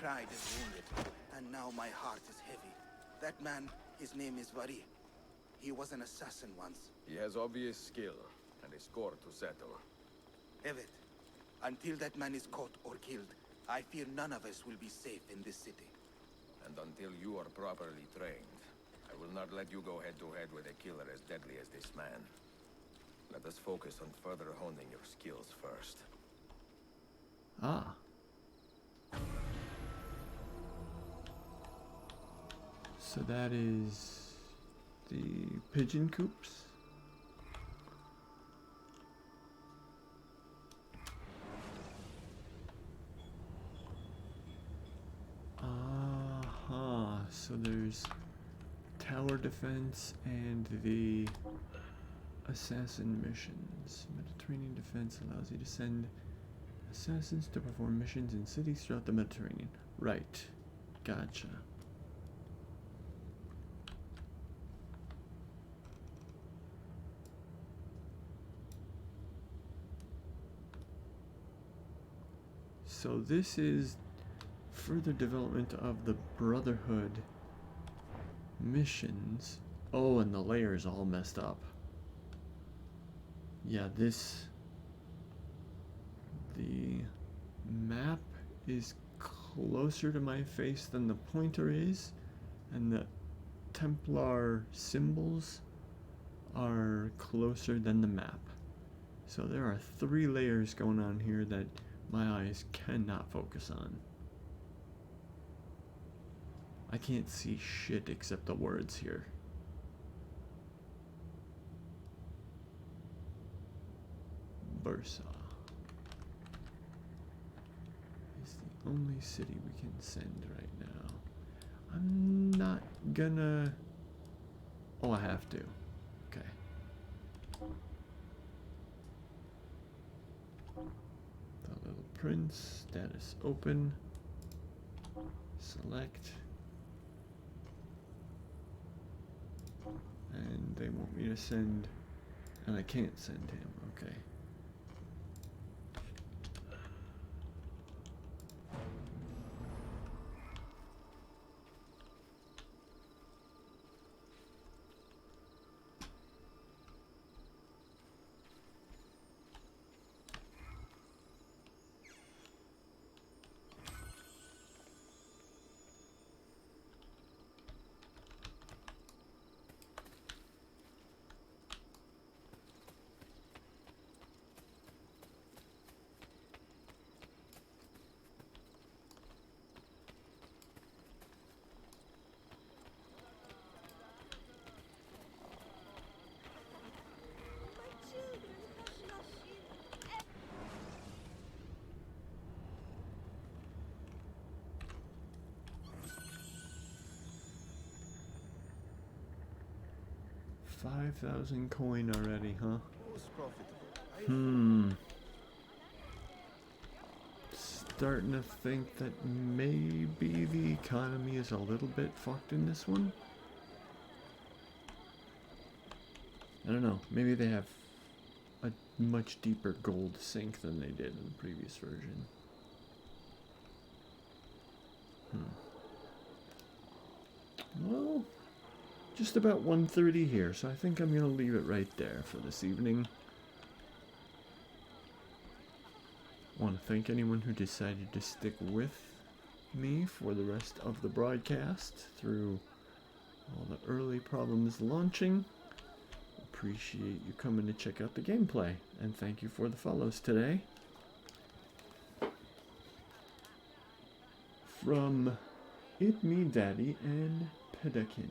pride is wounded, and now my heart is heavy. That man, his name is Vari. He was an assassin once. He has obvious skill, and a score to settle. Evet, until that man is caught or killed, I fear none of us will be safe in this city. And until you are properly trained, I will not let you go head-to-head with a killer as deadly as this man. Let us focus on further honing your skills first. Ah. So that is the pigeon coops. So there's tower defense and the assassin missions. Mediterranean defense allows you to send assassins to perform missions in cities throughout the Mediterranean. Right. Gotcha. So this is further development of the Brotherhood missions. Oh, and the layer's all messed up. Yeah, the map is closer to my face than the pointer is, and the Templar symbols are closer than the map. So there are 3 layers going on here that my eyes cannot focus on. I can't see shit except the words here. Bursa is the only city we can send right now. I'm not gonna... Oh, I have to. Okay. The Little Prince, status open. Select. And they want me to send, and I can't send him, okay. $5,000 coin already, huh? Starting to think that maybe the economy is a little bit fucked in this one. I don't know. Maybe they have a much deeper gold sink than they did in the previous version. Well, just about 1:30 here, so I think I'm gonna leave it right there for this evening. I want to thank anyone who decided to stick with me for the rest of the broadcast through all the early problems launching. Appreciate you coming to check out the gameplay, and thank you for the follows today. From It Me Daddy and Pedakin.